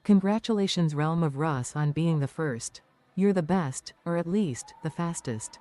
Congratulations Realm of Russ on being the first. You're the best, or at least, the fastest.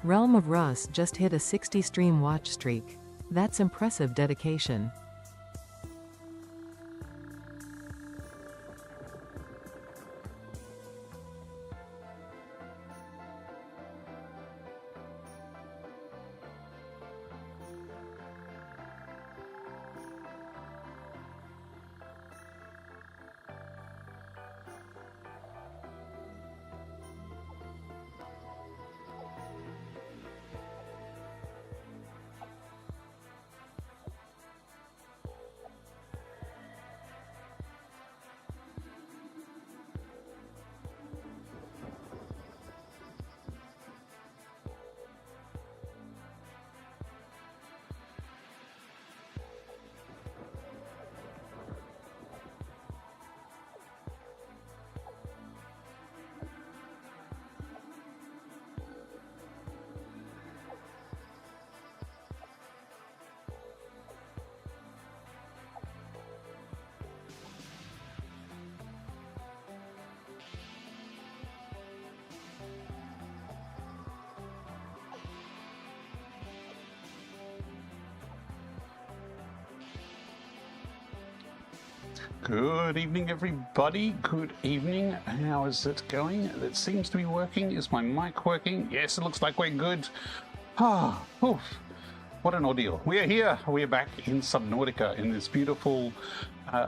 Realm of Russ just hit a 60 stream watch streak. That's impressive dedication. Good evening, everybody. Good evening. How is it going? It seems to be working. Is my mic working? Yes, it looks like we're good. Ah, oof. What an ordeal. We are here. We are back in Subnautica in this beautiful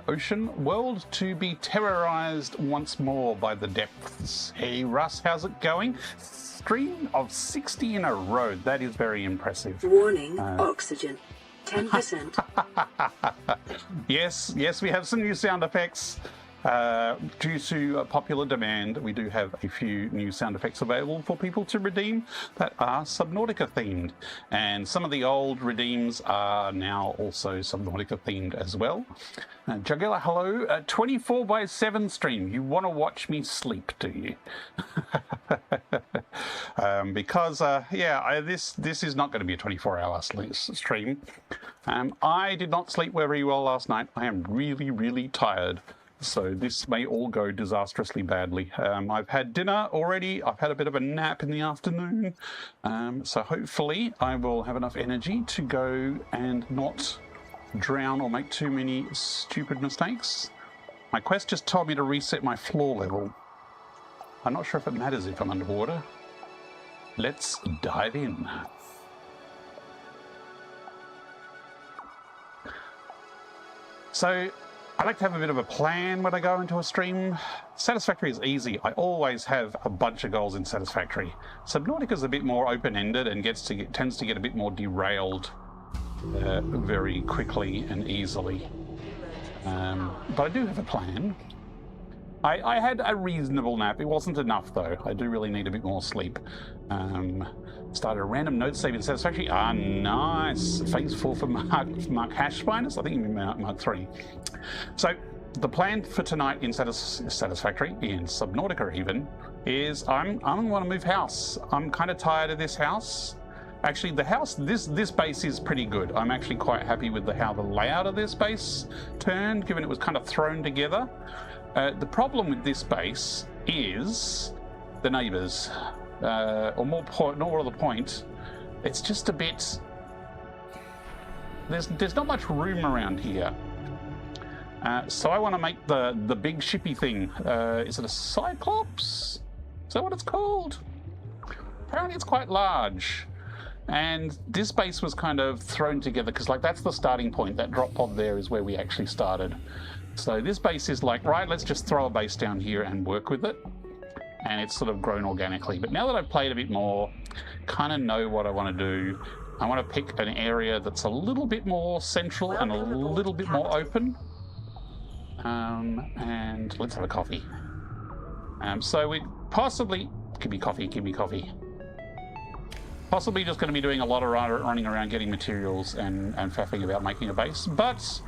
ocean world to be terrorized once more by the depths. Hey, Russ, how's it going? Stream of 60 in a row. That is very impressive. Warning, oxygen. 10%. Yes, we have some new sound effects. Due to popular demand, we do have a few new sound effects available for people to redeem that are Subnautica themed. And some of the old redeems are now also Subnautica themed as well. Jugular, hello. 24/7 stream. You want to watch me sleep, do you? Because this is not going to be a 24-hour stream. I did not sleep very well last night. I am really tired. So this may all go disastrously badly. I've had dinner already. I've had a bit of a nap in the afternoon. So hopefully I will have enough energy to go and not drown or make too many stupid mistakes. My quest just told me to reset my floor level. I'm not sure if it matters if I'm underwater. Let's dive in. So I like to have a bit of a plan when I go into a stream. Satisfactory is easy. I always have a bunch of goals in Satisfactory. Subnautica is a bit more open-ended and tends to get a bit more derailed very quickly and easily. But I do have a plan. I had a reasonable nap. It wasn't enough, though. I do really need a bit more sleep. Started a random node save in Satisfactory. Ah, nice. Phase 4 for Mark Hash Spinus. I think you mean Mark 3. So the plan for tonight in Satisfactory, in Subnautica even, is I'm want to move house. I'm kind of tired of this house. Actually, the house, this base is pretty good. I'm actually quite happy with how the layout of this base turned, given it was kind of thrown together. The problem with this base is the neighbours, or more to the point, it's just a bit. There's not much room around here. So I want to make the big shippy thing. Is it a Cyclops? Is that what it's called? Apparently it's quite large. And this base was kind of thrown together because that's the starting point. That drop pod there is where we actually started. So this base is like, right, let's just throw a base down here and work with it. And it's sort of grown organically. But now that I've played a bit more, kind of know what I want to do. I want to pick an area that's a little bit more central and a little bit more open. And let's have a coffee. So we possibly, give me coffee. Possibly just going to be doing a lot of running around getting materials and faffing about making a base. But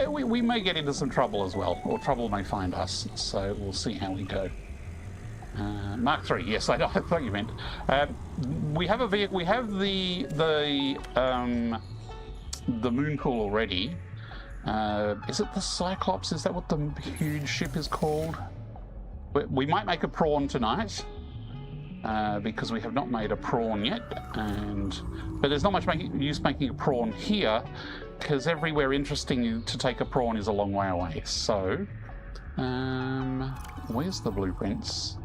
we may get into some trouble as well, or trouble may find us. So we'll see how we go. Mark 3, yes, I thought you meant. We have a vehicle. We have the moon pool already. Is it the Cyclops? Is that what the huge ship is called? We might make a prawn tonight, because we have not made a prawn yet. But there's not much use making a prawn here, because everywhere interesting to take a prawn is a long way away. So, where's the blueprints?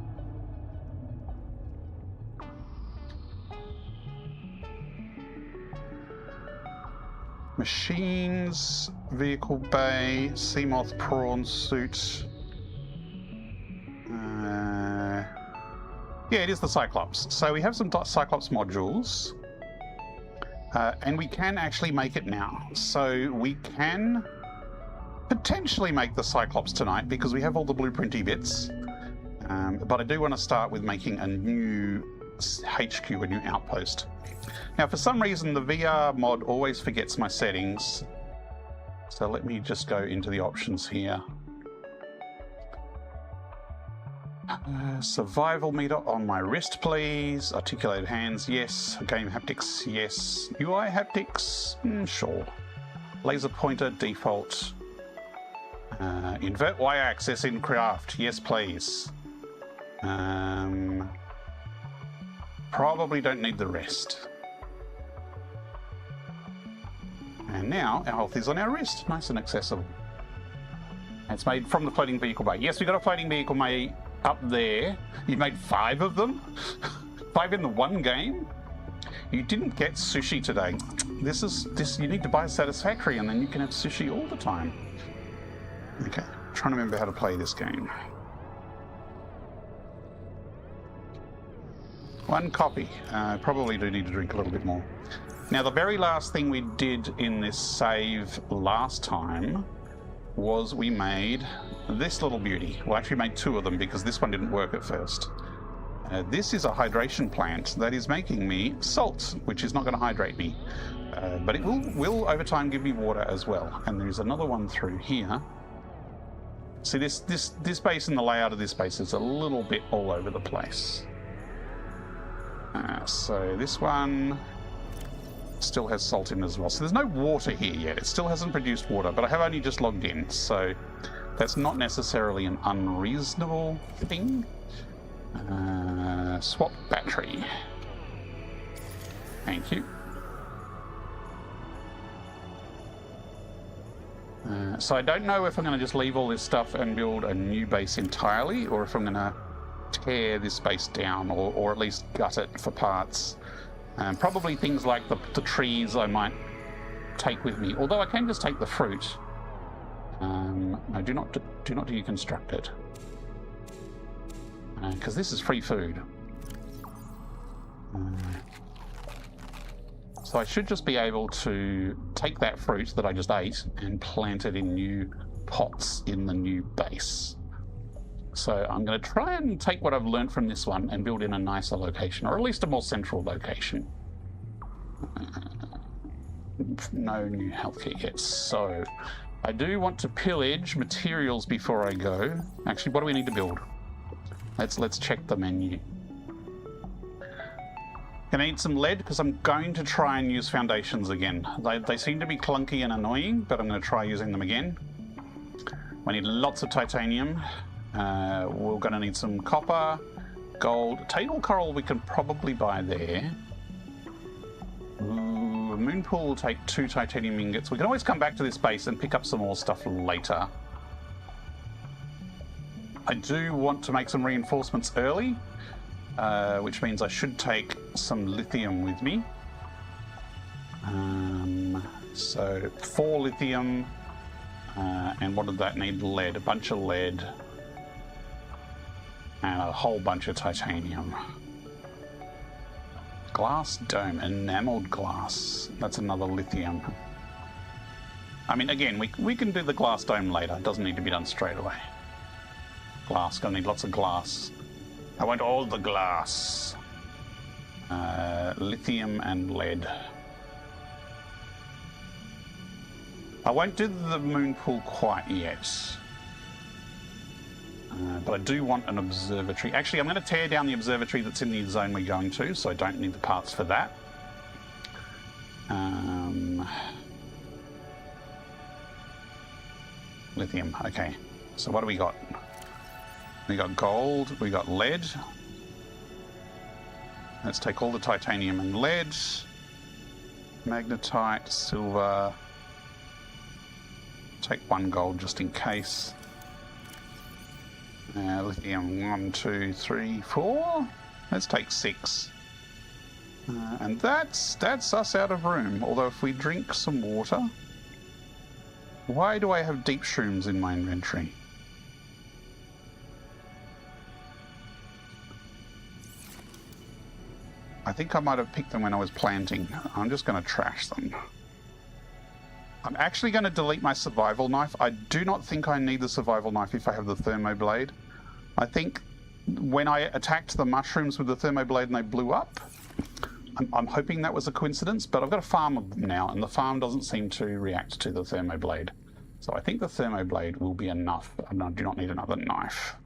Machines, vehicle bay, Seamoth prawn suit. Yeah, it is the Cyclops. So we have some Cyclops modules, and we can actually make it now. So we can potentially make the Cyclops tonight because we have all the blueprinty bits. But I do want to start with making a new HQ, a new outpost. Now, for some reason, the VR mod always forgets my settings. So let me just go into the options here. Survival meter on my wrist, please. Articulated hands, yes. Game haptics, yes. UI haptics, sure. Laser pointer, default. Invert Y-axis in craft, yes please. Probably don't need the rest. And now our health is on our wrist, nice and accessible. It's made from the floating vehicle bay. Yes, we got a floating vehicle bay up there. You made 5 of them? 5 in the one game? You didn't get sushi today. You need to buy a Satisfactory and then you can have sushi all the time. Okay, trying to remember how to play this game. 1 copy. Probably do need to drink a little bit more. Now, the very last thing we did in this save last time was we made this little beauty. Well, actually made 2 of them because this one didn't work at first. This is a hydration plant that is making me salt, which is not going to hydrate me. But it will over time give me water as well. And there's another one through here. See, this base and the layout of this base is a little bit all over the place. So this one still has salt in as well. So there's no water here yet. It still hasn't produced water, but I have only just logged in. So that's not necessarily an unreasonable thing. Swap battery. Thank you. So I don't know if I'm going to just leave all this stuff and build a new base entirely, or if I'm going to tear this base down, or at least gut it for parts. Probably things like the trees I might take with me, although I can just take the fruit. No, do not deconstruct it. Because this is free food. So I should just be able to take that fruit that I just ate and plant it in new pots in the new base. So I'm going to try and take what I've learned from this one and build in a nicer location, or at least a more central location. No new healthcare yet. So I do want to pillage materials before I go. Actually, what do we need to build? Let's check the menu. Gonna need some lead because I'm going to try and use foundations again. They seem to be clunky and annoying, but I'm going to try using them again. We need lots of titanium. We're going to need some copper, gold. Table coral we can probably buy there. Ooh, a moon pool will take 2 titanium ingots. We can always come back to this base and pick up some more stuff later. I do want to make some reinforcements early, which means I should take some lithium with me. So 4 lithium, and what did that need? Lead, a bunch of lead, and a whole bunch of titanium. Glass dome, enameled glass. That's another lithium. I mean, again, we can do the glass dome later. It doesn't need to be done straight away. Glass, gonna need lots of glass. I want all the glass. Lithium and lead. I won't do the moon pool quite yet. But I do want an observatory. Actually, I'm going to tear down the observatory that's in the zone we're going to, so I don't need the parts for that. Lithium, okay. So what do we got? We got gold, we got lead. Let's take all the titanium and lead. Magnetite, silver. Take 1 gold just in case. Lithium, 1, 2, 3, 4. Let's take 6. And that's us out of room. Although if we drink some water... Why do I have deep shrooms in my inventory? I think I might have picked them when I was planting. I'm just going to trash them. I'm actually going to delete my survival knife. I do not think I need the survival knife if I have the thermoblade. I think when I attacked the mushrooms with the thermoblade and they blew up, I'm hoping that was a coincidence, but I've got a farm of them now, and the farm doesn't seem to react to the thermoblade. So I think the thermoblade will be enough. I do not need another knife.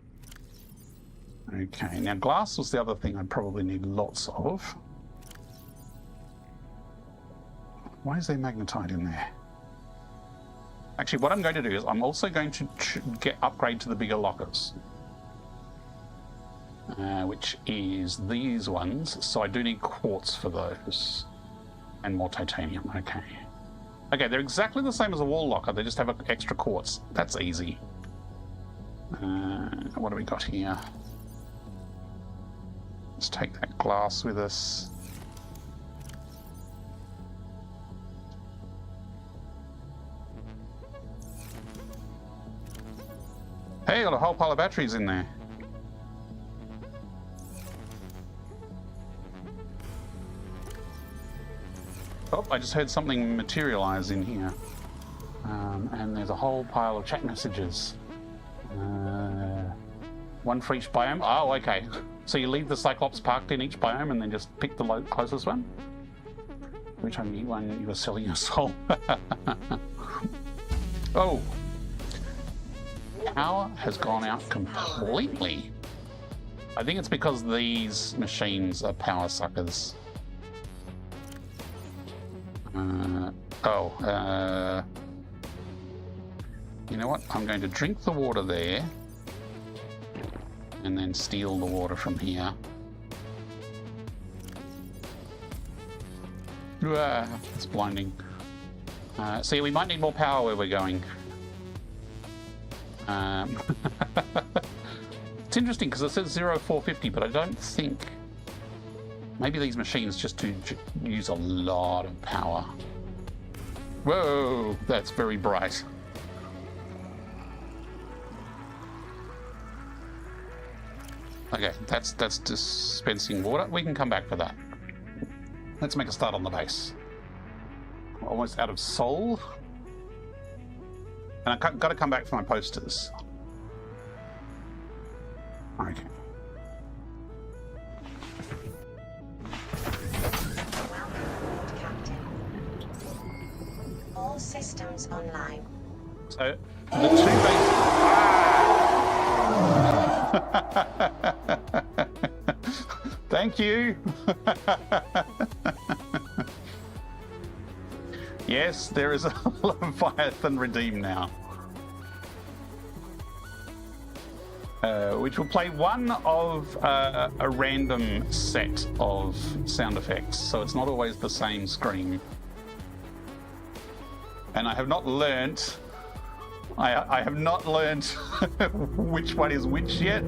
Okay, now glass was the other thing I'd probably need lots of. Why is there magnetite in there? Actually, what I'm going to do is I'm also going to upgrade to the bigger lockers. Which is these ones. So I do need quartz for those. And more titanium, okay. Okay, they're exactly the same as a wall locker, they just have extra quartz. That's easy. What do we got here? Let's take that glass with us. Hey, got a whole pile of batteries in there. Oh, I just heard something materialize in here. And there's a whole pile of chat messages. One for each biome. Oh, okay. So you leave the Cyclops parked in each biome and then just pick the closest one? Every time you eat one, you are selling your soul. Oh. Power has gone out completely. I think it's because these machines are power suckers. You know what? I'm going to drink the water there and then steal the water from here. It's blinding. See, we might need more power where we're going. It's interesting because it says 0450, but I don't think... Maybe these machines just do use a lot of power. Whoa, that's very bright. Okay, that's dispensing water. We can come back for that. Let's make a start on the base. Almost out of soul. And I've got to come back for my posters. Okay. All systems online. So the two bases. Thank you. Yes, there is a Leviathan redeemed now. Which will play one of a random set of sound effects, so it's not always the same scream. And I have not learnt... I have not learnt which one is which yet.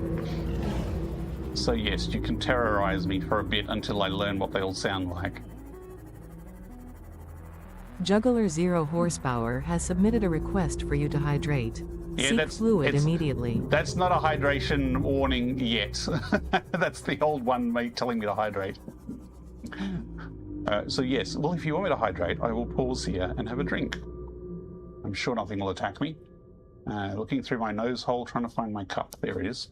So yes, you can terrorize me for a bit until I learn what they all sound like. Juggler 0 Horsepower has submitted a request for you to hydrate. Yeah, Seek fluid immediately. That's not a hydration warning yet. That's the old one mate telling me to hydrate. So yes, well, if you want me to hydrate, I will pause here and have a drink. I'm sure nothing will attack me. Looking through my nose hole, trying to find my cup. There it is.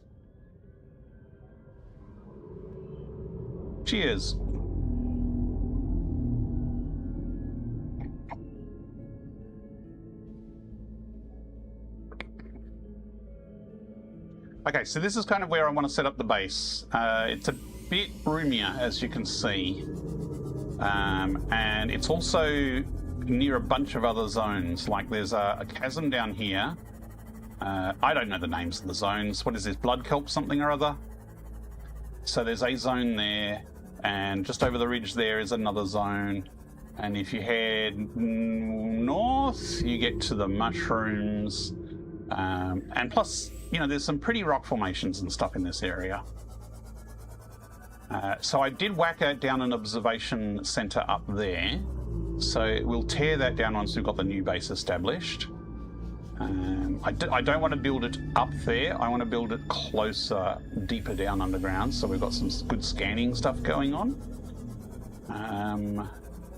Cheers. Okay, so this is kind of where I want to set up the base. It's a bit roomier, as you can see. And it's also near a bunch of other zones. Like there's a chasm down here. I don't know the names of the zones. What is this, blood kelp something or other? So there's a zone there, and just over the ridge there is another zone. And if you head north, you get to the mushrooms. And plus, you know, there's some pretty rock formations and stuff in this area. So I did whack out down an observation center up there. So we'll tear that down once we've got the new base established. I don't want to build it up there. I want to build it closer, deeper down underground, so we've got some good scanning stuff going on.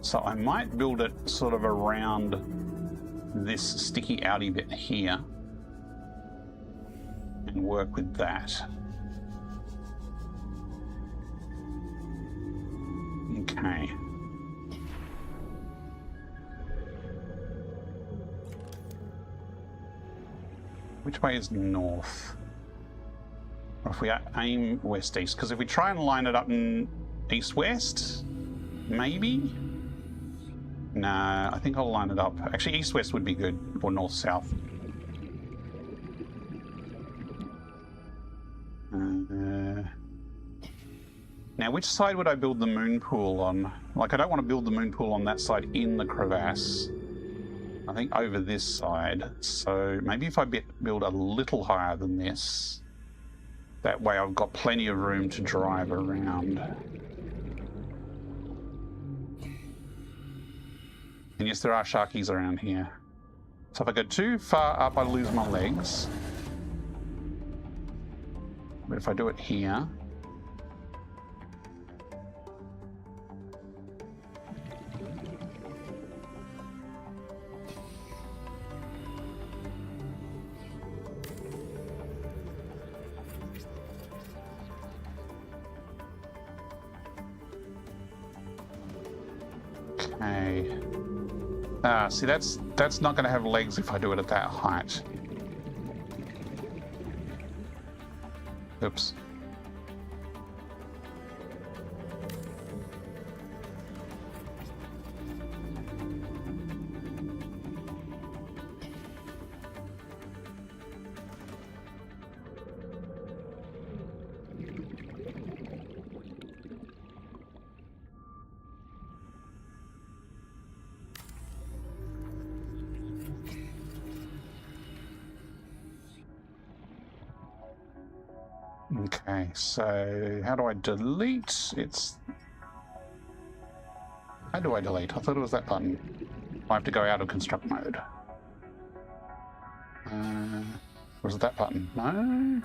So I might build it sort of around this sticky outy bit here and work with that. Okay. Which way is north? Or if we aim west-east, because if we try and line it up in east-west, maybe? No, I think I'll line it up. Actually, east-west would be good, or north-south. Now, which side would I build the moon pool on? Like, I don't want to build the moon pool on that side in the crevasse. I think over this side. So maybe if I build a little higher than this, that way I've got plenty of room to drive around. And yes, there are sharkies around here. So if I go too far up, I lose my legs. But if I do it here... Okay. Ah, see, that's not going to have legs if I do it at that height. Oops. Okay, so how do I delete? How do I delete? I thought it was that button. I have to go out of construct mode. Or is it that button? No?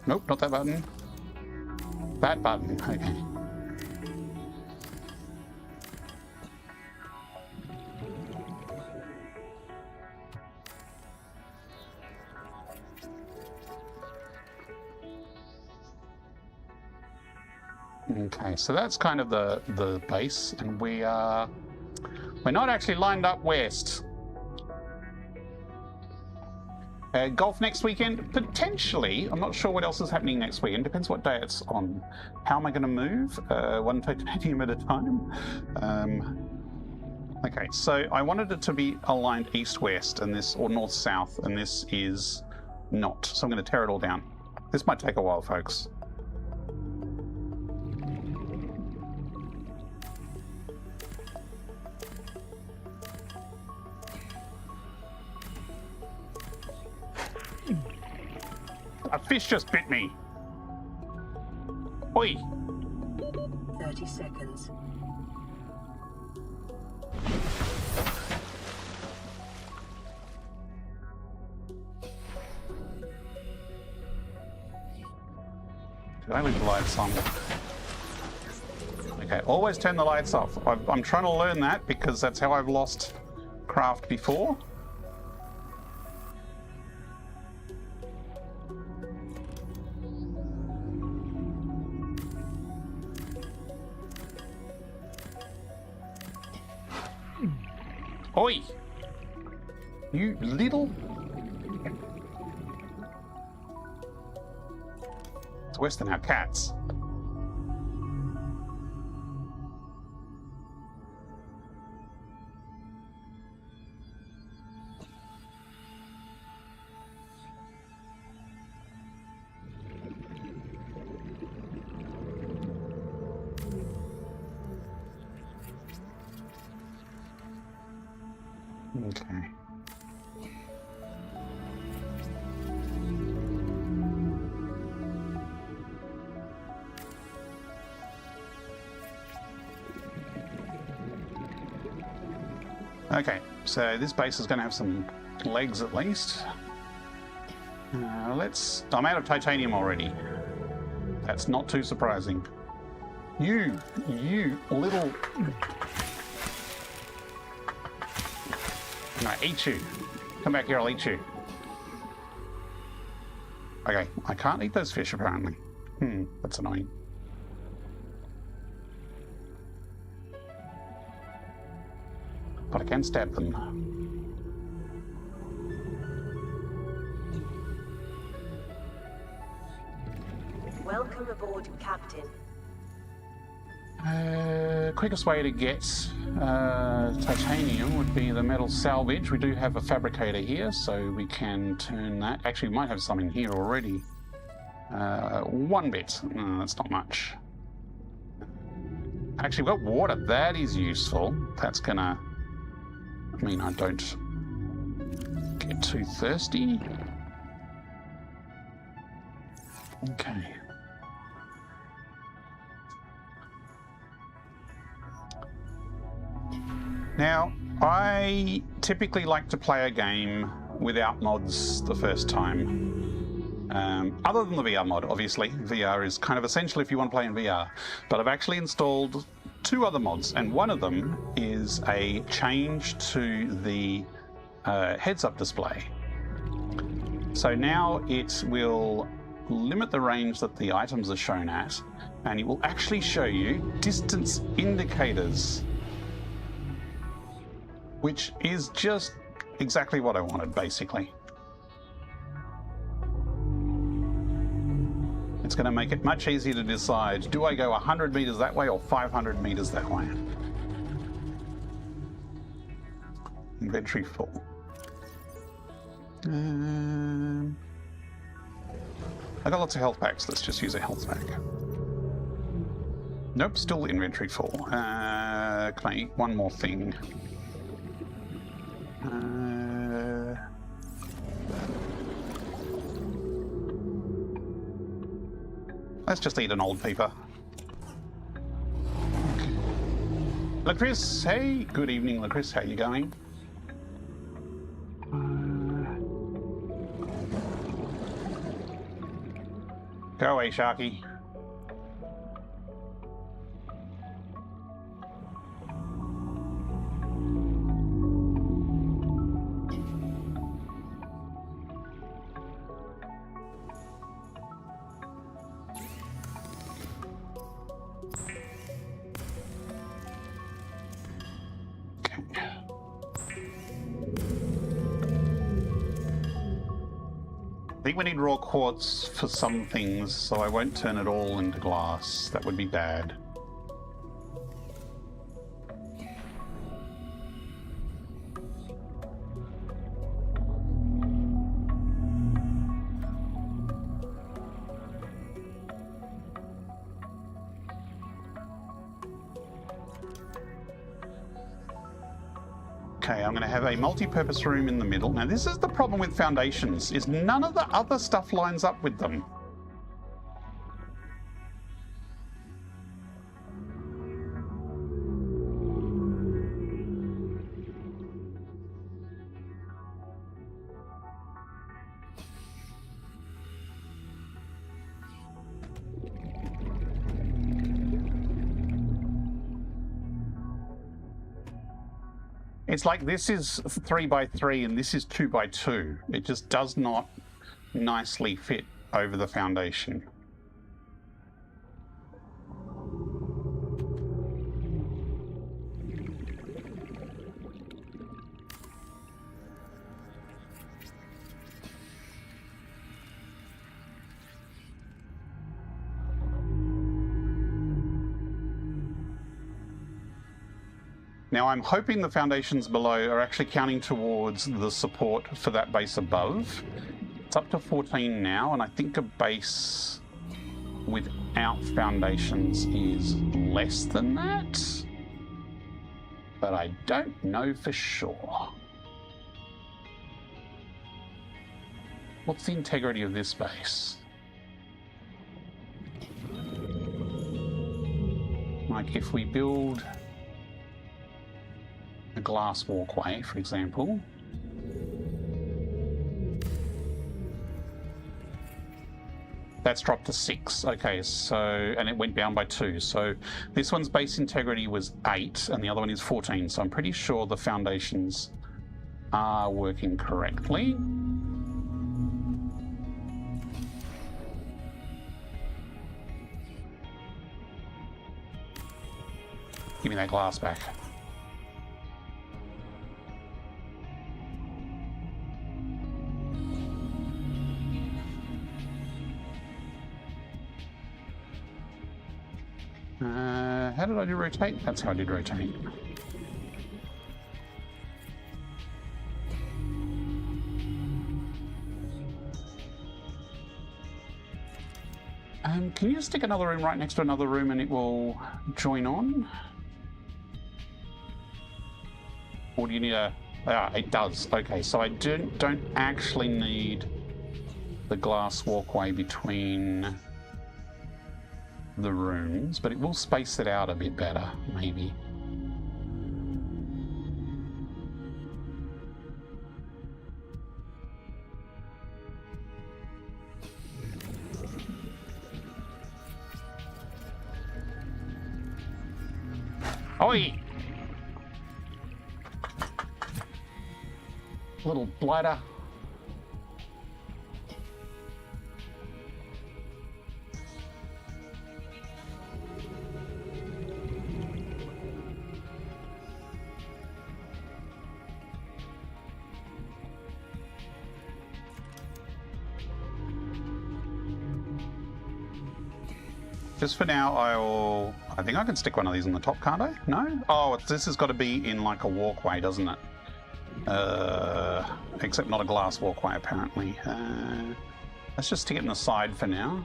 Nope, not that button. That button, okay. Okay, so that's kind of the base, and we're not actually lined up west. Golf next weekend? Potentially. I'm not sure what else is happening next weekend. Depends what day it's on. How am I going to move? One titanium at a time. Okay, so I wanted it to be aligned east-west, and this, or north-south, and this is not. So I'm going to tear it all down. This might take a while, folks. A fish just bit me. Oi. 30 seconds. Did I leave the lights on? Okay, always turn the lights off. I'm trying to learn that because that's how I've lost craft before. Oi! You little... It's worse than our cats. Okay. Okay, so this base is going to have some legs at least. I'm out of titanium already. That's not too surprising. You little... No, eat you. Come back here, I'll eat you. Okay, I can't eat those fish apparently. That's annoying. But I can stab them. Welcome aboard, Captain. Quickest way to get titanium would be the metal salvage. We do have a fabricator here, so we can turn that. Actually, we might have some in here already. 1 bit. That's not much. Actually, we've got water. That is useful. That's gonna mean I don't get too thirsty. Okay. Now, I typically like to play a game without mods the first time. Other than the VR mod, obviously. VR is kind of essential if you want to play in VR. But I've actually installed 2 other mods, and one of them is a change to the heads-up display. So now it will limit the range that the items are shown at, and it will actually show you distance indicators, which is just exactly what I wanted, basically. It's going to make it much easier to decide, do I go 100 meters that way or 500 meters that way? Inventory full. I got lots of health packs. Let's just use a health pack. Nope, still inventory full. Can I eat one more thing? Let's just eat an old paper. Okay. Lacris, hey, good evening, Lacris. How you going? Go away, Sharky. I think we need raw quartz for some things, so I won't turn it all into glass. That would be bad. Okay, I'm going to have a multi-purpose room in the middle. Now, this is the problem with foundations, is none of the other stuff lines up with them. It's like this is 3 by 3 and this is 2 by 2. It just does not nicely fit over the foundation. Now I'm hoping the foundations below are actually counting towards the support for that base above. It's up to 14 now, and I think a base without foundations is less than that. But I don't know for sure. What's the integrity of this base? Like if we build a glass walkway, for example. That's dropped to 6. Okay, so, and it went down by 2. So this one's base integrity was 8 and the other one is 14. So I'm pretty sure the foundations are working correctly. Give me that glass back. How did I do rotate? That's how I did rotate. Can you stick another room right next to another room and it will join on? Or do you need a... Ah, it does. Okay, so I don't actually need the glass walkway between the rooms, but it will space it out a bit better, maybe. Oi! Little blighter. Just for now, I think I can stick one of these on the top, can't I? No? Oh, this has got to be in like a walkway, doesn't it? Except not a glass walkway, apparently. Let's just stick it in the side for now.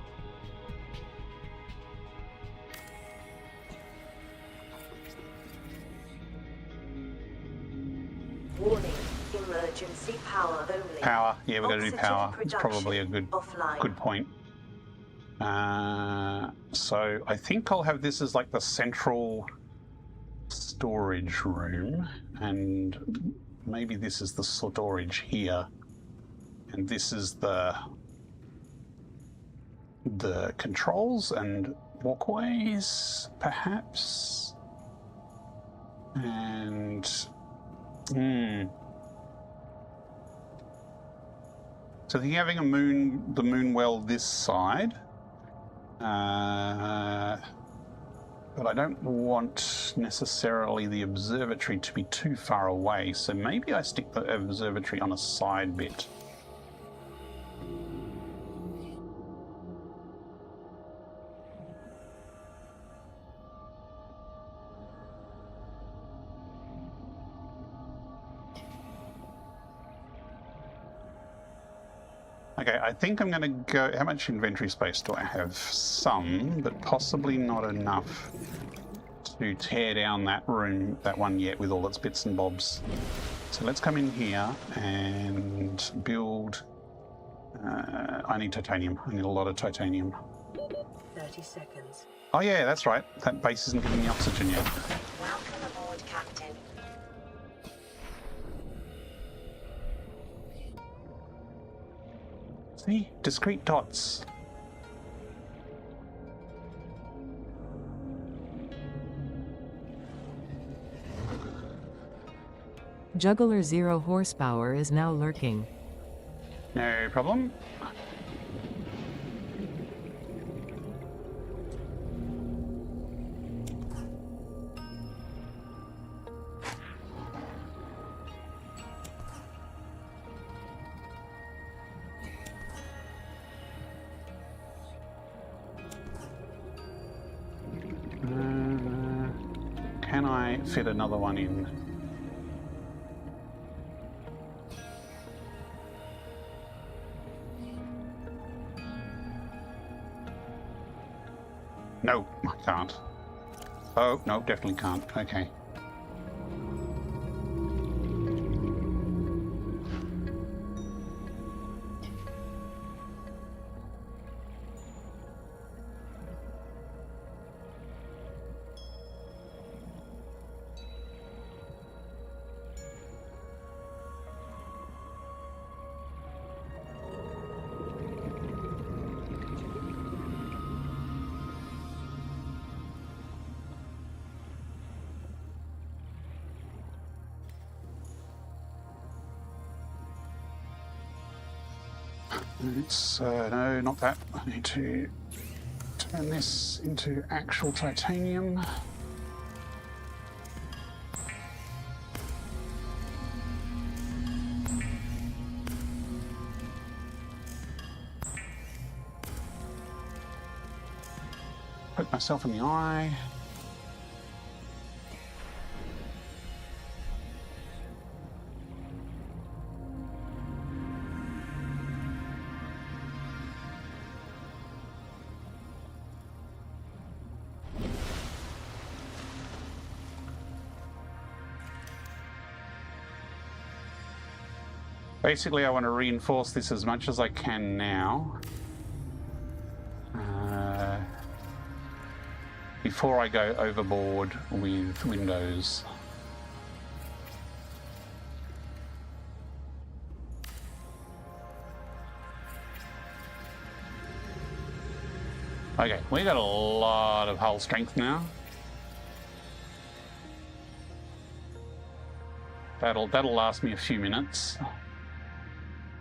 Warning, emergency power only. Power. Yeah, we're going to do Oxygen power. It's probably a offline. good point. So I think I'll have this as like the central storage room, and maybe this is the storage here, and this is the controls and walkways, perhaps. And so they're having the moon well this side. But I don't want necessarily the observatory to be too far away, so maybe I stick the observatory on a side bit. Okay, I think I'm going to go... How much inventory space do I have? Some, but possibly not enough to tear down that room, that one yet, with all its bits and bobs. So let's come in here and build... I need titanium. I need a lot of titanium. 30 seconds. Oh yeah, that's right. That base isn't giving me oxygen yet. Welcome aboard, Captain. See? Discrete dots. Juggler 0 horsepower is now lurking. No problem. Can I fit another one in? No, I can't. Oh, no, definitely can't. Okay. It's, no, not that. I need to turn this into actual titanium. Poke myself in the eye. Basically, I want to reinforce this as much as I can now. Before I go overboard with windows. Okay, we got a lot of hull strength now. That'll last me a few minutes.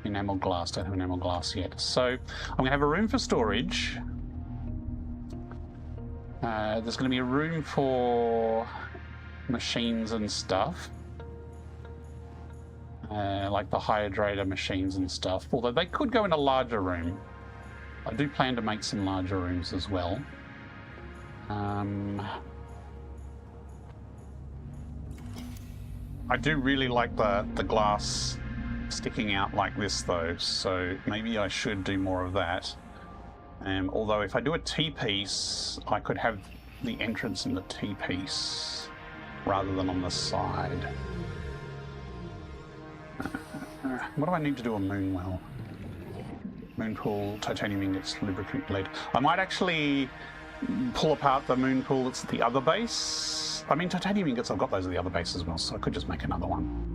Enamel glass, don't have enamel glass yet. So I'm gonna have a room for storage. There's going to be a room for machines and stuff, like the hydrator machines and stuff, although they could go in a larger room. I do plan to make some larger rooms as well. I do really like the glass sticking out like this though, so maybe I should do more of that. Although if I do a T-piece, I could have the entrance in the T-piece rather than on the side. What do I need to do a moon well? Moon pool, titanium ingots, lubricant lead. I might actually pull apart the moon pool that's at the other base. I mean, titanium ingots, I've got those at the other base as well, so I could just make another one.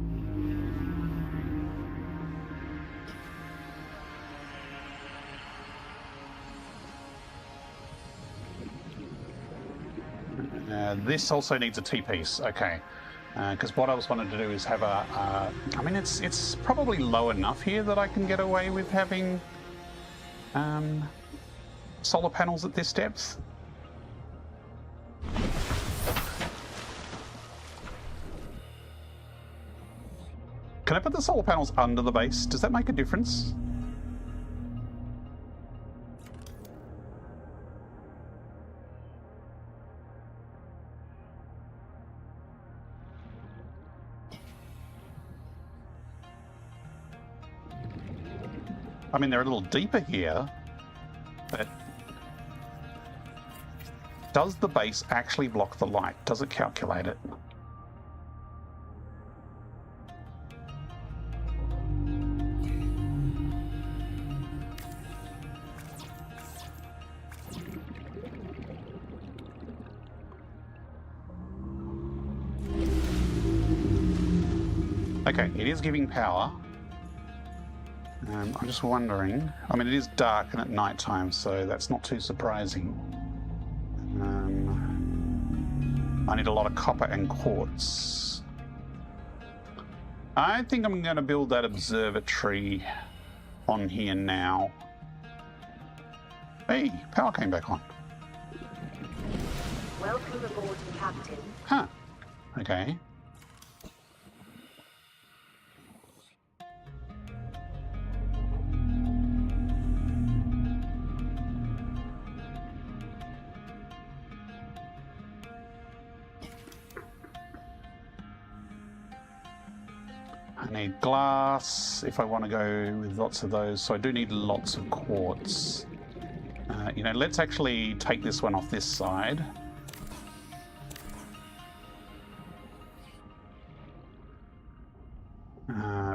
This also needs a T-piece, okay. Because what I was wanting to do is have a... I mean, it's probably low enough here that I can get away with having solar panels at this depth. Can I put the solar panels under the base? Does that make a difference? I mean, they're a little deeper here, but does the base actually block the light? Does it calculate it? Okay, it is giving power. I'm just wondering, I mean, it is dark and at night time, so that's not too surprising. I need a lot of copper and quartz. I think I'm going to build that observatory on here now. Hey, power came back on. Welcome aboard, Captain. Huh, okay. I need glass if I want to go with lots of those, so I do need lots of quartz. You know, let's actually take this one off this side.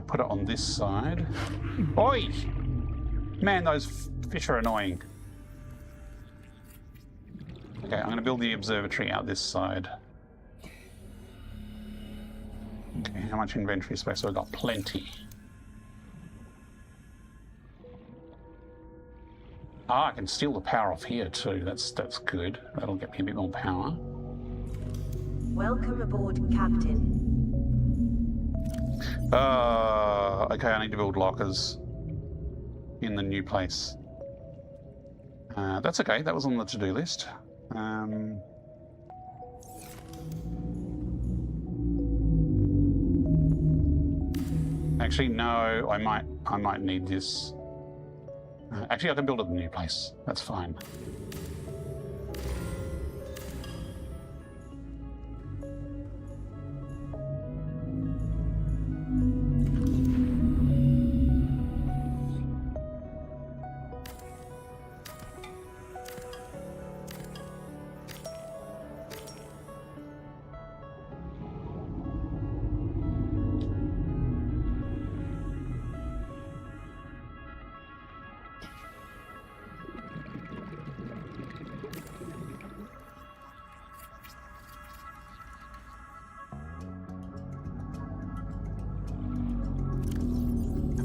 Put it on this side. Oi! Man, those fish are annoying. Okay, I'm going to build the observatory out this side. Okay, how much inventory space? So I've got plenty. Ah, I can steal the power off here too. That's good. That'll get me a bit more power. Welcome aboard, Captain. Okay, I need to build lockers in the new place. That's okay. That was on the to-do list. Actually, no. I might need this. Actually, I can build it in the new place. That's fine.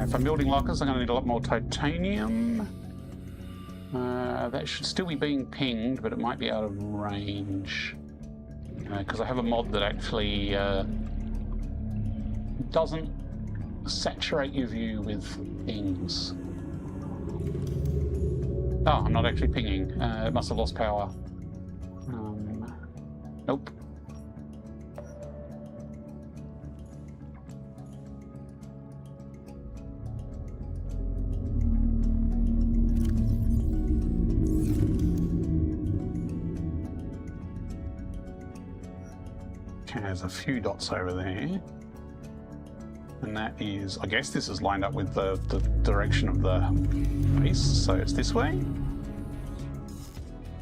if I'm building lockers, I'm going to need a lot more titanium. That should still be being pinged, but it might be out of range. Because I have a mod that actually doesn't saturate your view with pings. Oh, I'm not actually pinging. It must have lost power. Nope. Okay, there's a few dots over there. And that is, I guess this is lined up with the direction of the base, so it's this way.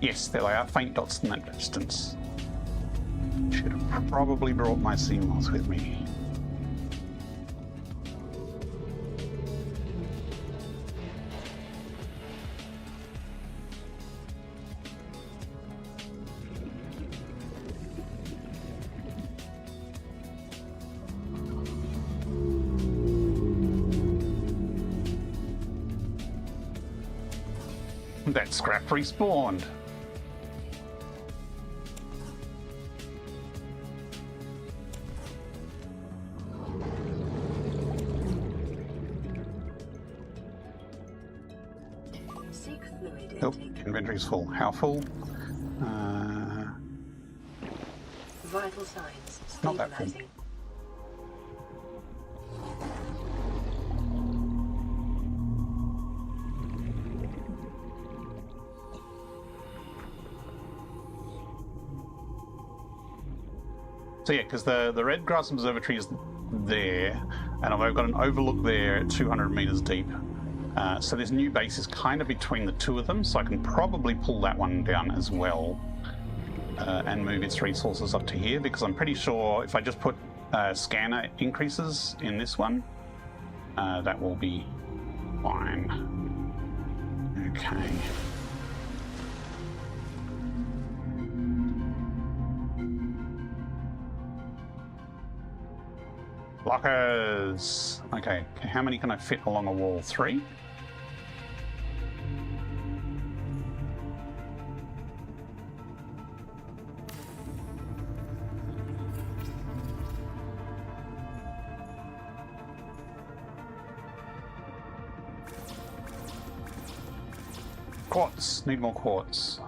Yes, there they are, faint dots in that distance. Should have probably brought my sea moths with me. That scrap respawned. Seek fluid Nope, intake. inventory's full. How full? Vital signs Not that full. stabilizing. So yeah, because the Red Grass Observatory is there, and I've got an overlook there at 200 meters deep. So this new base is kind of between the two of them, so I can probably pull that one down as well and move its resources up to here, because I'm pretty sure if I just put scanner increases in this one, that will be fine. Okay. Lockers. Okay, how many can I fit along a wall? 3? Quartz. Need more quartz.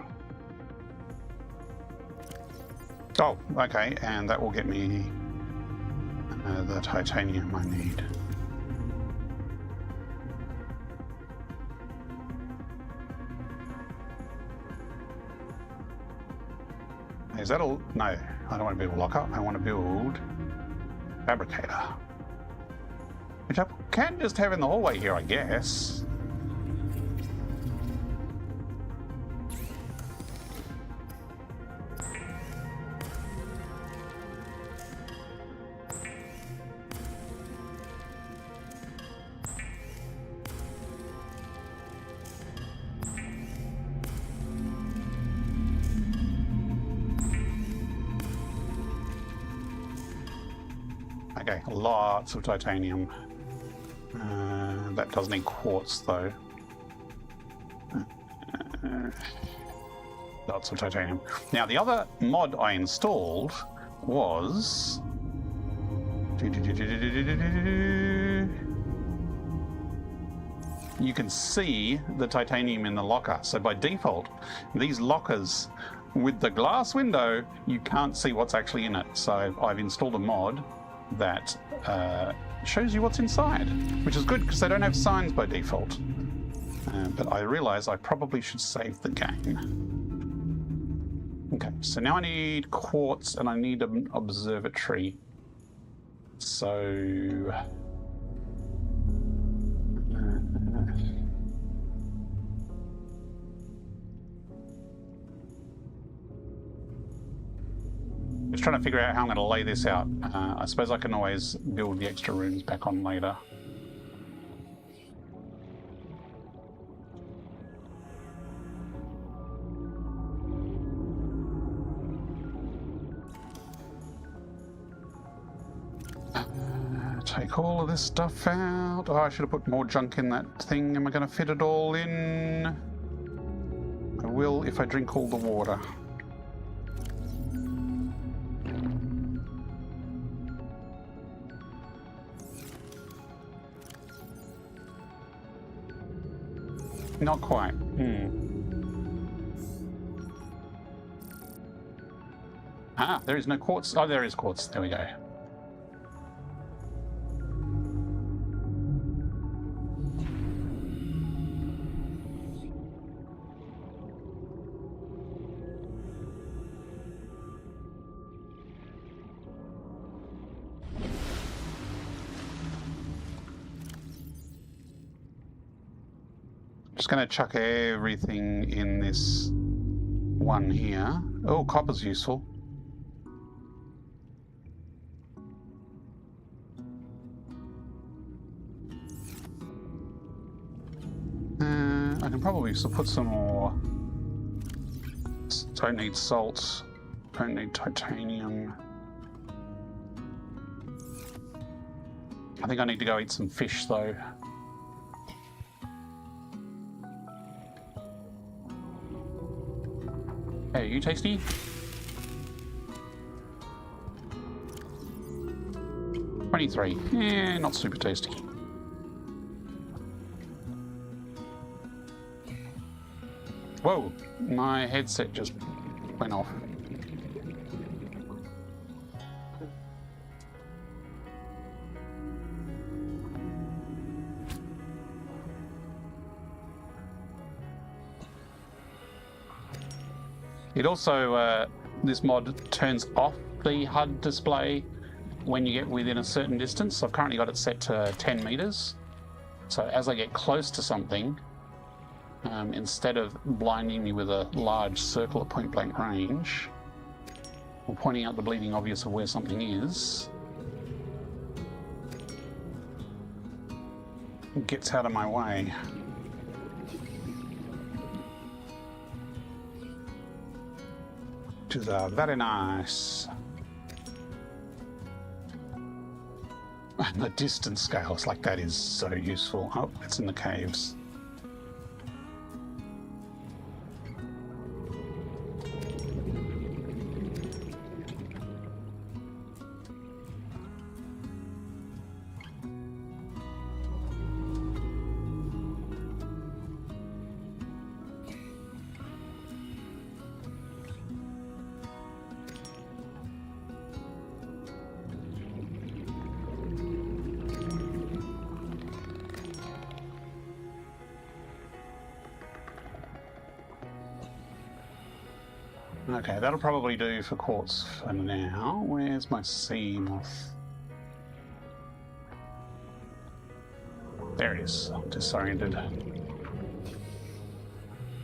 Oh, okay, and that will get me the titanium I need. Is that all? No, I don't want to build a locker. I want to build fabricator, which I can just have in the hallway here, I guess. Okay, lots of titanium. That does need quartz though. Lots of titanium. Now the other mod I installed was... You can see the titanium in the locker. So by default, these lockers with the glass window, you can't see what's actually in it. So I've installed a mod that shows you what's inside, which is good because they don't have signs by default. But I realize I probably should save the game. Okay, so now I need quartz and I need an observatory. So... Just trying to figure out how I'm going to lay this out. I suppose I can always build the extra rooms back on later. Take all of this stuff out. Oh, I should have put more junk in that thing. Am I going to fit it all in? I will if I drink all the water. Not quite. Ah, there is no quartz. Oh, there is quartz. There we go. Just going to chuck everything in this one here. Oh, copper's useful. I can probably put some more. Don't need salt. Don't need titanium. I think I need to go eat some fish though. Hey, you tasty? $23. Yeah, not super tasty. Whoa, my headset just went off. It also, this mod turns off the HUD display when you get within a certain distance. I've currently got it set to 10 meters. So as I get close to something, instead of blinding me with a large circle at point blank range, or pointing out the bleeding obvious of where something is, it gets out of my way. Which is very nice. And the distance scales like that is so useful. Oh, it's in the caves. Okay, that'll probably do for quartz for now. Where's my sea moth? There it is. I'm disoriented.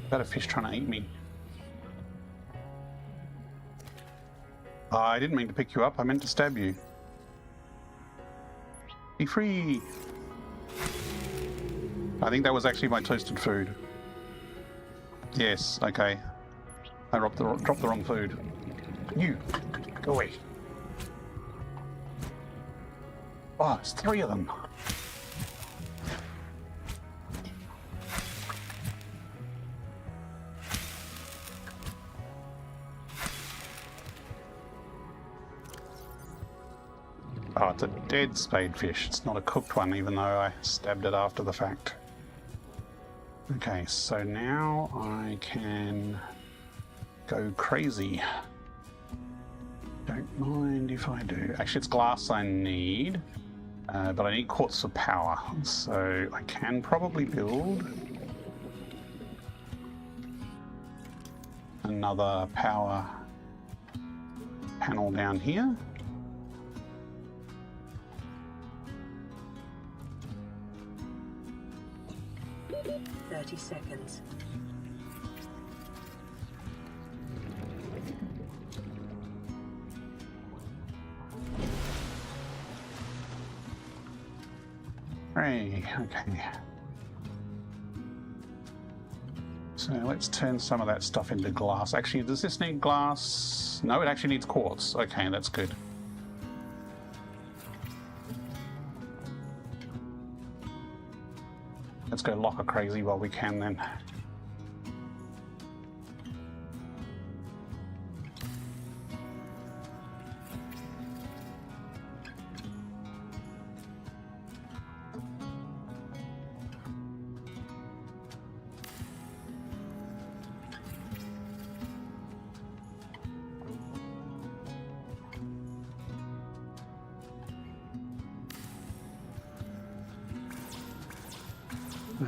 Got a fish trying to eat me. Oh, I didn't mean to pick you up. I meant to stab you. Be free! I think that was actually my toasted food. Yes, okay. I dropped the wrong food. You, go away. Oh, it's 3 of them. Oh, it's a dead spadefish. It's not a cooked one, even though I stabbed it after the fact. Okay, so now I can go crazy. Don't mind if I do. Actually, it's glass I need, but I need quartz for power. So I can probably build another power panel down here. .30 seconds. Hey, okay. So let's turn some of that stuff into glass. Actually, does this need glass? No, it actually needs quartz. Okay, that's good. go locker crazy while we can then.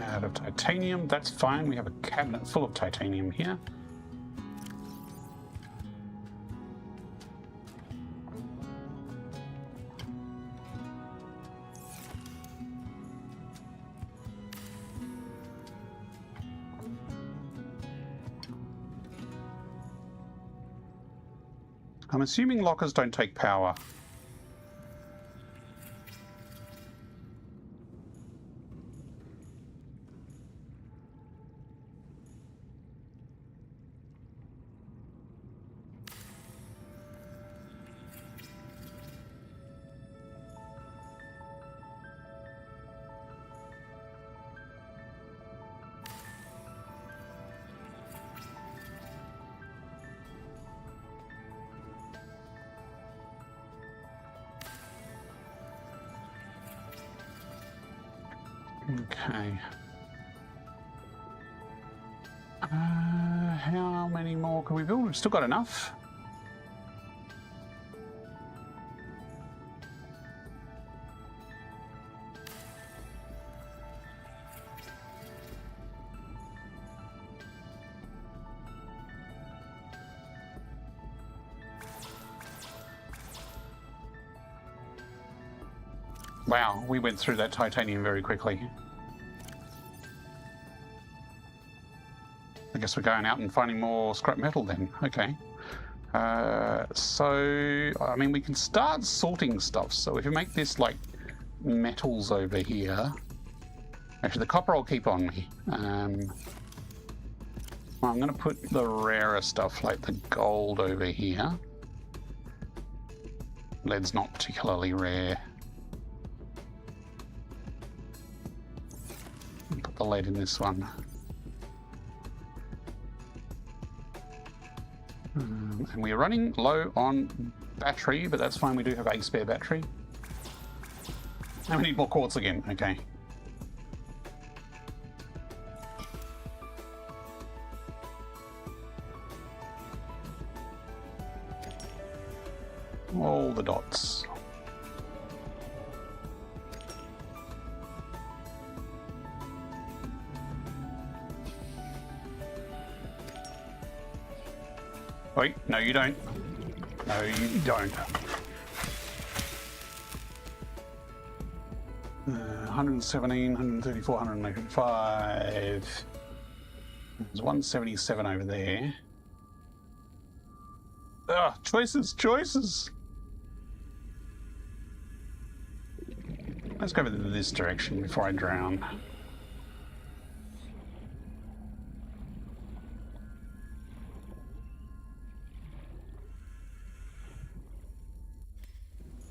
Out of titanium, that's fine. We have a cabinet full of titanium here. I'm assuming lockers don't take power. Okay. How many more can we build? We've still got enough. Wow, we went through that titanium very quickly. I guess we're going out and finding more scrap metal then. Okay. So, I mean, we can start sorting stuff. So if you make this like metals over here... Actually, the copper I'll keep on me. Well, I'm going to put the rarer stuff like the gold over here. Lead's not particularly rare. Put the lead in this one. And we're running low on battery, but that's fine. We do have a spare battery. And we need more quartz again. Okay. All the dots. Wait, no you don't. No you don't. 117, 134, 185. There's 177 over there. Ugh, choices, choices! Let's go this direction before I drown.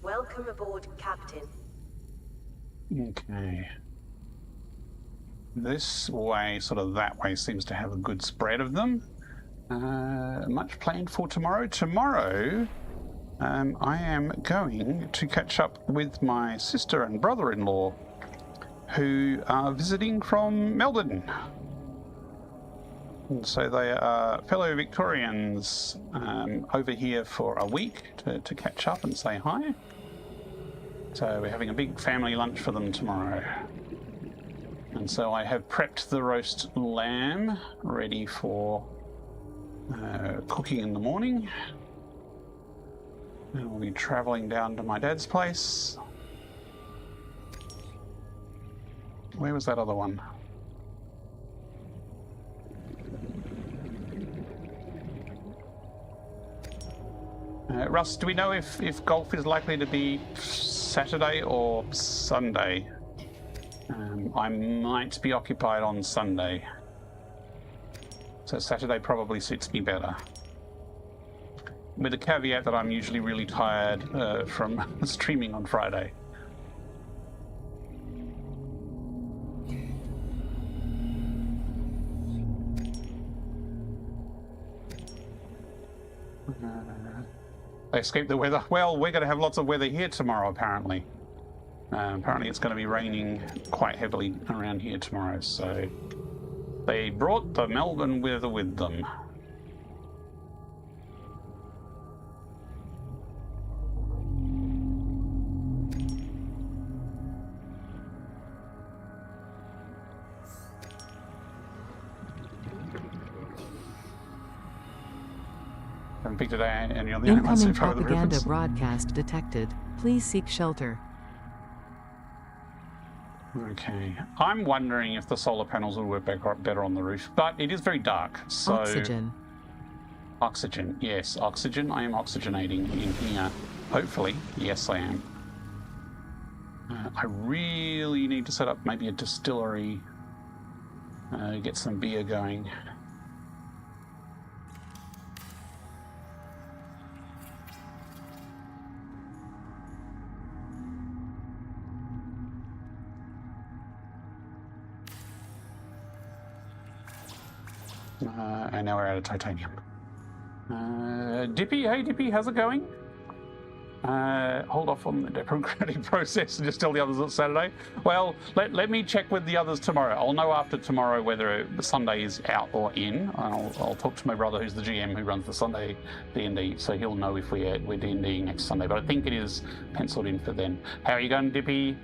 Welcome aboard, Captain. Okay. This way, sort of that way, seems to have a good spread of them. Much planned for tomorrow. Tomorrow, I am going to catch up with my sister and brother-in-law, who are visiting from Melbourne. And so they are fellow Victorians over here for a week to catch up and say hi. So we're having a big family lunch for them tomorrow. And so I have prepped the roast lamb ready for cooking in the morning. And we'll be travelling down to my dad's place. Where was that other one? Russ, do we know if golf is likely to be Saturday or Sunday? I might be occupied on Sunday. So Saturday probably suits me better. With the caveat that I'm usually really tired from streaming on Friday. They escaped the weather. Well, we're going to have lots of weather here tomorrow, apparently. Apparently it's going to be raining quite heavily around here tomorrow, so they brought the Melbourne weather with them. Haven't picked it out, and you're the only one so Incoming far with the propaganda reference. broadcast detected. Please seek shelter. Okay. I'm wondering if the solar panels will work better on the roof, but it is very dark, so... Oxygen. Oxygen, yes. Oxygen. I am oxygenating in here. Hopefully. Yes, I am. I really need to set up maybe a distillery. Get some beer going. And now we're out of titanium. Dippy, hey Dippy, how's it going? Hold off on the democratic process and just tell the others it's Saturday. Well, let me check with the others tomorrow. I'll know after tomorrow whether Sunday is out or in. I'll talk to my brother who's the GM who runs the Sunday D&D, so he'll know if we're D&D next Sunday. But I think it is penciled in for then. How are you going, Dippy?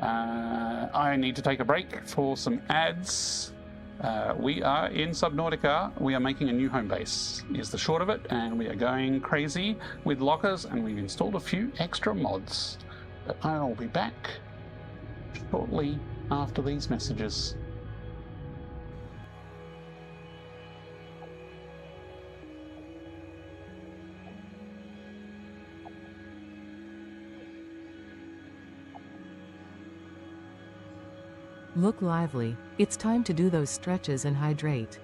I need to take a break for some ads. We are in Subnautica. We are making a new home base, is the short of it, and we are going crazy with lockers, and we've installed a few extra mods. But I'll be back shortly after these messages. Look lively. It's time to do those stretches and hydrate.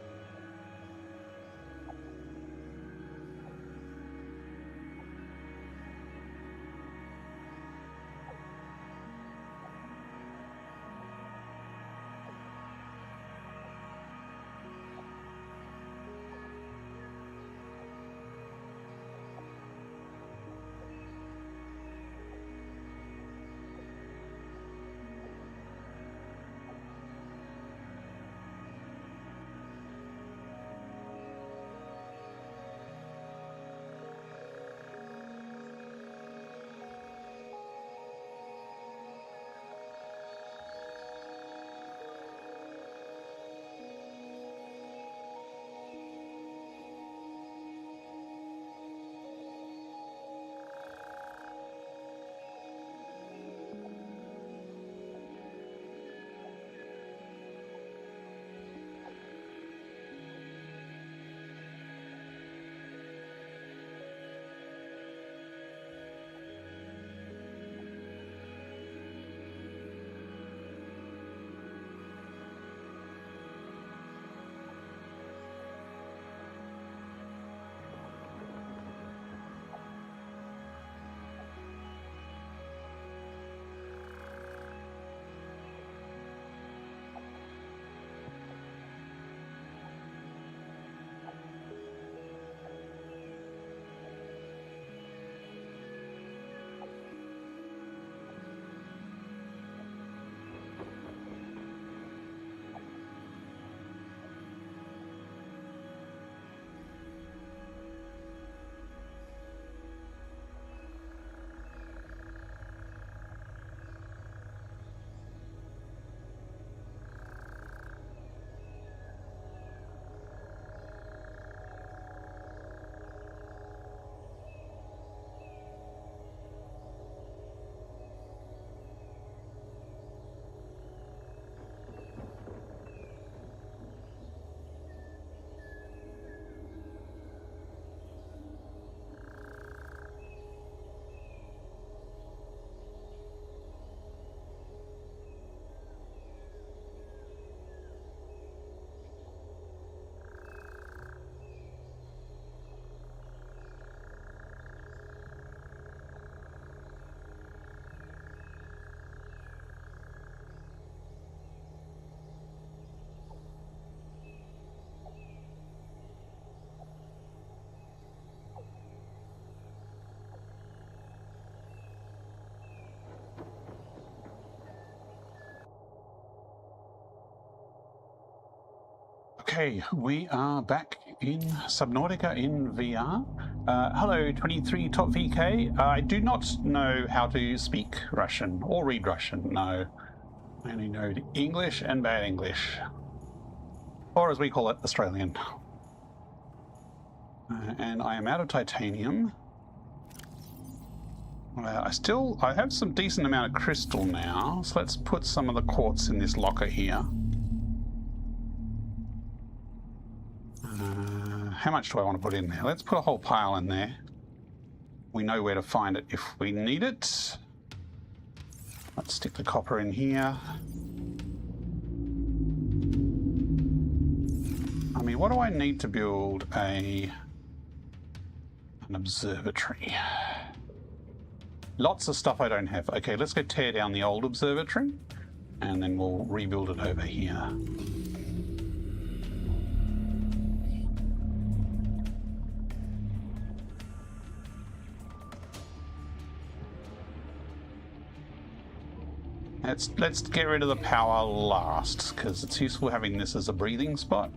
Okay, we are back in Subnautica in VR. Hello, 23 Top VK. I do not know how to speak Russian or read Russian, no. I only know English and bad English. Or as we call it, Australian. And I am out of titanium. I have some decent amount of crystal now, so let's put some of the quartz in this locker here. How much do I want to put in there? Let's put a whole pile in there. We know where to find it if we need it. Let's stick the copper in here. I mean, what do I need to build an observatory? Lots of stuff I don't have. Okay, let's go tear down the old observatory and then we'll rebuild it over here. Let's get rid of the power last, because it's useful having this as a breathing spot.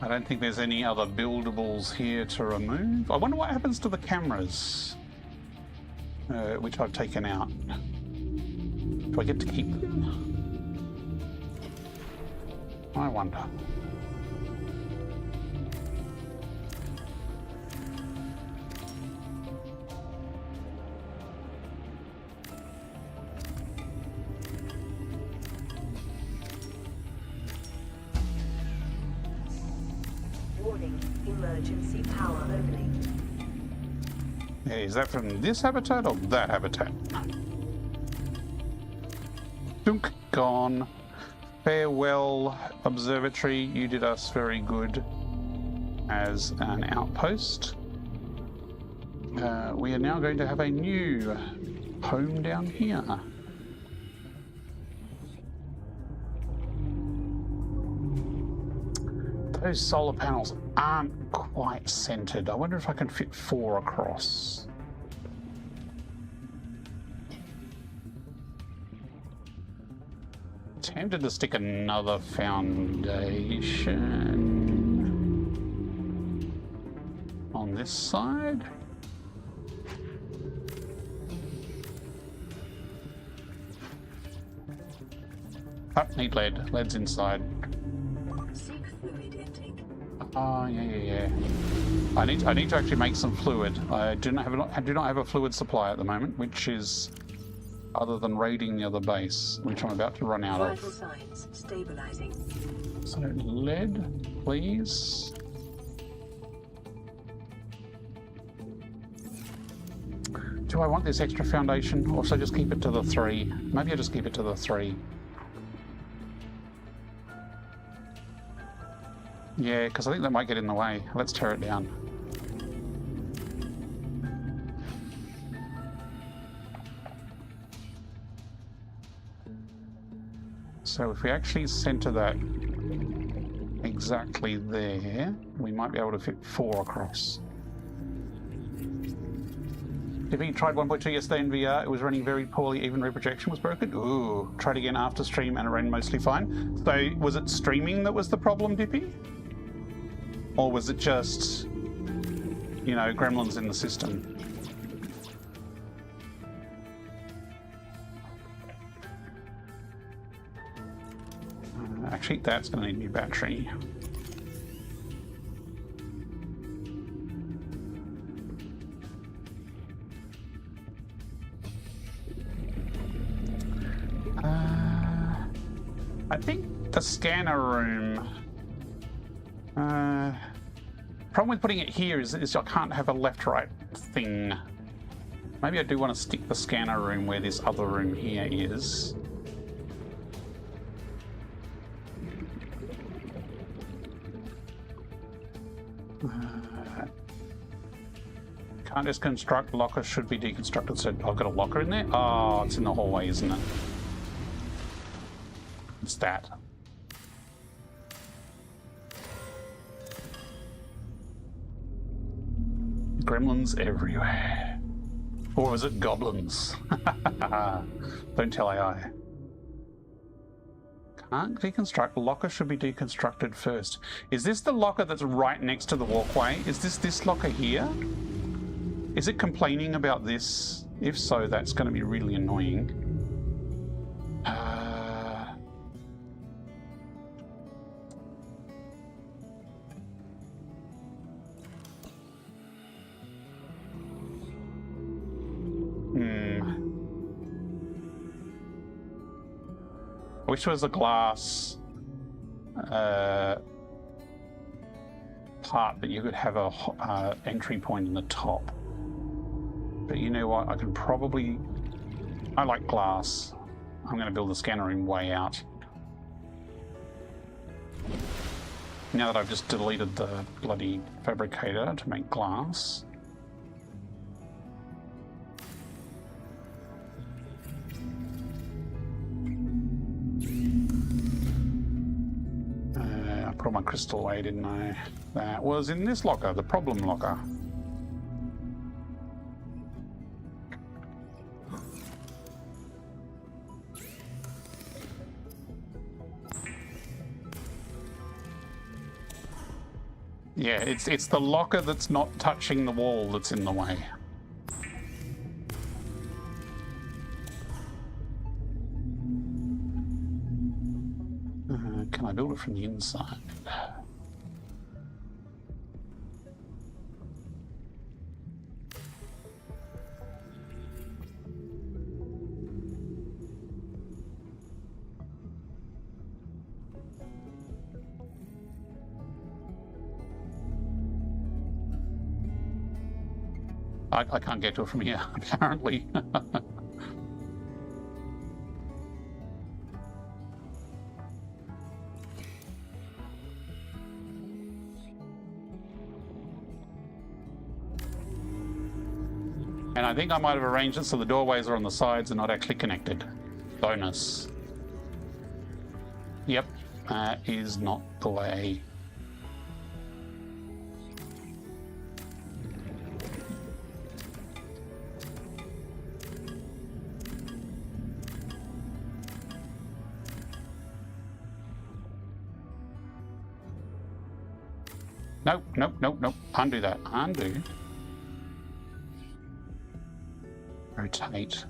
I don't think there's any other buildables here to remove. I wonder what happens to the cameras, which I've taken out. Do I get to keep them? I wonder. Warning, emergency power opening. Yeah, is that from this habitat or that habitat? Dunk, gone. Farewell, observatory. You did us very good as an outpost. We are now going to have a new home down here. Those solar panels aren't quite centered. I wonder if I can fit 4 across. Tempted to stick another foundation on this side. Oh, need lead. Lead's inside. Seek fluid intake. Oh, yeah. I need to actually make some fluid. I do not have a fluid supply at the moment, which is other than raiding the other base, which I'm about to run out Vital of. signs stabilizing. So lead, please. Do I want this extra foundation, or should I just keep it to the 3? Maybe I'll just keep it to the 3. Yeah, because I think that might get in the way. Let's tear it down. So if we actually center that exactly there, we might be able to fit 4 across. If you tried 1.2 yesterday in VR, it was running very poorly, even reprojection was broken. Ooh, tried again after stream and it ran mostly fine. So was it streaming that was the problem, Dippy? Or was it just, you know, gremlins in the system? Actually, that's going to need a new battery. I think the scanner room... problem with putting it here is I can't have a left-right thing. Maybe I do want to stick the scanner room where this other room here is. Can't just construct. Locker should be deconstructed. So I've got a locker in there. Oh, it's in the hallway, isn't it? It's that. Gremlins everywhere. Or is it goblins? Don't tell AI. Can't deconstruct. Locker should be deconstructed first. Is this the locker that's right next to the walkway? Is this locker here? Is it complaining about this? If so, that's going to be really annoying. I wish there was a glass part that you could have a entry point in the top. But you know what? I can probably... I like glass. I'm going to build the scanner room way out. Now that I've just deleted the bloody fabricator to make glass. I put my crystal away, didn't I? That was in this locker, the problem locker. Yeah, it's the locker that's not touching the wall that's in the way. Can I build it from the inside? I can't get to it from here, apparently. And I think I might have arranged it so the doorways are on the sides and not actually connected. Bonus. Yep, that is not the way. Nope, nope, nope, nope. Undo that. Undo. Rotate.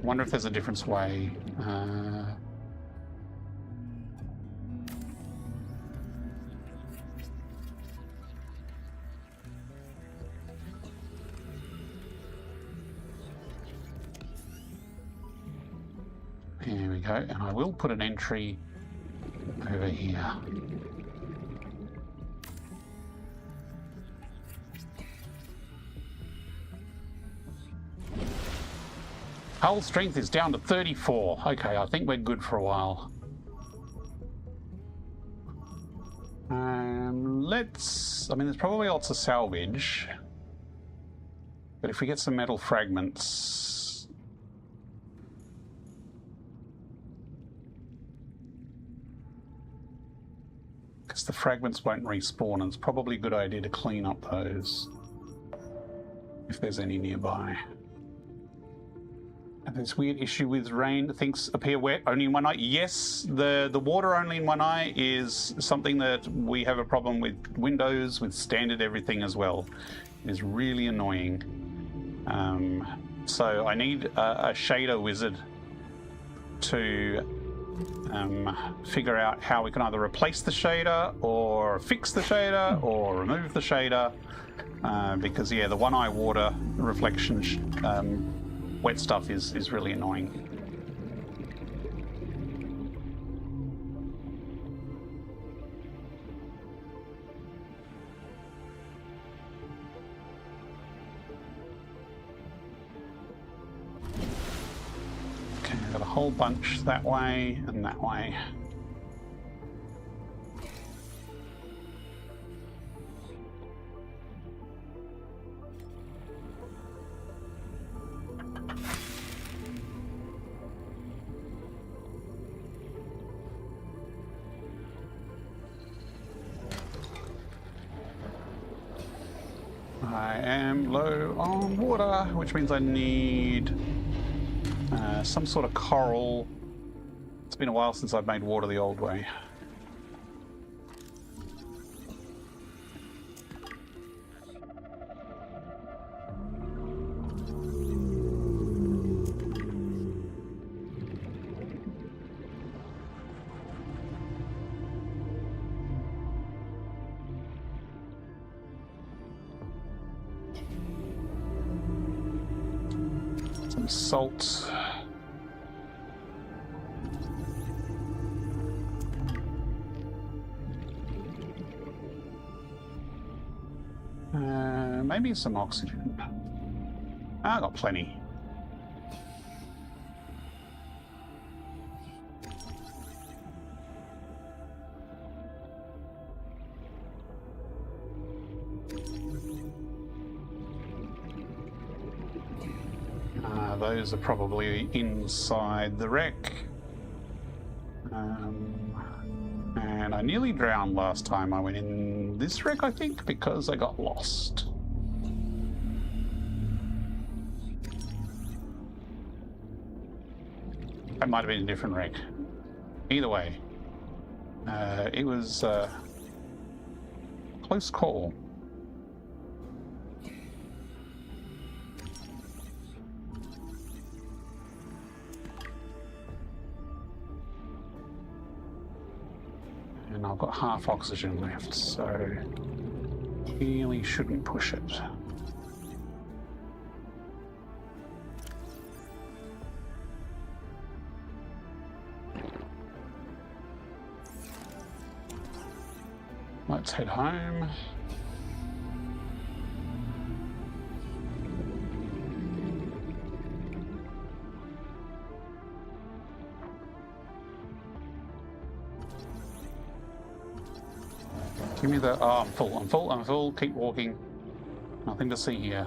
Wonder if there's a different way. Here we go. And I will put an entry over here. Hull strength is down to 34. Okay, I think we're good for a while. Let's... I mean, there's probably lots of salvage. But if we get some metal fragments... Because the fragments won't respawn, and it's probably a good idea to clean up those. If there's any nearby. This weird issue with rain, things appear wet only in one eye. Yes, the water only in one eye is something that we have a problem with Windows, with standard everything as well. It is really annoying. So I need a shader wizard to figure out how we can either replace the shader or fix the shader or remove the shader. Because yeah, the one eye water reflection wet stuff is really annoying. Okay, I've got a whole bunch that way and that way. I am low on water, which means I need some sort of coral. It's been a while since I've made water the old way. Some salt. Maybe some oxygen. I got plenty. Those are probably inside the wreck. And I nearly drowned last time I went in this wreck, I think, because I got lost. That might have been a different wreck. Either way, it was a close call. And I've got half oxygen left, so really shouldn't push it. Let's head home. Give me the... Oh, I'm full. Keep walking. Nothing to see here.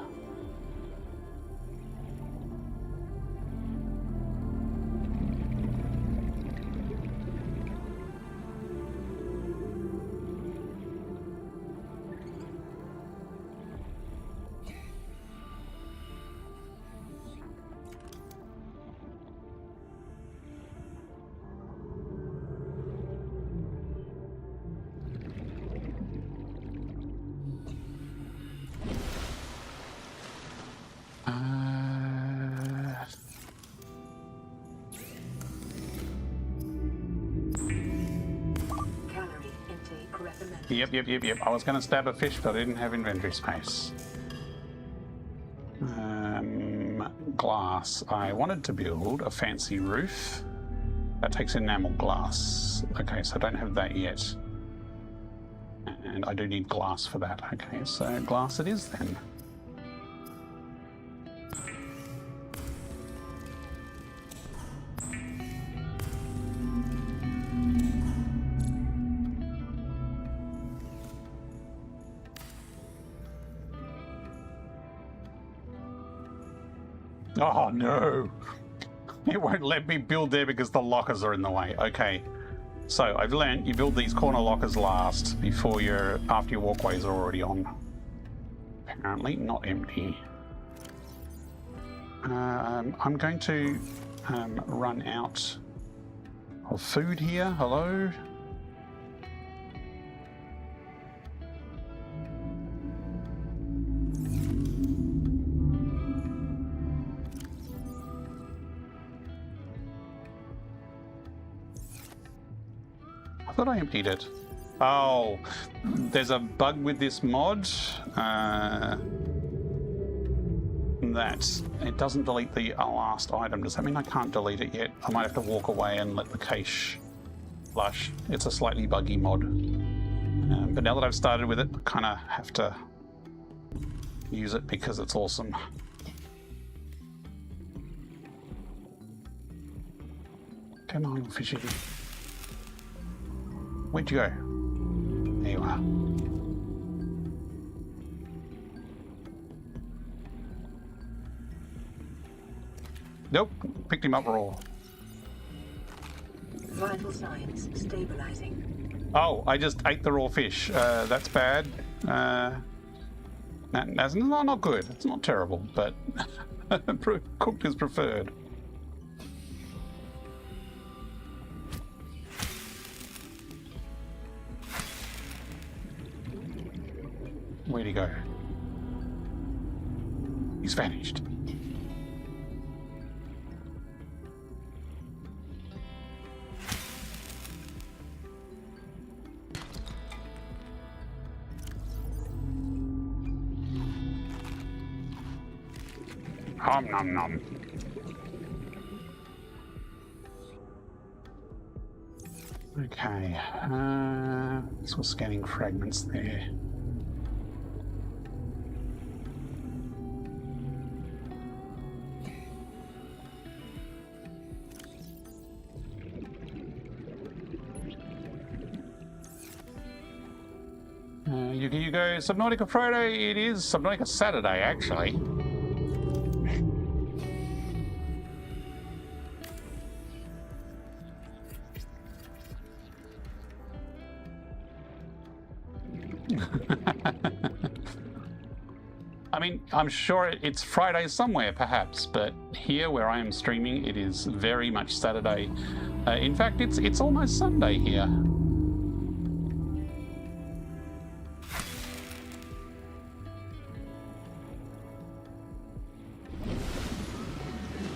Yep. I was going to stab a fish, but I didn't have inventory space. Glass. I wanted to build a fancy roof. That takes enamel glass. Okay, so I don't have that yet. And I do need glass for that. Okay, so glass it is then. Oh no, it won't let me build there because the lockers are in the way. Okay, so I've learned you build these corner lockers last after your walkways are already on. Apparently not empty. I'm going to run out of food here. Hello? I thought I emptied it. Oh, there's a bug with this mod that it doesn't delete the last item. Does that mean I can't delete it yet? I might have to walk away and let the cache flush. It's a slightly buggy mod. But now that I've started with it, I kind of have to use it because it's awesome. Come on, fishy. Where'd you go? There you are. Nope, picked him up raw. Vital signs stabilizing. Oh, I just ate the raw fish. That's bad. That's not good. It's not terrible, but cooked is preferred. Where'd he go? He's vanished. Nom nom nom. Okay, so we're scanning fragments there. You go Subnautica Friday. It is Subnautica Saturday, actually. I mean, I'm sure it's Friday somewhere, perhaps, but here where I am streaming, it is very much Saturday. In fact, it's almost Sunday here.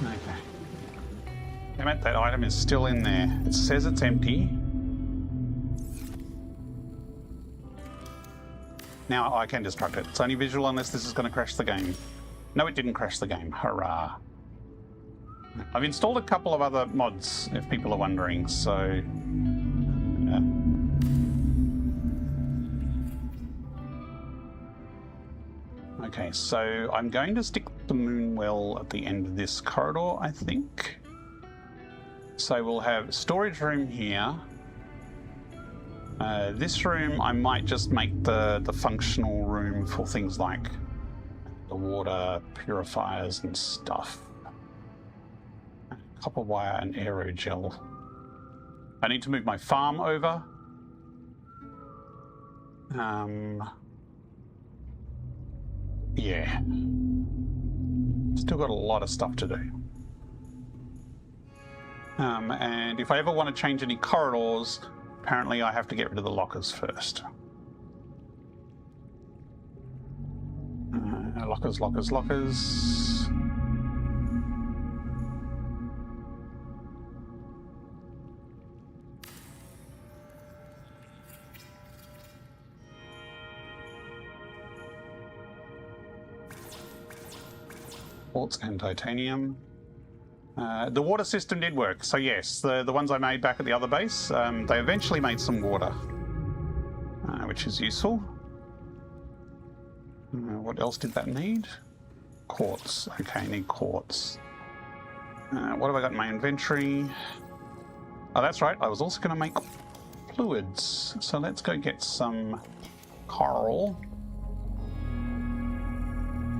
Okay. Damn it, that item is still in there. It says it's empty. Now I can destruct it. It's only visual unless this is going to crash the game. No, it didn't crash the game. Hurrah. I've installed a couple of other mods, if people are wondering, so... Okay, so I'm going to stick the moon well at the end of this corridor, I think. So we'll have storage room here. This room, I might just make the functional room for things like the water purifiers and stuff. Copper wire and aerogel. I need to move my farm over. Yeah. Still got a lot of stuff to do. And if I ever want to change any corridors, apparently I have to get rid of the lockers first. Lockers. Quartz and titanium. The water system did work, so yes, the ones I made back at the other base, they eventually made some water, which is useful. What else did that need? Quartz. Okay, need quartz. What have I got in my inventory? Oh, that's right, I was also going to make fluids, so let's go get some coral.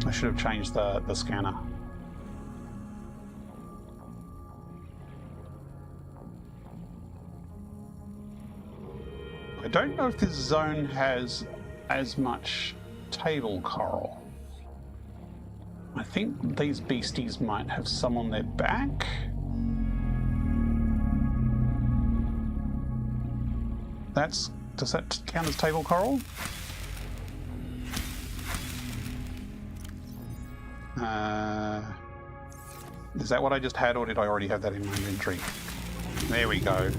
I should have changed the scanner. I don't know if this zone has as much table coral. I think these beasties might have some on their back. Does that count as table coral? Is that what I just had, or did I already have that in my inventory? There we go.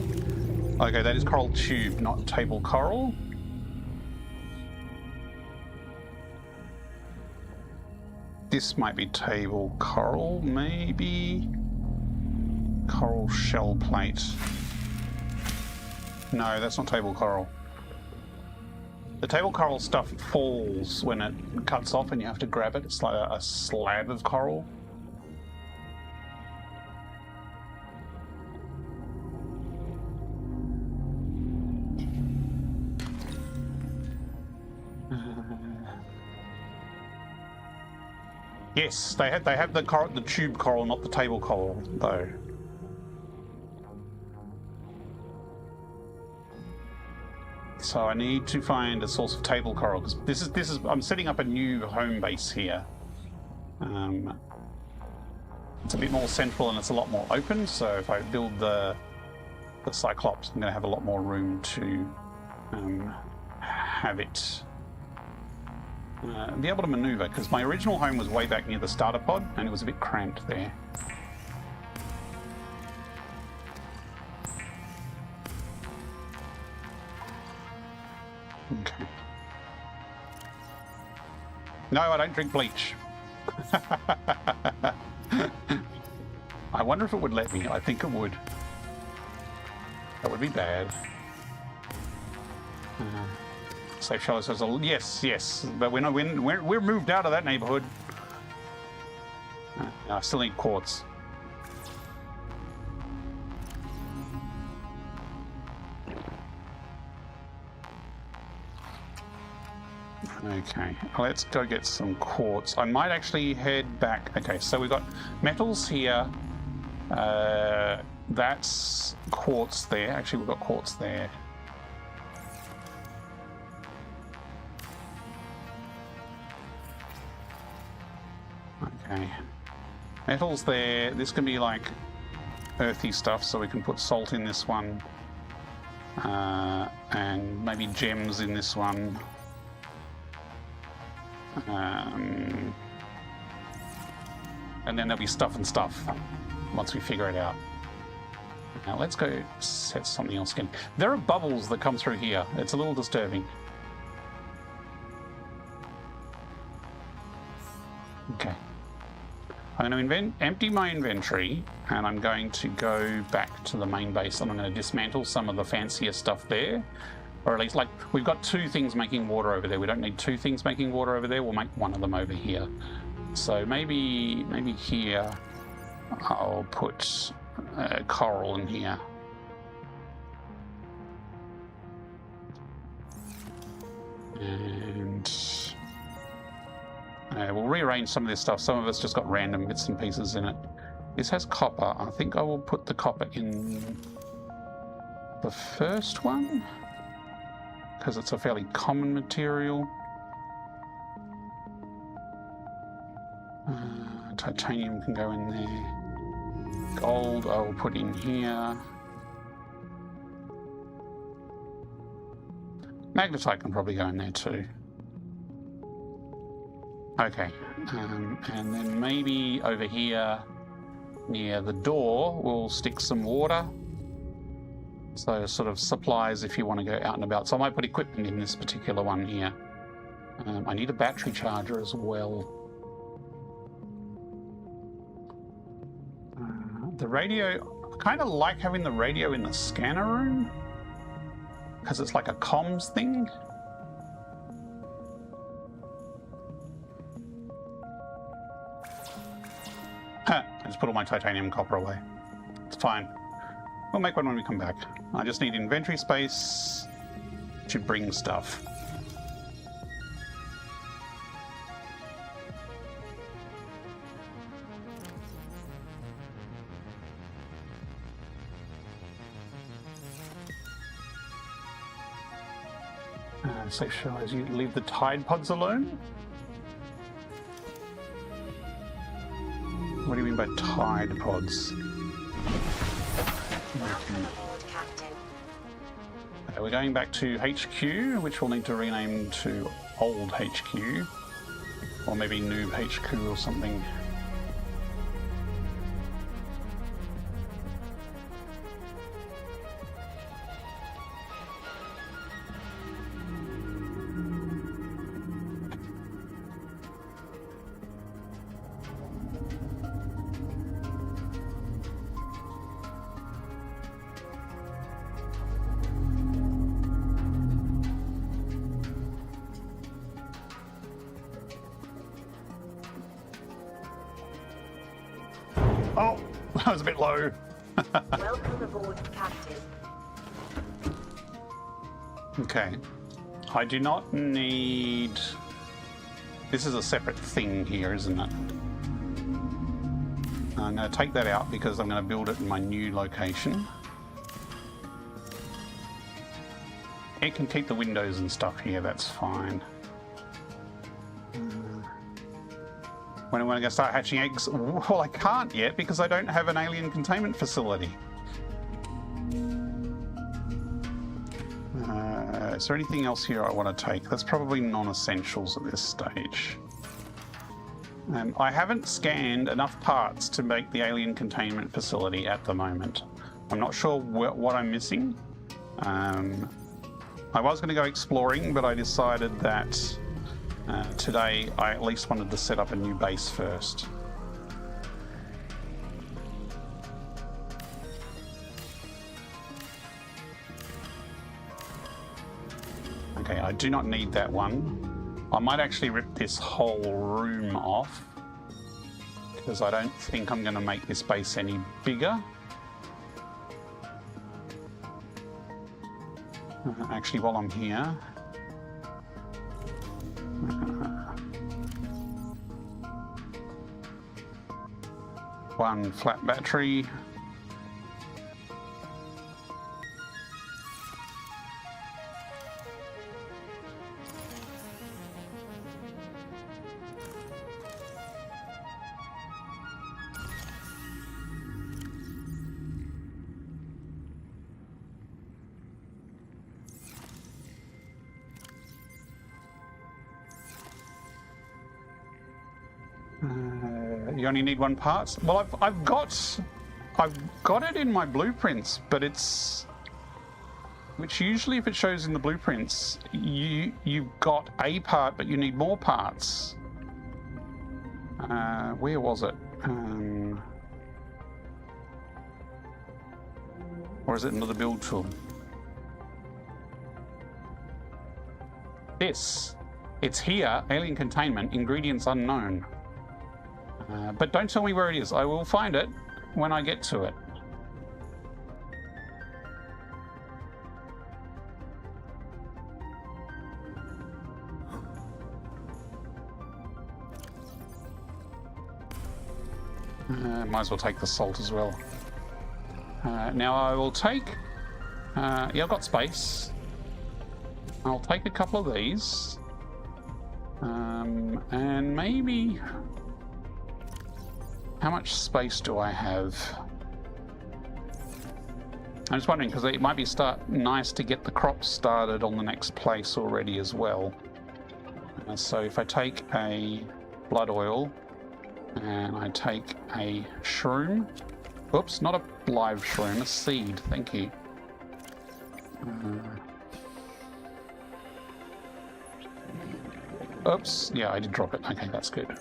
Okay, that is coral tube, not table coral. This might be table coral, maybe. Coral shell plate. No, that's not table coral. The table coral stuff falls when it cuts off and you have to grab it. It's like a slab of coral. Yes, they have the tube coral, not the table coral, though. So So I need to find a source of table coral because this is I'm setting up a new home base here. It's a bit more central and it's a lot more open. So if I build the Cyclops, I'm going to have a lot more room to have it be able to maneuver. Because my original home was way back near the starter pod and it was a bit cramped there. Okay. No, I don't drink bleach. I wonder if it would let me. I think it would. That would be bad. Safe shelter says, yes, but we're moved out of that neighborhood. I still need quartz. Okay, let's go get some quartz. I might actually head back. Okay, so we've got metals here. That's quartz there. Actually, we've got quartz there. Okay. Metals there. This can be like earthy stuff, so we can put salt in this one. And maybe gems in this one. And then there'll be stuff and stuff once we figure it out. Now let's go set something else again. There are bubbles that come through here. It's a little disturbing. Okay. I'm going to empty my inventory and I'm going to go back to the main base and I'm going to dismantle some of the fancier stuff there. Or at least, like, we've got two things making water over there. We don't need two things making water over there. We'll make one of them over here. So maybe here I'll put coral in here. And we'll rearrange some of this stuff. Some of it's just got random bits and pieces in it. This has copper. I think I will put the copper in the first one, because it's a fairly common material. Titanium can go in there. Gold I will put in here. Magnetite can probably go in there too. Okay, and then maybe over here near the door we'll stick some water. So sort of supplies if you want to go out and about. So I might put equipment in this particular one here. I need a battery charger as well. The radio, I kind of like having the radio in the scanner room because it's like a comms thing. I just put all my titanium copper away. It's fine. We'll make one when we come back. I just need inventory space to bring stuff. Safe shell as you leave the Tide Pods alone? What do you mean by Tide Pods? We're going back to HQ, which we'll need to rename to Old HQ, or maybe Noob HQ or something. Oh, that was a bit low. Welcome aboard, Captain. Okay. I do not need... This is a separate thing here, isn't it? I'm going to take that out because I'm going to build it in my new location. it can keep the windows and stuff here, that's fine. When am I going to start hatching eggs? Well, I can't yet because I don't have an alien containment facility. Is there anything else here I want to take? That's probably non-essentials at this stage. I haven't scanned enough parts to make the alien containment facility at the moment. I'm not sure what I'm missing. I was going to go exploring, but I decided that today I at least wanted to set up a new base first. Okay, I do not need that one. I might actually rip this whole room off because I don't think I'm going to make this base any bigger. Actually, while I'm here, one flat battery. You only need one part? Well, I've got it in my blueprints, but it's, which usually if it shows in the blueprints, you've got a part, but you need more parts. Where was it? Or is it another build tool? It's here, alien containment, ingredients unknown. But don't tell me where it is. I will find it when I get to it. Might as well take the salt as well. Now I will take... yeah, I've got space. I'll take a couple of these. And maybe... How much space do I have? I'm just wondering, because it might be nice to get the crops started on the next place already as well. So if I take a blood oil and I take a shroom, oops, not a live shroom, a seed, thank you. Oops, yeah, I did drop it. Okay, that's good.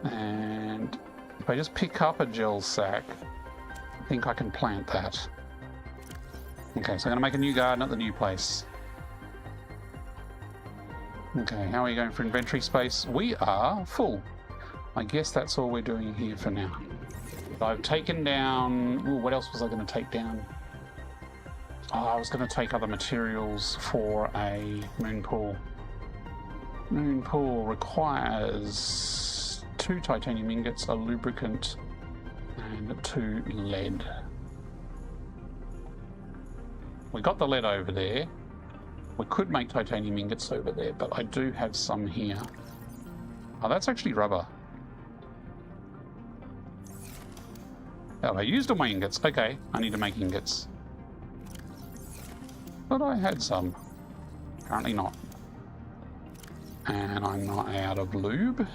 And if I just pick up a gel sack, I think I can plant that. Okay, so I'm going to make a new garden at the new place. Okay, how are we going for inventory space? We are full. I guess that's all we're doing here for now. I've taken down... Ooh, what else was I going to take down? Oh, I was going to take other materials for a moon pool. Moon pool requires 2 titanium ingots, a lubricant, and 2 lead. We got the lead over there. We could make titanium ingots over there, but I do have some here. Oh, that's actually rubber. Oh, I used all my ingots. Okay, I need to make ingots. But I had some. Apparently not. And I'm not out of lube.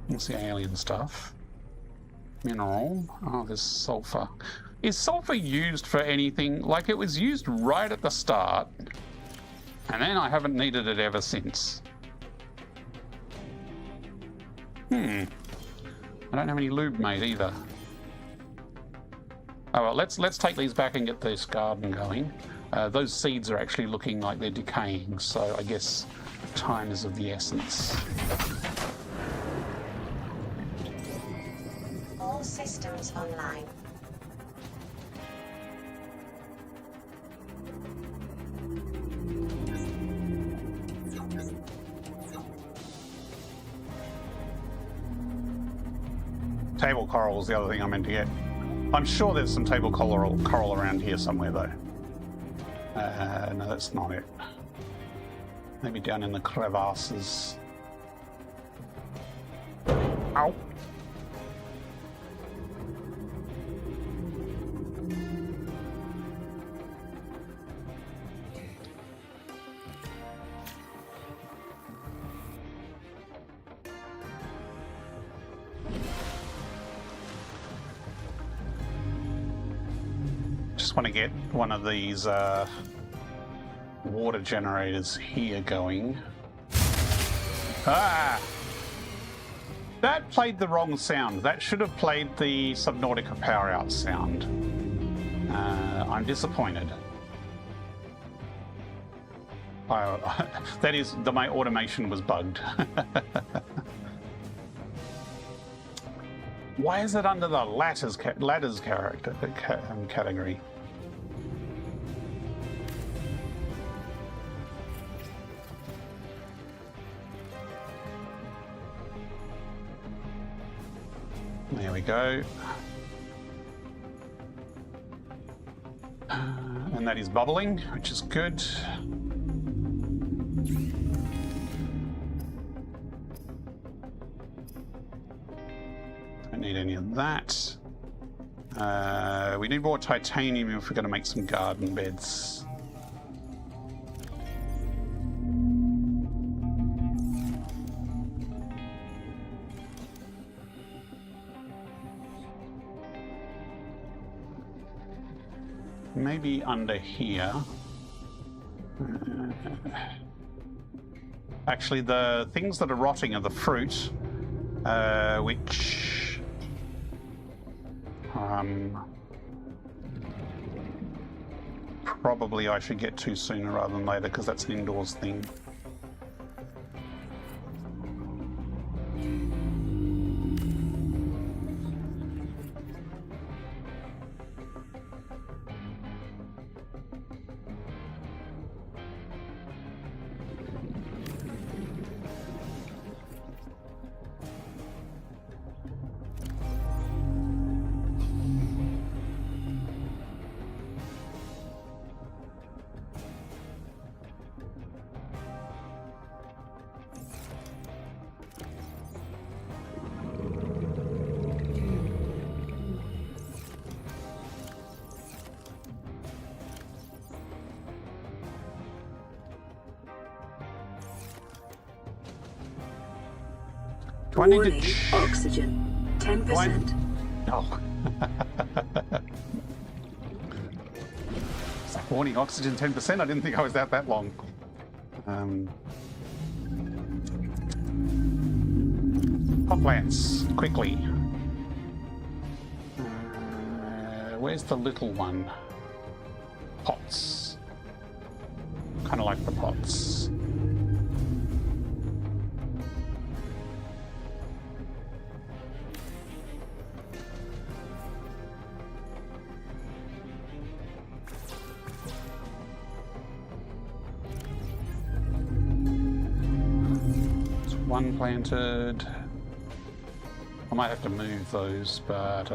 What's the alien stuff? Mineral. Oh, there's sulfur. Is sulfur used for anything? Like, it was used right at the start, and then I haven't needed it ever since. I don't have any lube made either. Oh well, let's take these back and get this garden going. Those seeds are actually looking like they're decaying, so I guess time is of the essence. All systems online. Table coral was the other thing I meant to get. I'm sure there's some table coral around here somewhere, though. No, that's not it. Maybe down in the crevasses. Ow! Just want to get one of these water generators here going. Ah! That played the wrong sound. That should have played the Subnautica power out sound. I'm disappointed. That is, my automation was bugged. Why is it under the ladders category? There we go. And that is bubbling, which is good. Don't need any of that. We need more titanium if we're going to make some garden beds. Maybe under here. Actually, the things that are rotting are the fruit, which probably I should get to sooner rather than later because that's an indoors thing. Warning, oxygen, 10%. Oh. Warning, oxygen 10%? I didn't think I was out that long. Hot plants, quickly. Where's the little one? Pots. Kind of like the pots. One planted. I might have to move those, but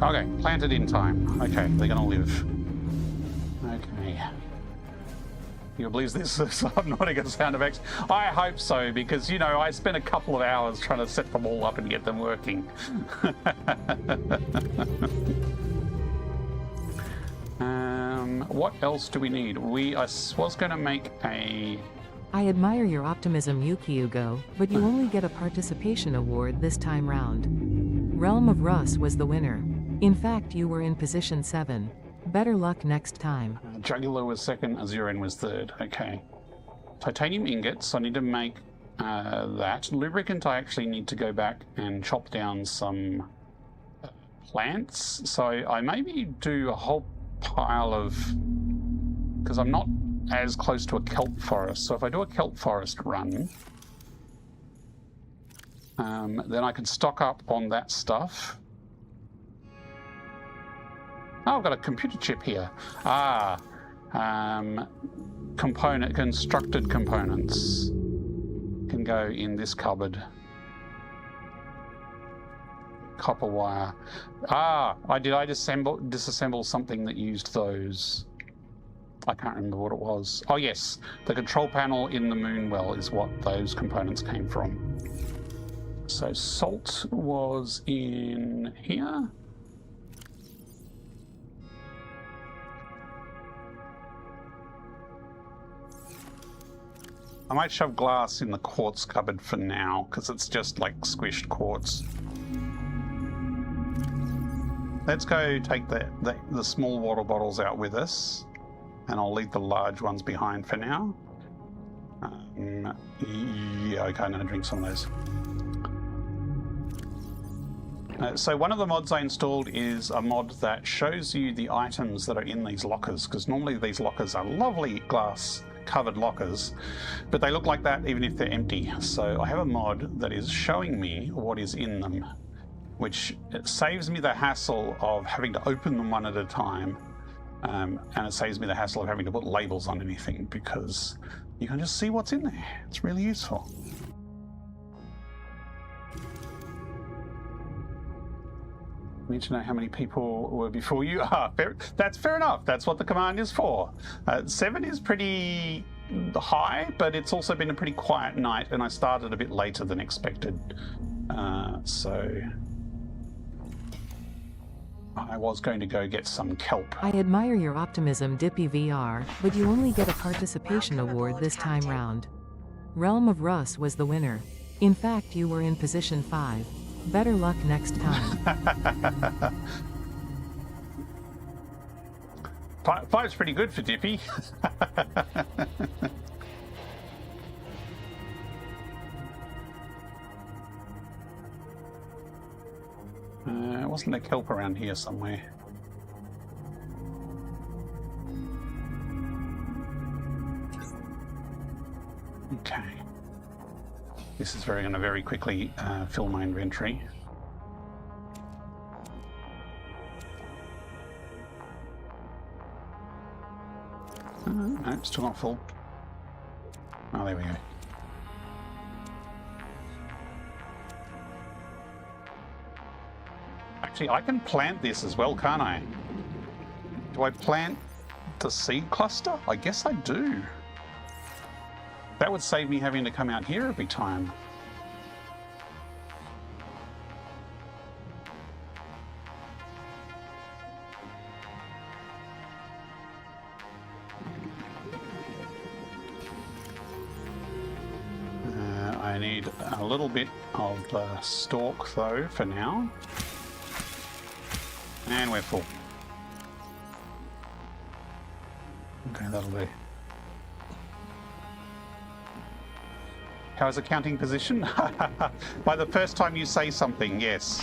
okay, planted in time. Okay, they're gonna live. Okay. You believe this is Subnautica sound effects? I hope so, because, you know, I spent a couple of hours trying to set them all up and get them working. What else do we need? I was going to make a... I admire your optimism, Yukiugo, but you only get a participation award this time round. Realm of Rust was the winner. In fact, you were in position 7. Better luck next time. Jugular was second, Azurin was third. Okay. Titanium ingots, I need to make that. Lubricant, I actually need to go back and chop down some plants. So I maybe do a whole pile of... because I'm not as close to a kelp forest. So if I do a kelp forest run, then I can stock up on that stuff. Oh, I've got a computer chip here. Ah, constructed components can go in this cupboard. Copper wire. Ah, I disassemble something that used those. I can't remember what it was. Oh yes, the control panel in the moon well is what those components came from. So salt was in here. I might shove glass in the quartz cupboard for now, because it's just like squished quartz. Let's go take the small water bottles out with us, and I'll leave the large ones behind for now. Yeah, okay, I'm going to drink some of those. So one of the mods I installed is a mod that shows you the items that are in these lockers, because normally these lockers are lovely glass covered lockers, but they look like that even if they're empty. So I have a mod that is showing me what is in them, which saves me the hassle of having to open them one at a time, and it saves me the hassle of having to put labels on anything, because you can just see what's in there. It's really useful. Need to know how many people were before you. That's fair enough. That's what the command is for. 7 is pretty high, but it's also been a pretty quiet night, and I started a bit later than expected. So I was going to go get some kelp. I admire your optimism, Dippy VR, but you only get a participation award this time round. Realm of Russ was the winner. In fact, you were in position 5. Better luck next time. 5's pretty good for Dippy. Wasn't there kelp around here somewhere? Okay. This is going to very quickly fill my inventory. No, still not full. Oh, there we go. Actually, I can plant this as well, can't I? Do I plant the seed cluster? I guess I do. That would save me having to come out here every time. I need a little bit of stalk though for now. And we're full. Okay, that'll do. How's the counting position? By the first time you say something, yes.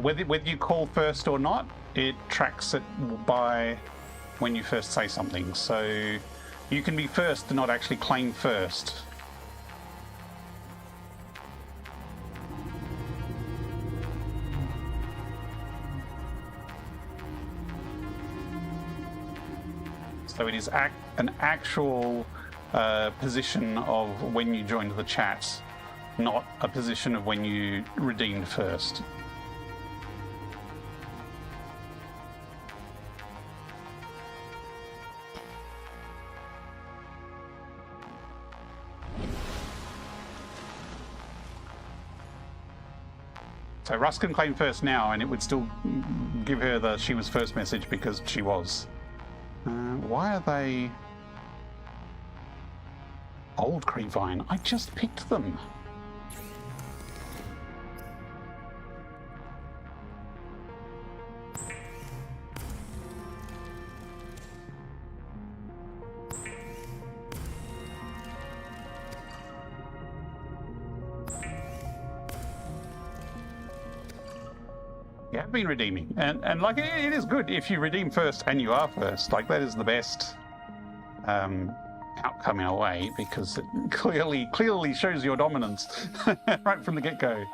Whether you call first or not, it tracks it by when you first say something. So you can be first and not actually claim first. So it is an actual position of when you joined the chat, not a position of when you redeemed first. So Russ can claim first now, and it would still give her the she was first message because she was. Why are they old Creevine? I just picked them. You have been redeeming, and like it is good if you redeem first and you are first. Like that is the best outcome in a way, because it clearly shows your dominance right from the get-go.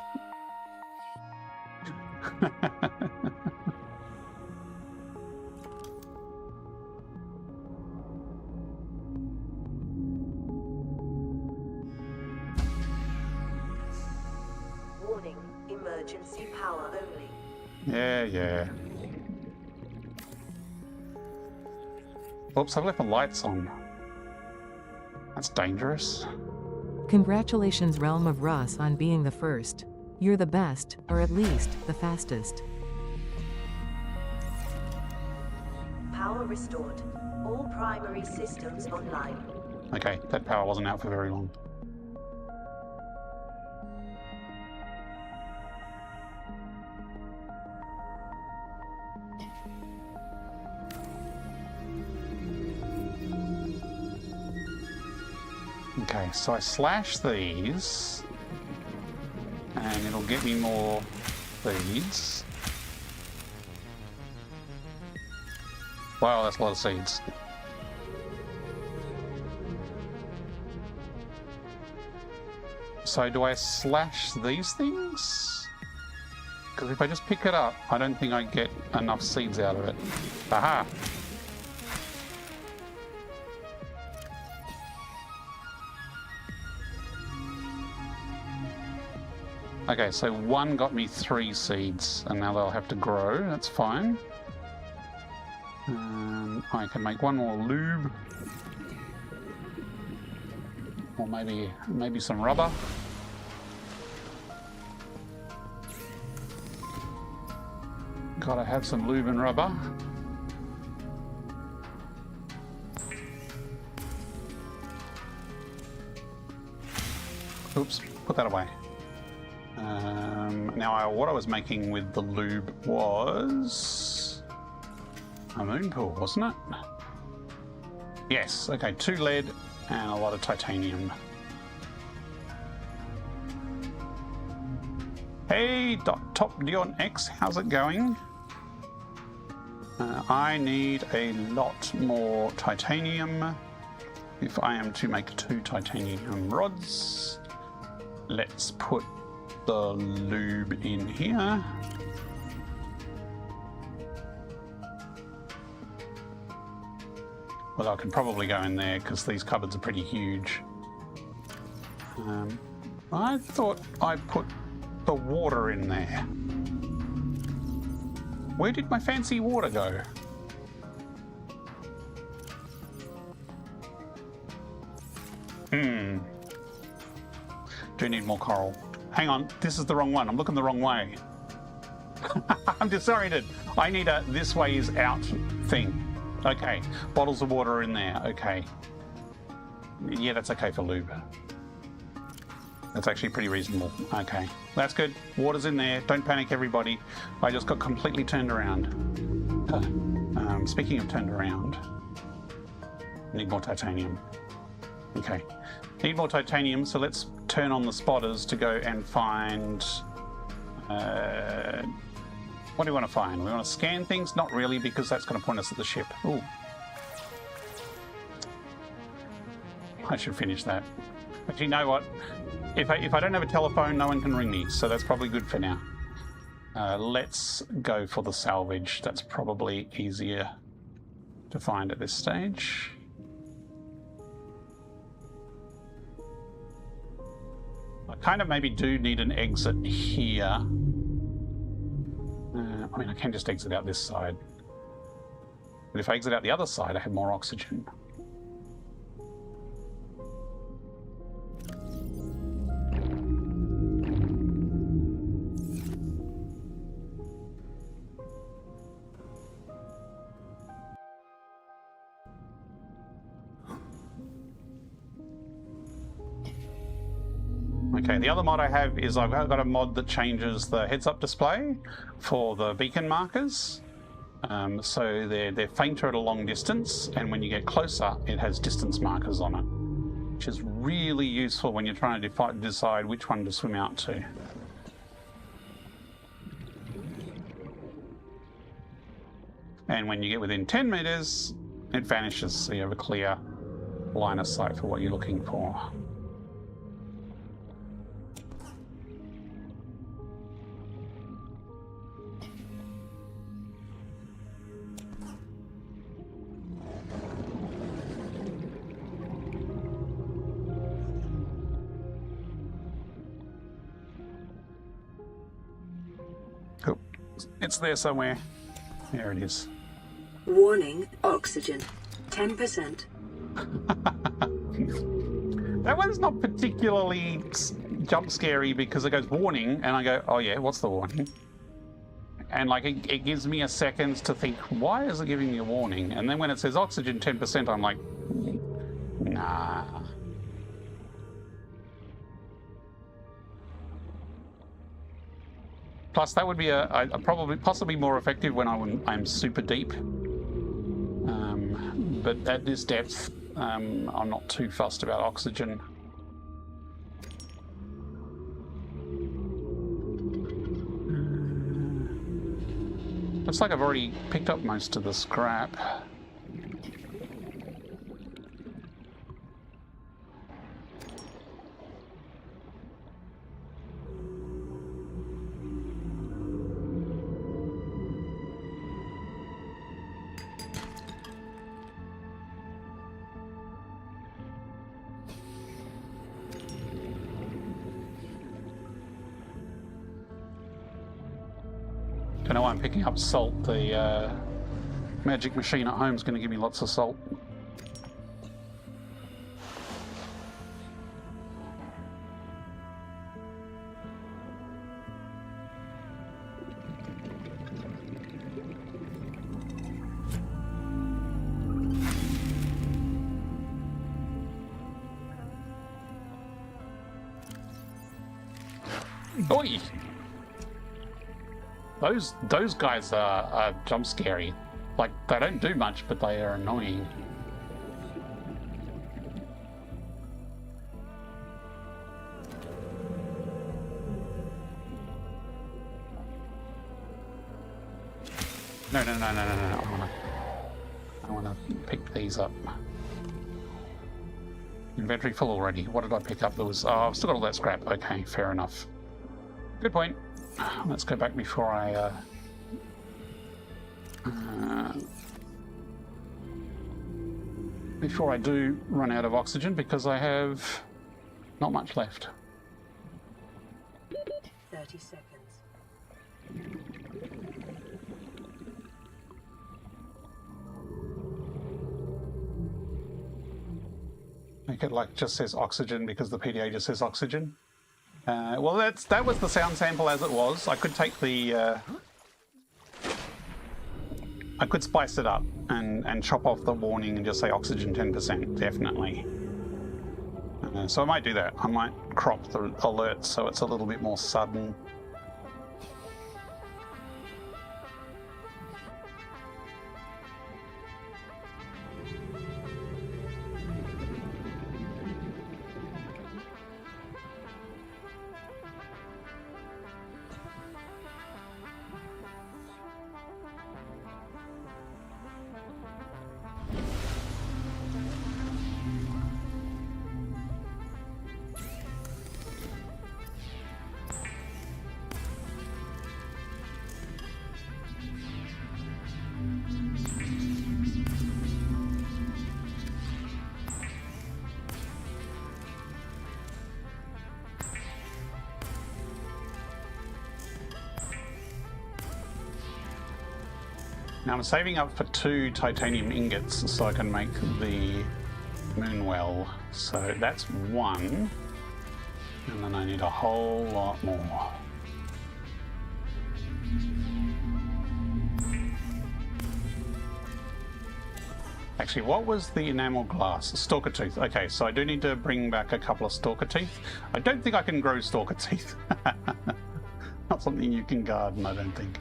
emergency power only. Yeah. Oops, I've left the lights on. That's dangerous. Congratulations, Realm of Russ, on being the first. You're the best, or at least, the fastest. Power restored. All primary systems online. Okay, that power wasn't out for very long. Okay, so I slash these, and it'll get me more seeds. Wow, that's a lot of seeds. So do I slash these things? Because if I just pick it up, I don't think I get enough seeds out of it. Aha! Okay, so one got me 3 seeds, and now they'll have to grow. That's fine. I can make one more lube, or maybe some rubber. Gotta have some lube and rubber. Oops, put that away. Now, what I was making with the lube was a moon pool, wasn't it? Yes, okay, 2 lead and a lot of titanium. Hey, Top Dion X, how's it going? I need a lot more titanium if I am to make 2 titanium rods. Let's put the lube in here. Well, I can probably go in there because these cupboards are pretty huge. I thought I put the water in there. Where did my fancy water go? Do need more coral. Hang on, this is the wrong one. I'm looking the wrong way. I'm disoriented. I need a this way is out thing. Okay, bottles of water are in there. Okay. Yeah, that's okay for lube. That's actually pretty reasonable. Okay, that's good. Water's in there. Don't panic, everybody. I just got completely turned around. Speaking of turned around, need more titanium. Okay, need more titanium, so let's turn on the spotters to go and find... what do we want to find? We want to scan things? Not really, because that's going to point us at the ship. Ooh. I should finish that. But you know what? If I don't have a telephone, no one can ring me, so that's probably good for now. Let's go for the salvage. That's probably easier to find at this stage. I kind of maybe do need an exit here. I mean, I can just exit out this side. But if I exit out the other side, I have more oxygen. Okay, the other mod I have is I've got a mod that changes the heads-up display for the beacon markers. So they're fainter at a long distance, and when you get closer, it has distance markers on it, which is really useful when you're trying to decide which one to swim out to. And when you get within 10 meters, it vanishes, so you have a clear line of sight for what you're looking for. It's there somewhere. There it is. Warning, oxygen, 10%. That one's not particularly jump scary because it goes warning, and I go, oh yeah, what's the warning? And like it gives me a second to think, why is it giving me a warning? And then when it says oxygen 10%, I'm like, nah. Plus, that would be possibly more effective when I'm super deep. But at this depth, I'm not too fussed about oxygen. Looks like I've already picked up most of the scrap. Don't know why I'm picking up salt. The magic machine at home is going to give me lots of salt. Oi! Those guys are jump scary. Like, they don't do much, but they are annoying. No. I wanna pick these up. Inventory full already. What did I pick up? There was... Oh, I've still got all that scrap. Okay, fair enough. Good point. Let's go back before I do run out of oxygen, because I have not much left. 30 seconds. Make it like just says oxygen because the PDA just says oxygen. Well, that was the sound sample as it was. I could take the... I could spice it up and chop off the warning and just say oxygen 10%, definitely. So I might do that. I might crop the alert so it's a little bit more sudden. Now I'm saving up for 2 titanium ingots so I can make the moon well. So that's 1. And then I need a whole lot more. Actually, what was the enamel glass? Stalker tooth. Okay, so I do need to bring back a couple of stalker teeth. I don't think I can grow stalker teeth. Not something you can garden, I don't think.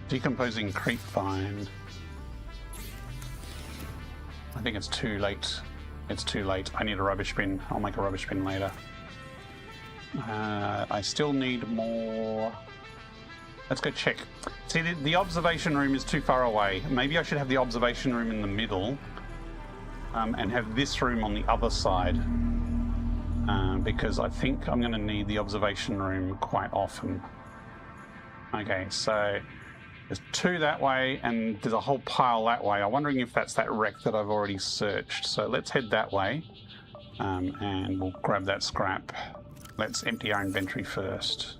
Decomposing creep vine. I think it's too late. It's too late. I need a rubbish bin. I'll make a rubbish bin later. I still need more. Let's go check. See, the observation room is too far away. Maybe I should have the observation room in the middle and have this room on the other side because I think I'm going to need the observation room quite often. Okay, so There's 2 that way, and there's a whole pile that way. I'm wondering if that's that wreck that I've already searched. So let's head that way, and we'll grab that scrap. Let's empty our inventory first.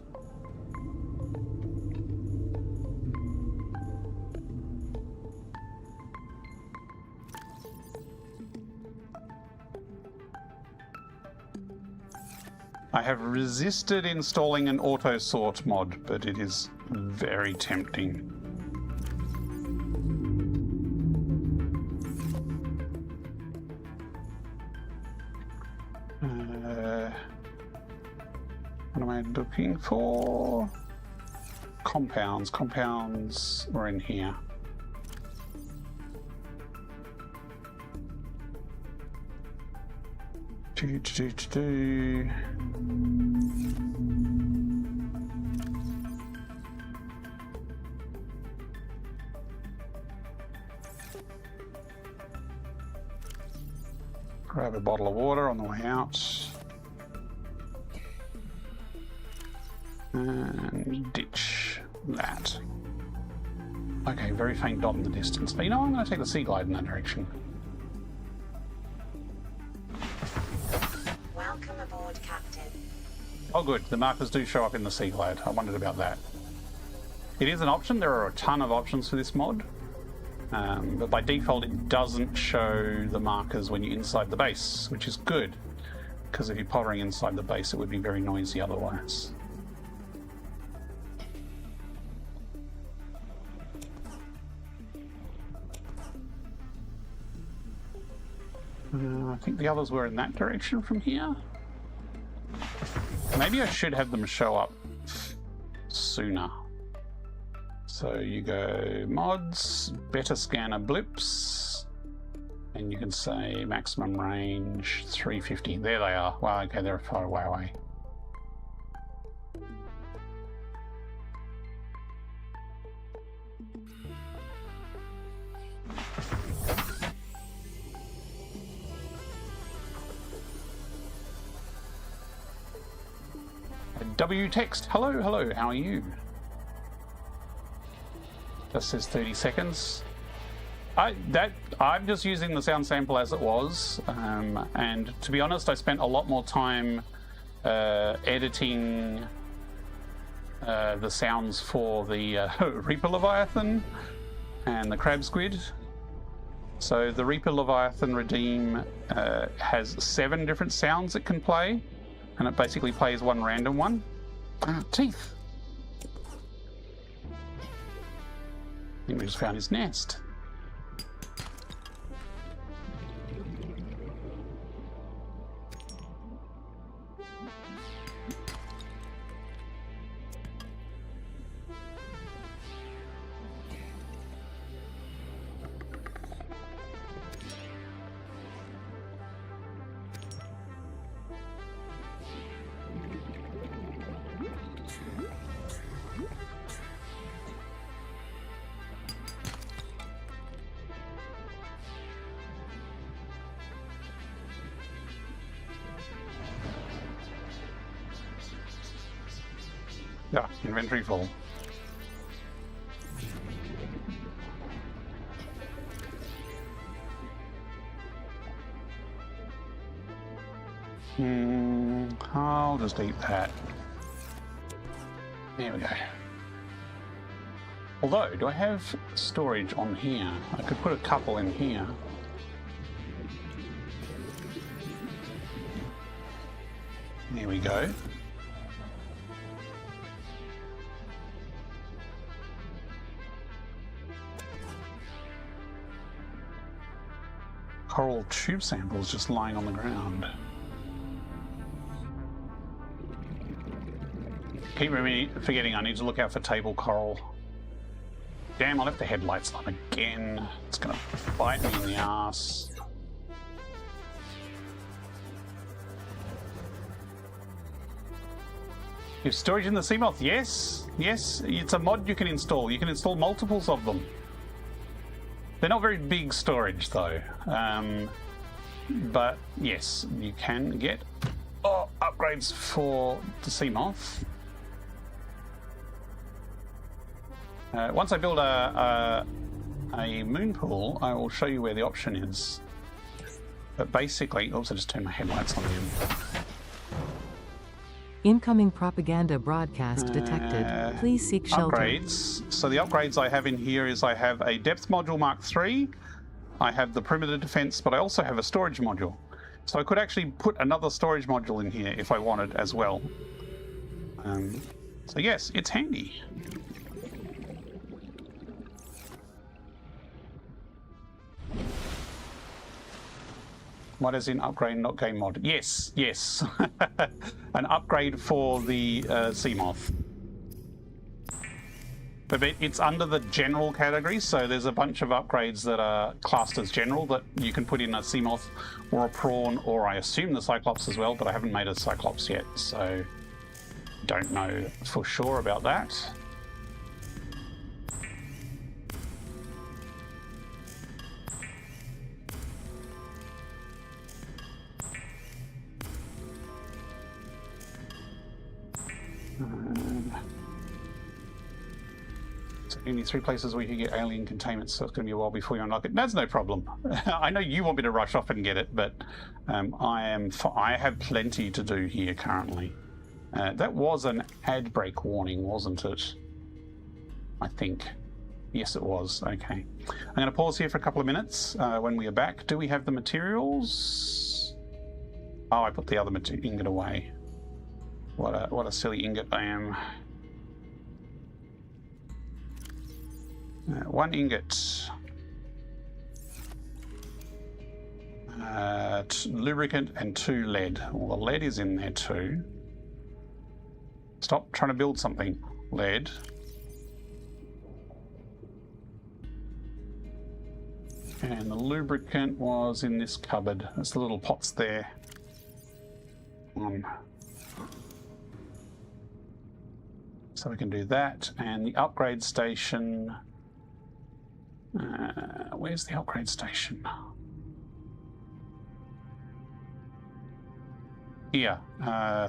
I have resisted installing an auto sort mod, but it is very tempting. What am I looking for? Compounds. Compounds are in here. Grab a bottle of water on the way out. And ditch that. Okay, very faint dot in the distance. But you know, I'm going to take the sea glide in that direction. Welcome aboard, Captain. Oh good, the markers do show up in the sea glide. I wondered about that. It is an option. There are a ton of options for this mod. But by default it doesn't show the markers when you're inside the base, which is good. Because if you're hovering inside the base it would be very noisy otherwise. I think the others were in that direction from here. Maybe I should have them show up sooner. So you go mods, better scanner blips, and you can say maximum range 350. There they are. Wow, okay, they're far away. W text. Hello, hello, how are you? Just says 30 seconds. I'm just using the sound sample as it was, and to be honest, I spent a lot more time editing the sounds for the Reaper Leviathan and the Crab Squid. So the Reaper Leviathan Redeem has 7 different sounds it can play, and it basically plays one random one. Ah, teeth! I think we just found his nest. Yeah, inventory full. I'll just eat that. There we go. Although, do I have storage on here? I could put a couple in here. There we go. Coral tube samples just lying on the ground. Keep forgetting I need to look out for table coral. Damn, I left the headlights on again. It's gonna bite me in the ass. You have storage in the Seamoth? Yes, yes, it's a mod you can install. You can install multiples of them. They're not very big storage though, but yes, you can get upgrades for the Seamoth. Once I build a moon pool, I will show you where the option is. But basically, oops, I just turned my headlights on again. Incoming propaganda broadcast detected. Please seek shelter. Upgrades. So the upgrades I have in here is I have a depth module Mark III, I have the perimeter defense, but I also have a storage module. So I could actually put another storage module in here if I wanted as well. So yes, it's handy. What is in upgrade, not game mod? Yes, yes. An upgrade for the Seamoth. But it's under the general category, so there's a bunch of upgrades that are classed as general that you can put in a Seamoth or a Prawn, or I assume the Cyclops as well, but I haven't made a Cyclops yet, so don't know for sure about that. So only 3 places where you can get alien containment, so it's going to be a while before you unlock it. That's no problem. I know you want me to rush off and get it, but I have plenty to do here currently. That was an ad break warning, wasn't it? I think. Yes, it was. Okay. I'm going to pause here for a couple of minutes. When we are back, do we have the materials? Oh, I put the other ingot away. What a silly ingot I am. 1 ingot. Lubricant and 2 lead. Well, the lead is in there too. Stop trying to build something. Lead. And the lubricant was in this cupboard. There's the little pots there. So we can do that. And the upgrade station... where's the upgrade station? Here.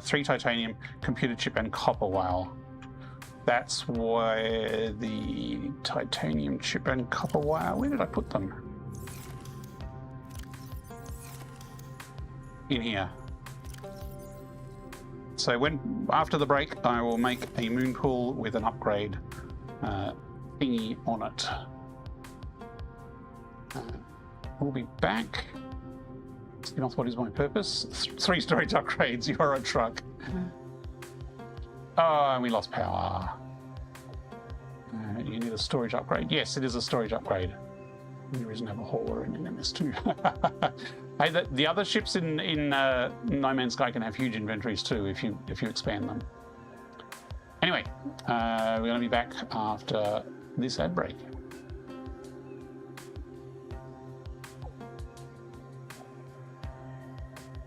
3 titanium, computer chip, and copper wire. That's where the titanium chip and copper wire... Where did I put them? In here. So after the break, I will make a moon pool with an upgrade thingy on it. We'll be back. Spin-off, what is my purpose? 3 storage upgrades. You are a truck. Oh, and we lost power. You need a storage upgrade. Yes, it is a storage upgrade. There isn't have a hauler in MS2. Hey, the other ships in No Man's Sky can have huge inventories too if you expand them. Anyway, we're going to be back after this ad break.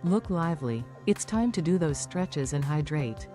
Look lively. It's time to do those stretches and hydrate.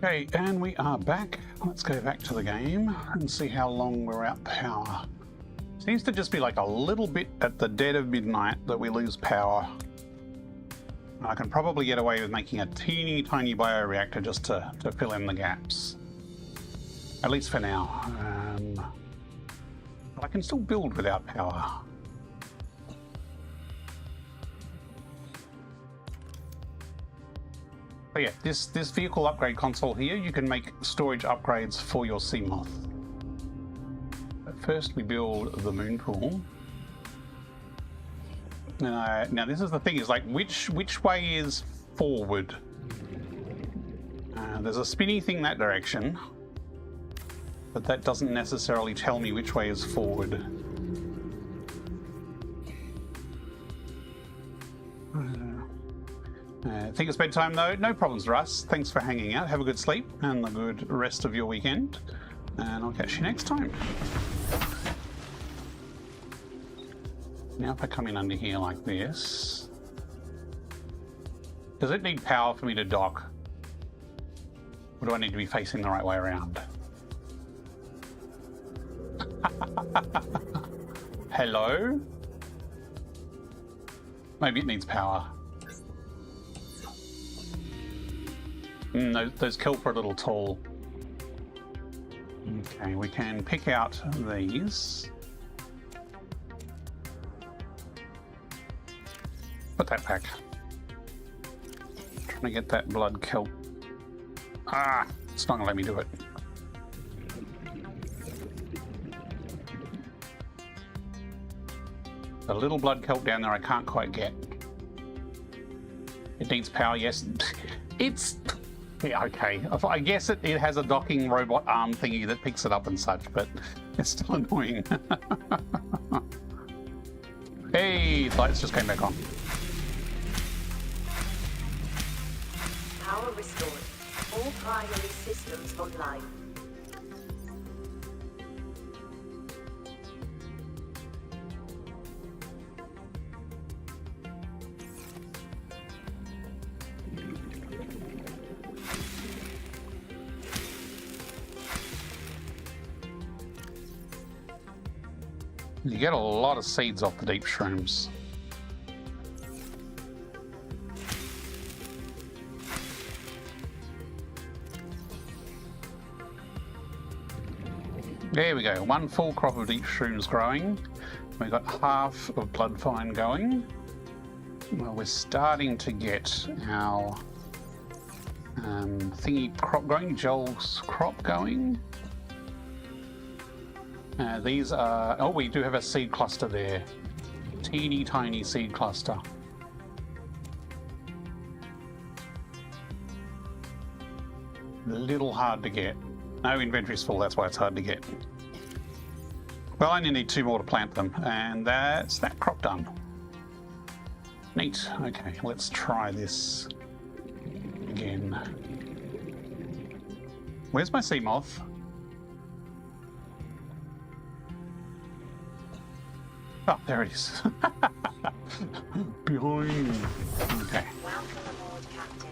Okay, and we are back. Let's go back to the game and see how long we're out power. Seems to just be like a little bit at the dead of midnight that we lose power. I can probably get away with making a teeny tiny bioreactor just to fill in the gaps. At least for now. But I can still build without power. But yeah, this vehicle upgrade console here, you can make storage upgrades for your Seamoth. But first we build the moon pool. Now this is the thing, is like which way is forward? There's a spinny thing that direction, but that doesn't necessarily tell me which way is forward. Think it's bedtime though? No problems, Russ. Thanks for hanging out. Have a good sleep and a good rest of your weekend. And I'll catch you next time. Now if I come in under here like this... Does it need power for me to dock? Or do I need to be facing the right way around? Hello? Maybe it needs power. Those kelp are a little tall. Okay, we can pick out these. Put that back. Trying to get that blood kelp. Ah, it's not gonna let me do it. The little blood kelp down there I can't quite get. It needs power, yes. It's... Yeah, okay. I guess it has a docking robot arm thingy that picks it up and such, but it's still annoying. Hey, the lights just came back on. Power restored. All primary systems online. You get a lot of seeds off the deep shrooms. There we go, one full crop of deep shrooms growing. We've got half of bloodvine going. Well, we're starting to get our thingy crop going, Joel's crop going. These are... Oh, we do have a seed cluster there. Teeny tiny seed cluster. A little hard to get. No, inventory's full, that's why it's hard to get. Well, I only need 2 more to plant them, and that's that crop done. Neat. Okay, let's try this again. Where's my Seamoth? Oh, there it is. Behind. Okay. Welcome aboard, Captain.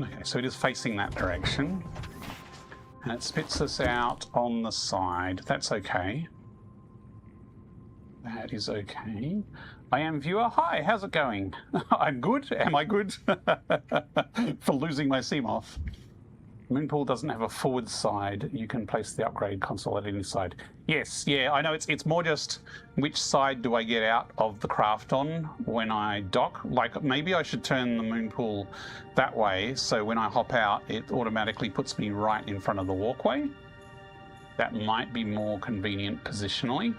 Okay, so it is facing that direction. And it spits us out on the side. That's okay. That is okay. I am viewer. Hi, how's it going? I'm good. Am I good? For losing my Seamoth. Moonpool doesn't have a forward side. You can place the upgrade console at any side. Yes, yeah, I know. It's more just which side do I get out of the craft on when I dock. Like maybe I should turn the Moonpool that way so when I hop out it automatically puts me right in front of the walkway. That might be more convenient positionally.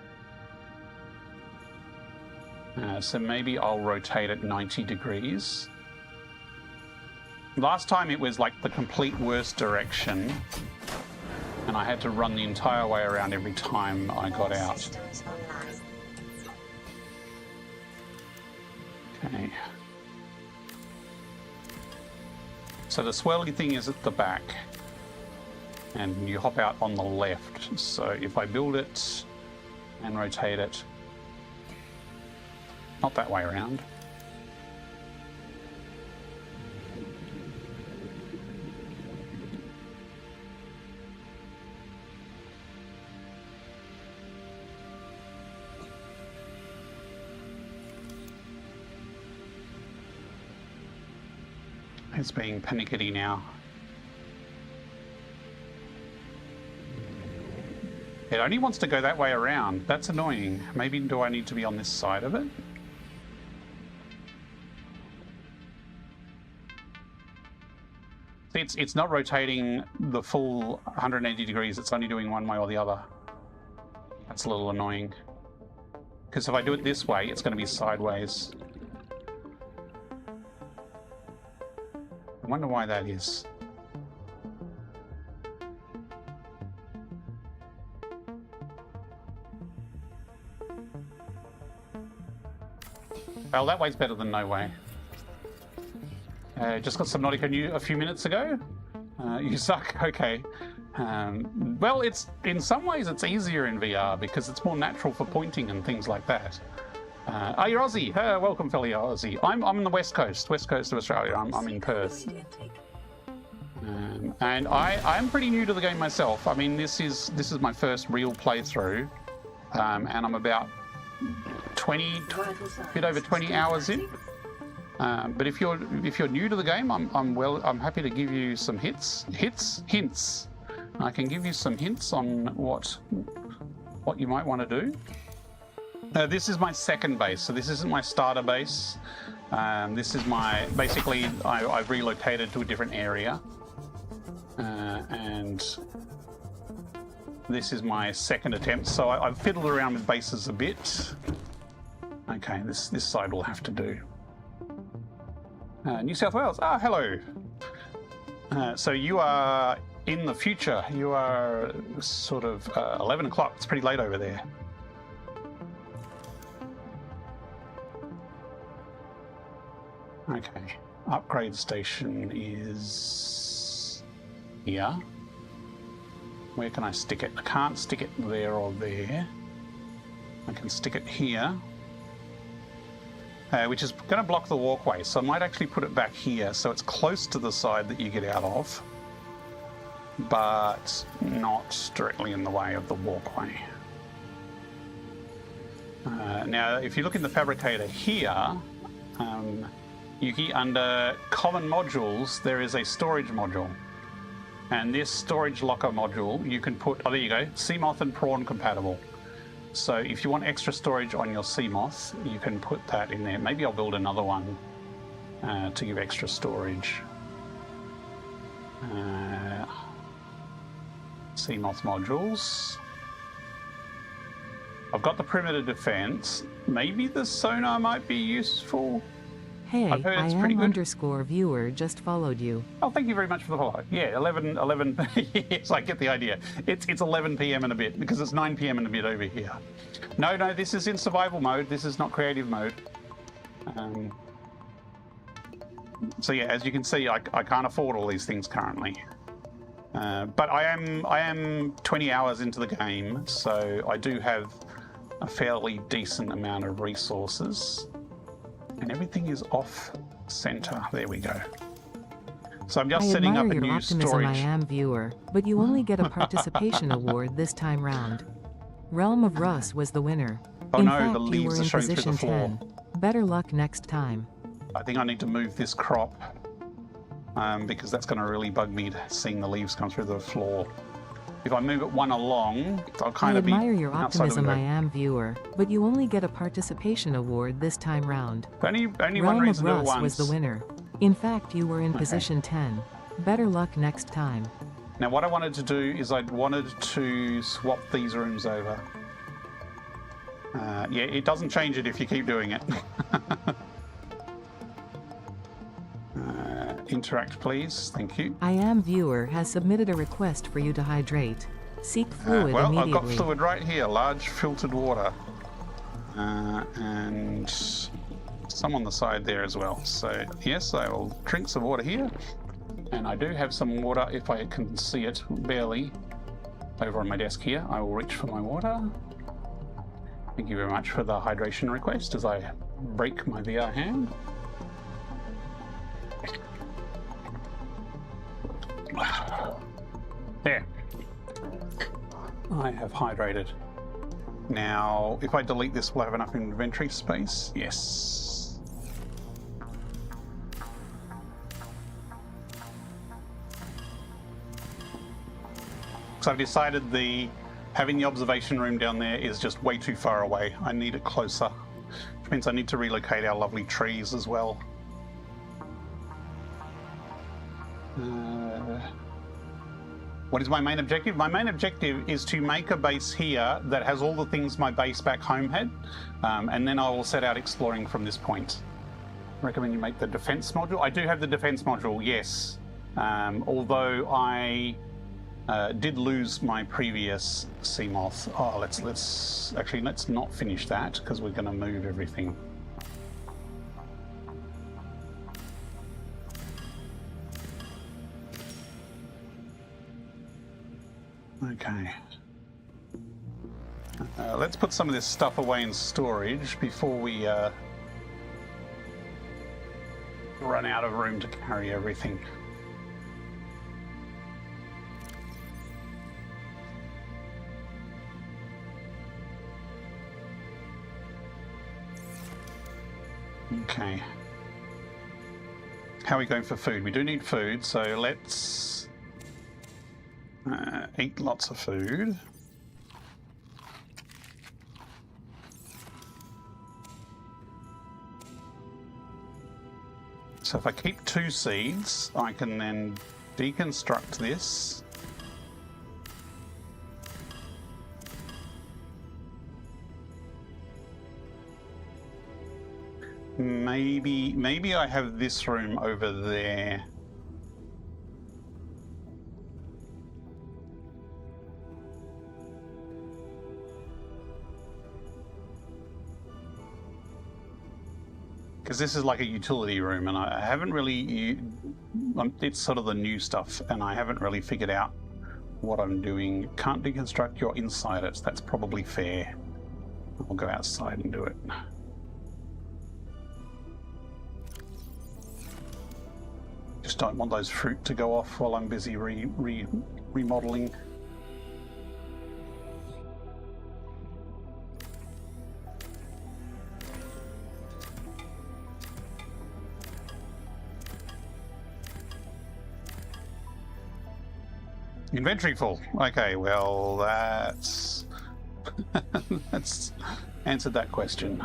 So maybe I'll rotate it 90 degrees. Last time it was like the complete worst direction, and I had to run the entire way around every time I got out. Systems online. Okay. So the swirly thing is at the back, and you hop out on the left. So if I build it and rotate it, not that way around. is being panickety now. It only wants to go that way around. That's annoying. Maybe do I need to be on this side of it? It's not rotating the full 180 degrees. It's only doing one way or the other. That's a little annoying. Because if I do it this way, it's going to be sideways. I wonder why that is. Well, that way's better than no way. Just got Subnautica new a few minutes ago. You suck. Okay. Well, it's in some ways it's easier in VR because it's more natural for pointing and things like that. Oh, you're Aussie. Welcome, fellow Aussie. I'm on the west coast of Australia. I'm in Perth. And I'm pretty new to the game myself. I mean, this is my first real playthrough, and I'm about a bit over 20 hours in. But if you're new to the game, I'm happy to give you some hints. I can give you some hints on what you might want to do. This is my second base, so this isn't my starter base. This is basically I've relocated to a different area, and this is my second attempt. So I've fiddled around with bases a bit. Okay, this side will have to do. New South Wales. Ah, hello. So you are in the future. You are sort of 11 o'clock. It's pretty late over there. Okay. Upgrade station is here. Where can I stick it? I can't stick it there or there. I can stick it here. Which is going to block the walkway, so I might actually put it back here so it's close to the side that you get out of, but not directly in the way of the walkway. Now, if you look in the fabricator here, Yuki, under common modules, there is a storage module. And this storage locker module, you can put, oh, there you go, Seamoth and Prawn compatible. So if you want extra storage on your Seamoth, you can put that in there. Maybe I'll build another one to give extra storage. Seamoth modules. I've got the perimeter defense. Maybe the sonar might be useful. Hey, I've heard it's I pretty am good. underscore viewer just followed you. Oh, thank you very much for the follow. Yeah, 11, yes, I get the idea. It's 11 p.m. and a bit, because it's 9 p.m. and a bit over here. No, this is in survival mode. This is not creative mode. So yeah, as you can see, I can't afford all these things currently. But I am 20 hours into the game, so I do have a fairly decent amount of resources. And everything is off center. There we go. So I'm just setting up a new storage. I am viewer, but you only get a participation award this time round. Realm of Russ was the winner. Oh in no, fact, the you leaves were are in showing through the position floor. 10. Better luck next time. I think I need to move this crop because that's going to really bug me seeing the leaves come through the floor. If I move it one along, I'll kind I of be admire your outside the optimism, window. I am viewer, but you only get a participation award this time round. Only one Realm of reason to do it Russ once. was the winner. In fact, you were in position 10. Better luck next time. Now what I wanted to do is I wanted to swap these rooms over. Yeah, it doesn't change it if you keep doing it. Interact, please. Thank you. I am viewer has submitted a request for you to hydrate. Seek fluid Well, immediately. I've got fluid right here, large filtered water. And some on the side there as well. So yes, I will drink some water here. And I do have some water, if I can see it barely, over on my desk here. I will reach for my water. Thank you very much for the hydration request as I break my VR hand. There. I have hydrated. Now, if I delete this, will I have enough inventory space? Yes. So I've decided having the observation room down there is just way too far away. I need it closer, which means I need to relocate our lovely trees as well. What is my main objective? My main objective is to make a base here that has all the things my base back home had, and then I will set out exploring from this point. I recommend you make the defense module. I do have the defense module, yes. Although I did lose my previous Seamoth. Oh, let's not finish that because we're going to move everything. Okay. Let's put some of this stuff away in storage before we run out of room to carry everything. Okay. How are we going for food? We do need food, so let's eat lots of food. So if I keep 2 seeds, I can then deconstruct this. Maybe I have this room over there. Because this is like a utility room, and I haven't really... It's sort of the new stuff, and I haven't really figured out what I'm doing. Can't deconstruct your inside it. That's probably fair. I'll go outside and do it. Just don't want those fruit to go off while I'm busy remodeling. Inventory full. Okay, well, that's that's answered that question.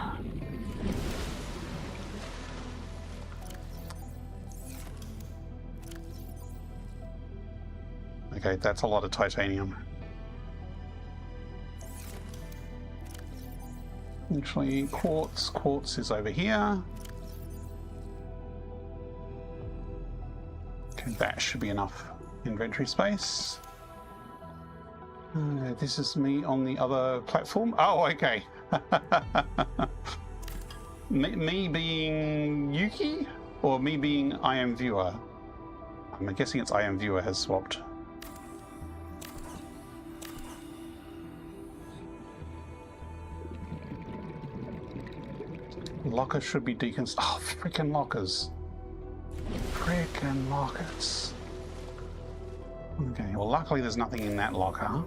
Okay, that's a lot of titanium. Actually, quartz is over here. Okay, that should be enough inventory space. This is me on the other platform. Oh, okay. me being Yuki, or me being I Am Viewer? I'm guessing it's I Am Viewer has swapped. Lockers should be deconstructed. Oh, freaking lockers. Freaking lockers. Okay, well, luckily there's nothing in that locker.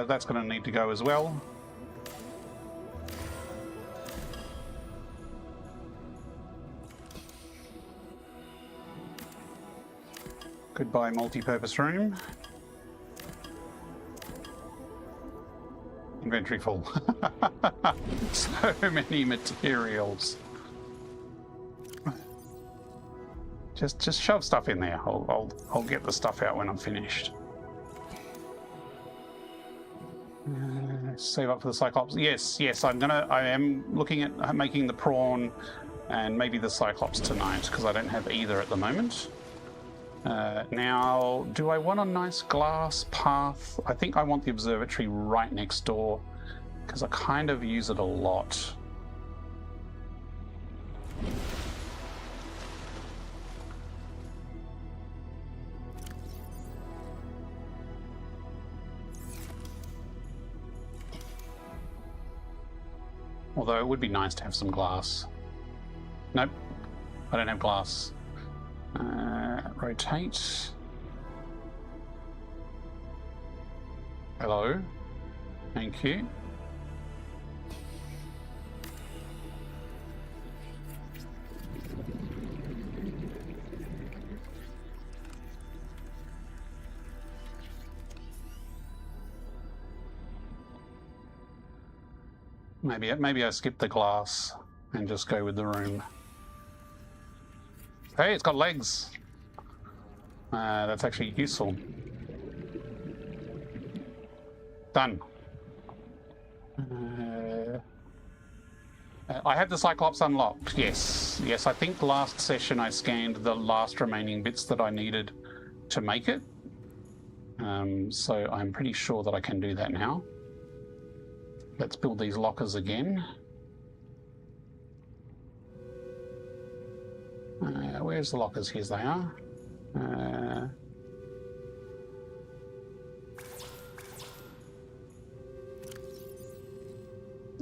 That's going to need to go as well. Goodbye, multi-purpose room. Inventory full. So many materials. Just shove stuff in there. I'll get the stuff out when I'm finished. Save up for the Cyclops. Yes, I am looking at making the prawn and maybe the Cyclops tonight because I don't have either at the moment. Now, do I want a nice glass path? I think I want the observatory right next door because I kind of use it a lot. Although it would be nice to have some glass. Nope, I don't have glass. Rotate. Hello. Thank you. Maybe I skip the glass and just go with the room. Hey, it's got legs. That's actually useful. Done. I have the Cyclops unlocked. Yes. Yes, I think last session I scanned the last remaining bits that I needed to make it. So I'm pretty sure that I can do that now. Let's build these lockers again. Where's the lockers? Here they are.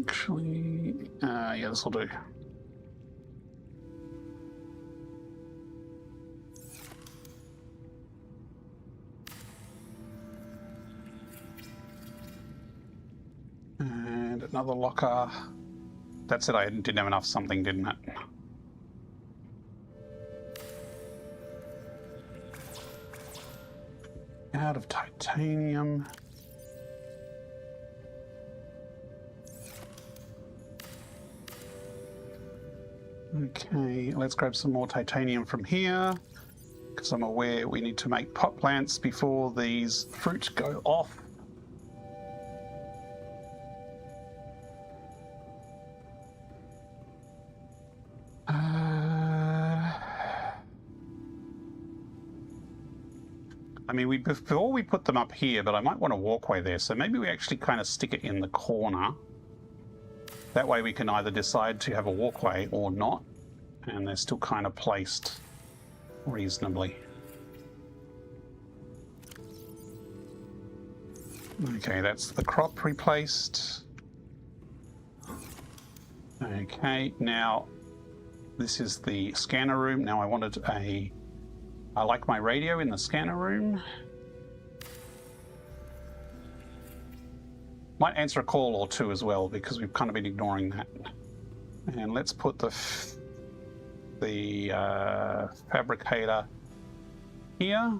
Actually, yeah, this will do. And another locker. That's it, I didn't have enough something, didn't it? Out of titanium. Okay, let's grab some more titanium from here, because I'm aware we need to make pot plants before these fruits go off. I mean, before we put them up here, but I might want a walkway there, so maybe we actually kind of stick it in the corner. That way we can either decide to have a walkway or not, and they're still kind of placed reasonably. Okay, that's the crop replaced. Okay, now this is the scanner room. Now I like my radio in the scanner room. Might answer a call or two as well, because we've kind of been ignoring that. And let's put the fabricator here.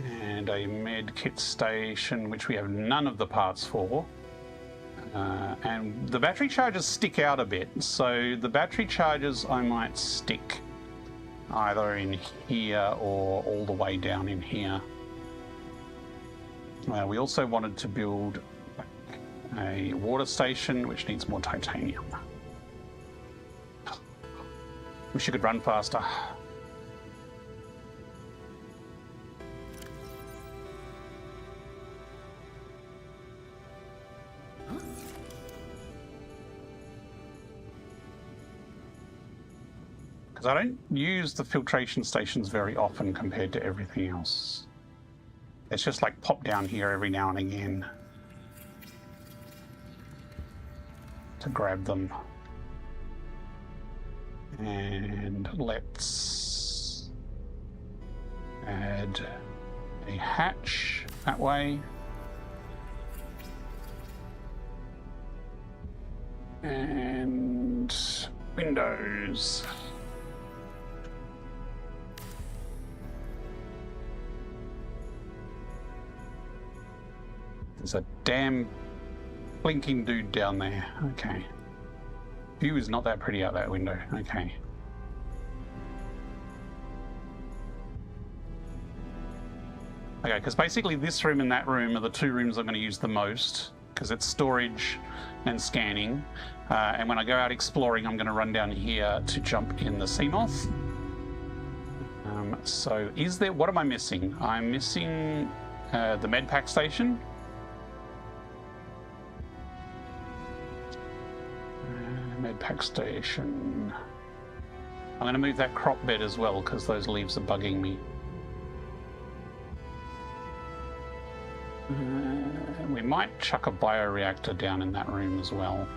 And a med kit station, which we have none of the parts for. And the battery chargers stick out a bit, so the battery chargers I might stick either in here or all the way down in here. We also wanted to build a water station, which needs more titanium. Wish you could run faster. I don't use the filtration stations very often compared to everything else. It's just like pop down here every now and again to grab them. And let's add a hatch that way. And windows. There's a damn blinking dude down there. Okay. View is not that pretty out that window. Okay. Okay, because basically this room and that room are the two rooms I'm going to use the most, because it's storage and scanning. And when I go out exploring, I'm going to run down here to jump in the Seamoth. So is there... What am I missing? I'm missing the medpack station. Medpack station. I'm going to move that crop bed as well, because those leaves are bugging me. might chuck a bioreactor down in that room as well.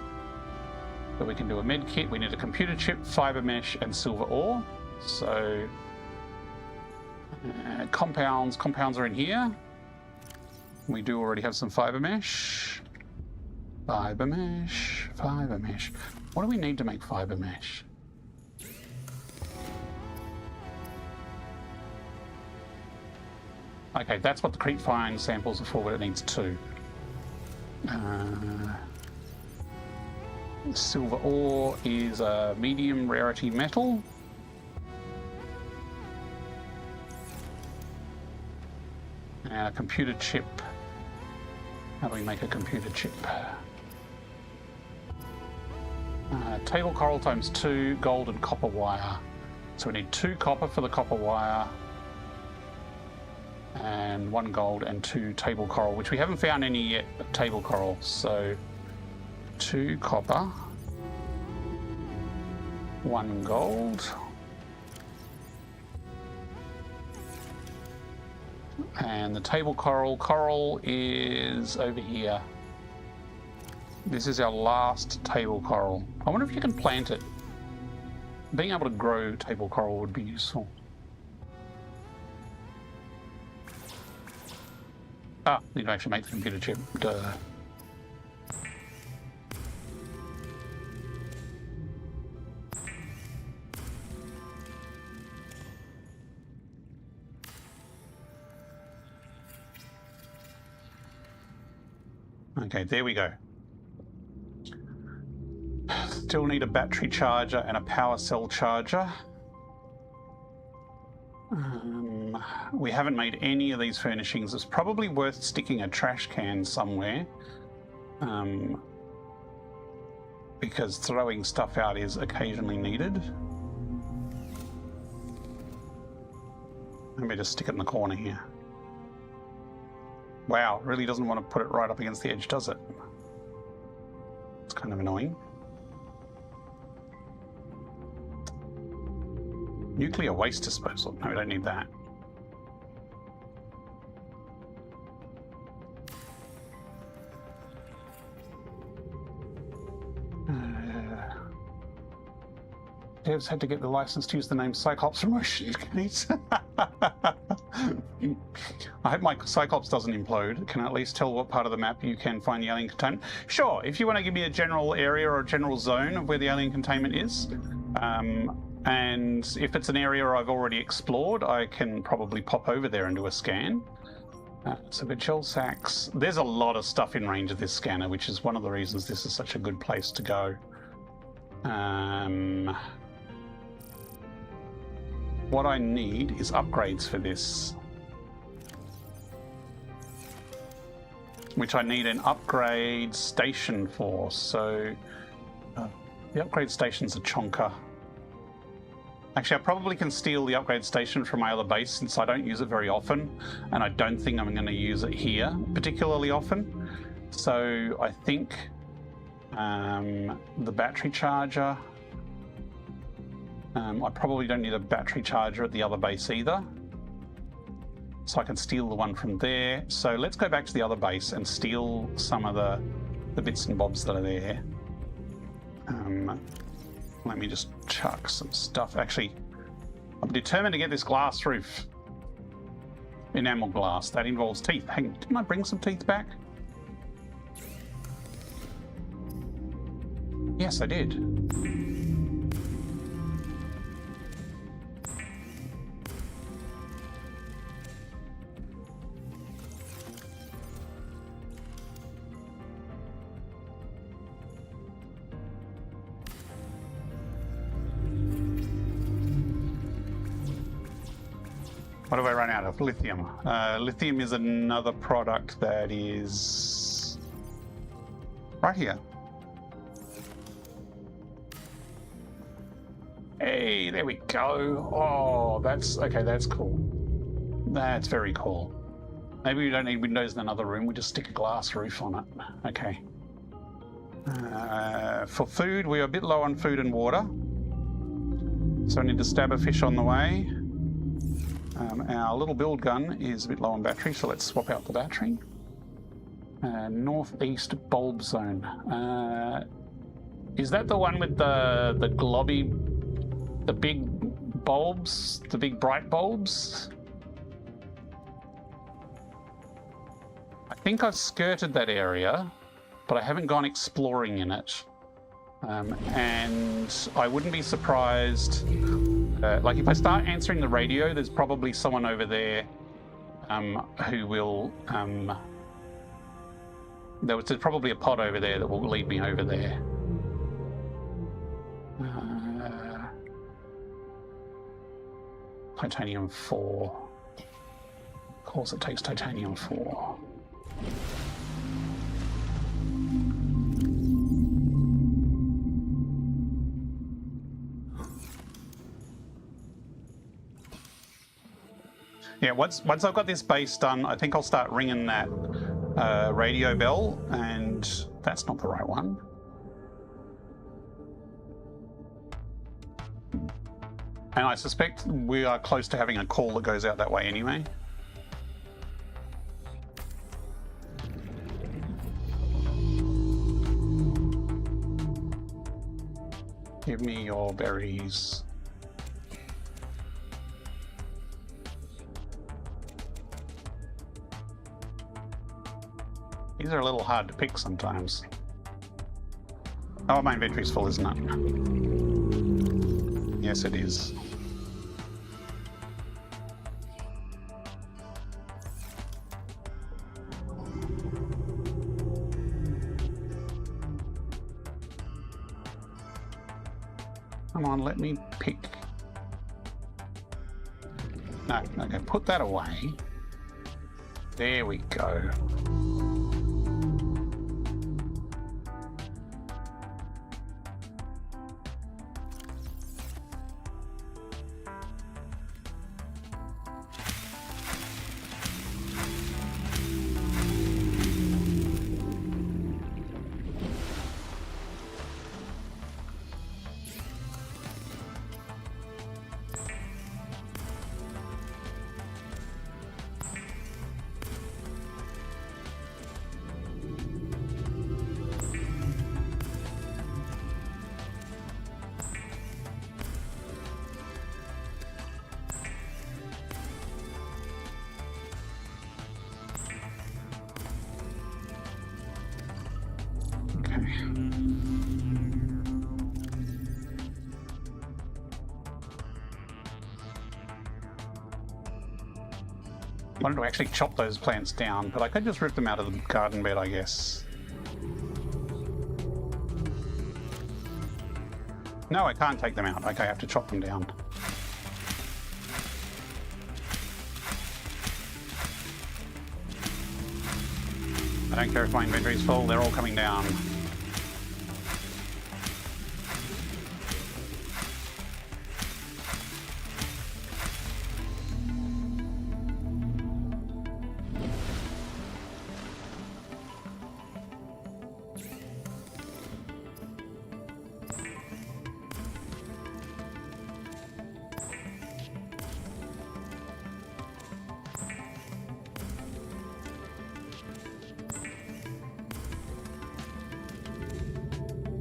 But we can do a med kit. We need a computer chip, fiber mesh, and silver ore. So compounds are in here. We do already have some fiber mesh. Fiber mesh, fiber mesh. What do we need to make fiber mesh? Okay, that's what the creep fine samples are for, but it needs 2. Silver ore is a medium rarity metal. And a computer chip. How do we make a computer chip? Table coral times 2, gold and copper wire. So we need 2 copper for the copper wire. And 1 gold and 2 table coral, which we haven't found any yet, but table coral. So 2 copper, 1 gold, and the table coral is over here. This is our last table coral. I wonder if you can plant it. Being able to grow table coral would be useful. Ah, need to actually make the computer chip. Duh. Okay, there we go. Still need a battery charger and a power cell charger. We haven't made any of these furnishings. It's probably worth sticking a trash can somewhere, because throwing stuff out is occasionally needed. Let me just stick it in the corner here. Wow, really doesn't want to put it right up against the edge, does it? It's kind of annoying. Nuclear waste disposal. No, we don't need that. Devs had to get the license to use the name Cyclops from Ocean Gates. I hope my Cyclops doesn't implode. Can I at least tell what part of the map you can find the alien containment? Sure, if you want to give me a general area or a general zone of where the alien containment is, and if it's an area I've already explored, I can probably pop over there and do a scan. So good shell sacks. There's a lot of stuff in range of this scanner, which is one of the reasons this is such a good place to go. What I need is upgrades for this, which I need an upgrade station for. So the upgrade station's a chonker. Actually, I probably can steal the upgrade station from my other base since I don't use it very often, and I don't think I'm going to use it here particularly often. So I think the battery charger. I probably don't need a battery charger at the other base either. So I can steal the one from there. So let's go back to the other base and steal some of the bits and bobs that are there. Let me just chuck some stuff. Actually, I'm determined to get this glass roof. Enamel glass. That involves teeth. Hang on, didn't I bring some teeth back? Yes, I did. What have I run out of? Lithium. Lithium is another product that is right here. Hey, there we go. Oh, that's okay. That's cool. That's very cool. Maybe we don't need windows in another room. We just stick a glass roof on it. Okay. For food, we are a bit low on food and water. So I need to stab a fish on the way. Our little build gun is a bit low on battery, so let's swap out the battery. Northeast bulb zone. Is that the one with the globby, the big bulbs, the big bright bulbs? I think I've skirted that area, but I haven't gone exploring in it. And I wouldn't be surprised, like if I start answering the radio, there's probably someone over there who will, there's probably a pod over there that will lead me over there. Titanium 4. Of course it takes titanium 4. Yeah, once I've got this base done, I think I'll start ringing that radio bell, and that's not the right one. And I suspect we are close to having a call that goes out that way anyway. Give me your berries. These are a little hard to pick sometimes. Oh, my inventory's full, isn't it? Yes, it is. Come on, let me pick. No, okay, put that away. There we go. I wanted to actually chop those plants down, but I could just rip them out of the garden bed, I guess. No, I can't take them out. Okay, I have to chop them down. I don't care if my inventory's full, they're all coming down.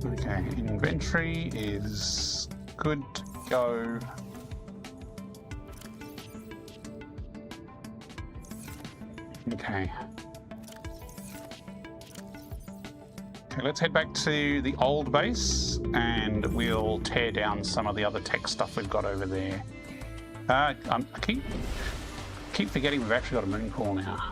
Okay, inventory is good to go. Okay. Okay, let's head back to the old base and we'll tear down some of the other tech stuff we've got over there. I keep forgetting we've actually got a moon pool now.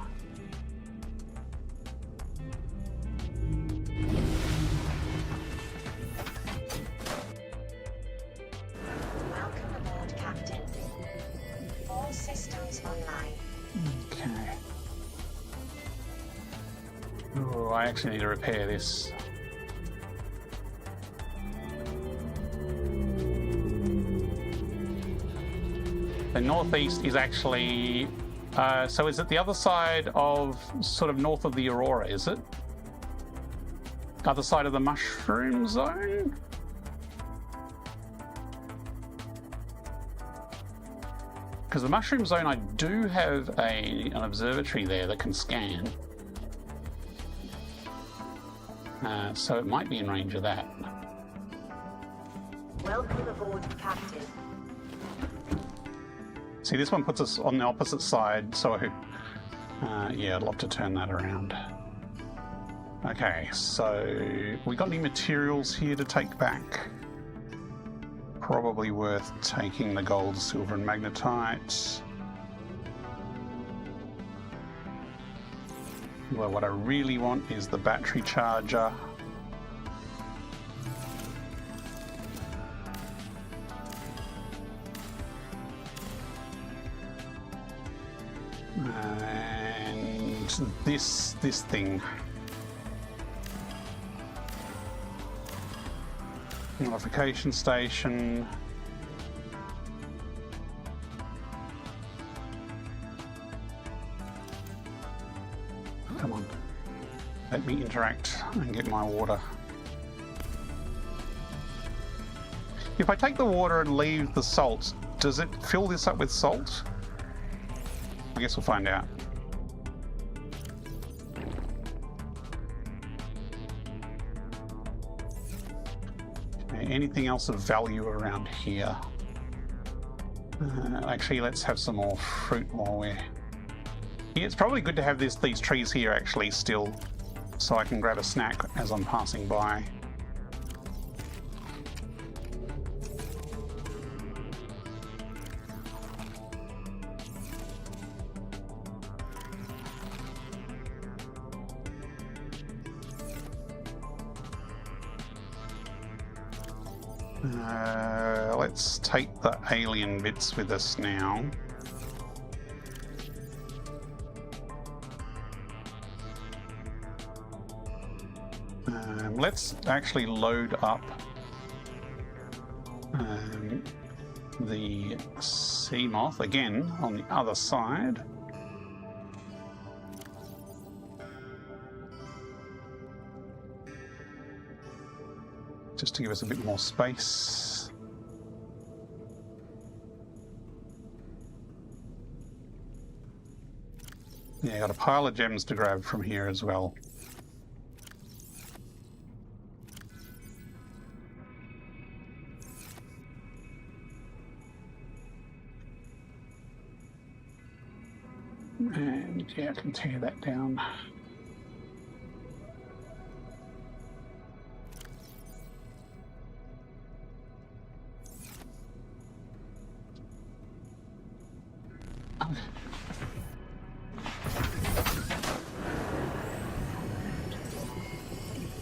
I actually need to repair this. The northeast is actually, so is it the other side of, sort of north of the Aurora, is it? Other side of the mushroom zone? Because the mushroom zone, I do have an observatory there that can scan. So it might be in range of that. Welcome aboard, Captain. See, this one puts us on the opposite side, so yeah, I'd love to turn that around. Okay, so we got any materials here to take back? Probably worth taking the gold, silver, and magnetite. Well, what I really want is the battery charger. And this thing. Modification station. Come on. Let me interact and get my water. If I take the water and leave the salt, does it fill this up with salt? I guess we'll find out. Anything else of value around here? Actually, let's have some more fruit while we're... Yeah, it's probably good to have these trees here actually still, so I can grab a snack as I'm passing by. Let's take the alien bits with us now. Let's actually load up the sea moth again on the other side. Just to give us a bit more space. Yeah, got a pile of gems to grab from here as well. And yeah, I can tear that down.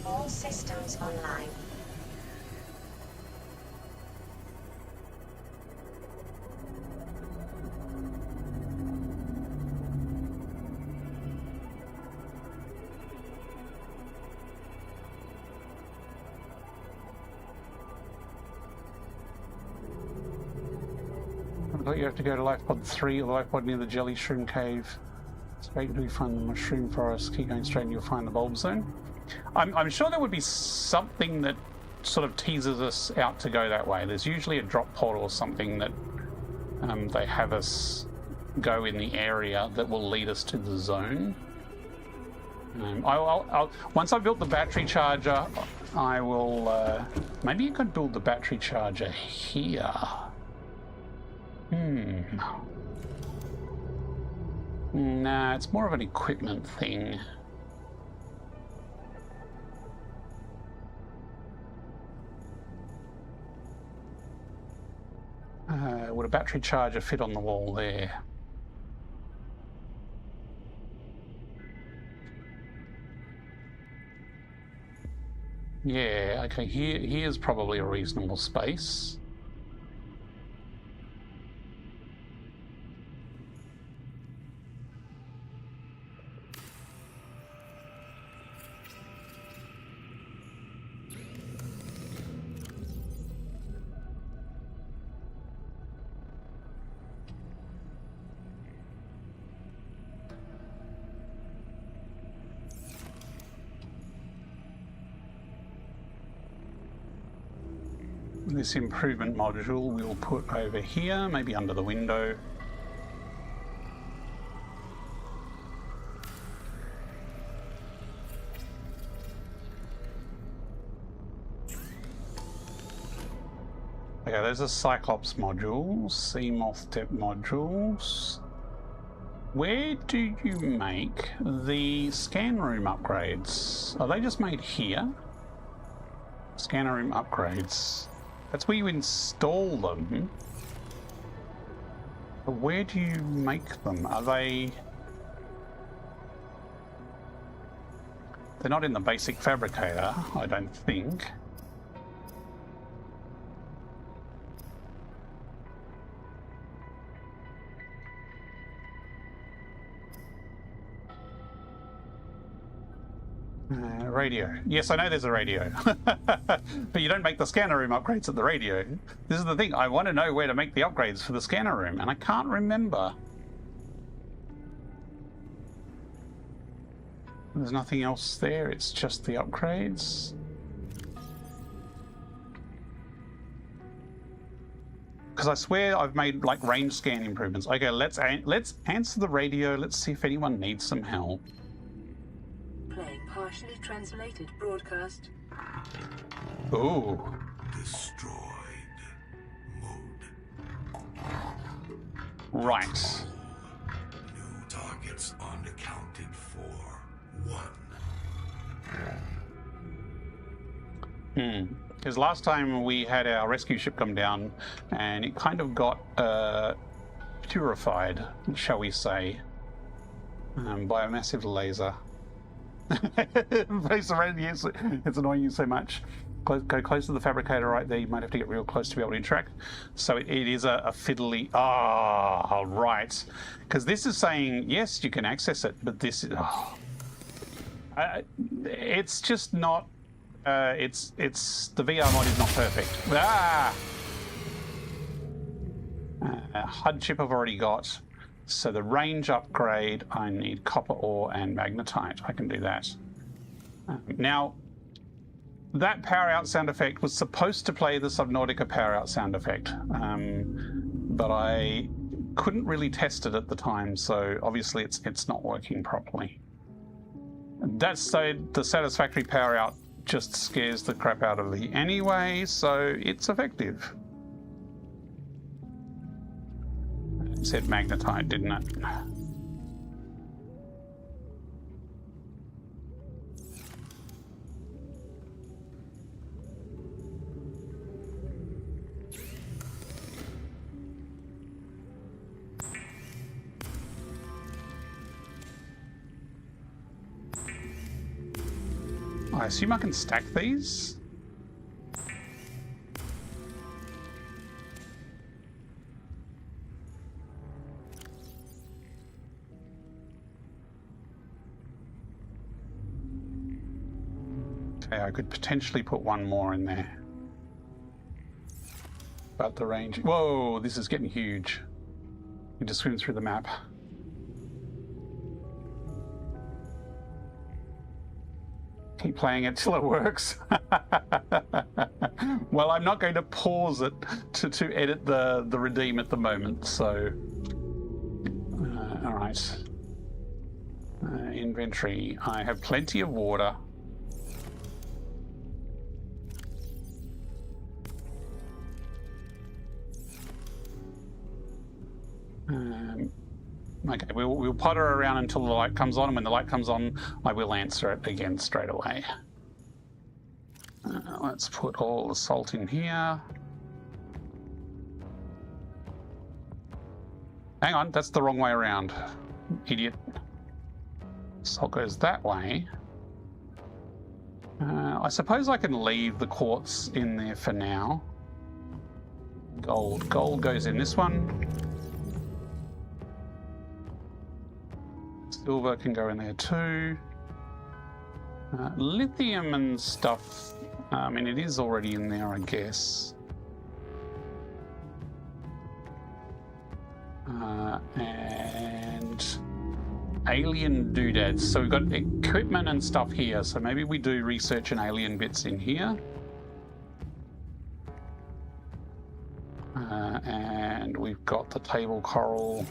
All systems online. You have to go to Life Pod 3 or the Life Pod near the Jelly Shroom Cave. Straight until you find the mushroom forest. Keep going straight and you'll find the bulb zone. I'm sure there would be something that sort of teases us out to go that way. There's usually a drop portal or something that they have us go in the area that will lead us to the zone. Once I've built the battery charger, I will... maybe you could build the battery charger here. Nah, it's more of an equipment thing. Would a battery charger fit on the wall there? Yeah, okay, here's probably a reasonable space. This improvement module we'll put over here, maybe under the window. Okay, those are Cyclops modules, Seamoth depth modules. Where do you make the scan room upgrades? Are they just made here? Scanner room upgrades. That's where you install them. But where do you make them? Are they... They're not in the basic fabricator, I don't think. Radio. Yes, I know there's a radio. But you don't make the scanner room upgrades at the radio. This is the thing. I want to know where to make the upgrades for the scanner room, and I can't remember. There's nothing else there. It's just the upgrades. Because I swear I've made like range scan improvements. Okay, let's answer the radio. Let's see if anyone needs some help. Playing partially translated broadcast. Ooh. Destroyed mode. Right. New targets unaccounted for. 1. Because last time we had our rescue ship come down and it kind of got purified, shall we say, by a massive laser. Face around, yes, it's annoying you so much. Go close to the fabricator right there. You might have to get real close to be able to interact. So it is a fiddly... Ah, right. Because this is saying, yes, you can access it, but this is... Oh. It's just not... it's the VR mod is not perfect. Ah! HUD chip I've already got. So the range upgrade, I need copper ore and magnetite. I can do that. Now, that power out sound effect was supposed to play the Subnautica power out sound effect, but I couldn't really test it at the time, so obviously it's not working properly. That's so the satisfactory power out just scares the crap out of me anyway, so it's effective. It said magnetite, didn't it? I assume I can stack these? Okay, I could potentially put one more in there. But the range... Whoa, this is getting huge. You just swim through the map. Keep playing it till it works. Well, I'm not going to pause it to edit the redeem at the moment, so... all right. Inventory. I have plenty of water. Okay, we'll potter around until the light comes on, and when the light comes on, I will answer it again straight away. Let's put all the salt in here. Hang on, that's the wrong way around, idiot. Salt goes that way. I suppose I can leave the quartz in there for now. Gold goes in this one. Silver can go in there too. Lithium and stuff, I mean, it is already in there, I guess. And alien doodads. So we've got equipment and stuff here, so maybe we do research and alien bits in here. And we've got the table coral.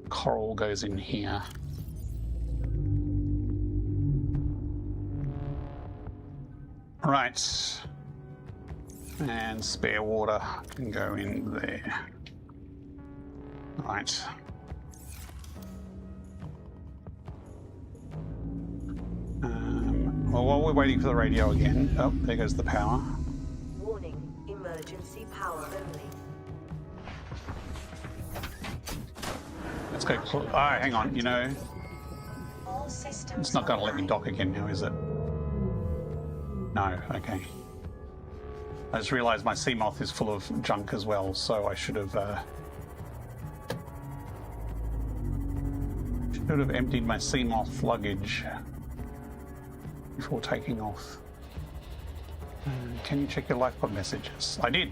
Coral goes in here. Right. And spare water can go in there. Right. Well, while we're waiting for the radio again... Oh, there goes the power. Warning, emergency power only. Let's go... Oh, hang on, you know... All systems It's not going to let me online. dock again now, is it? No, okay. I just realised my Seamoth is full of junk as well, so I should have emptied my Seamoth luggage before taking off. Can you check your lifepod messages? I did.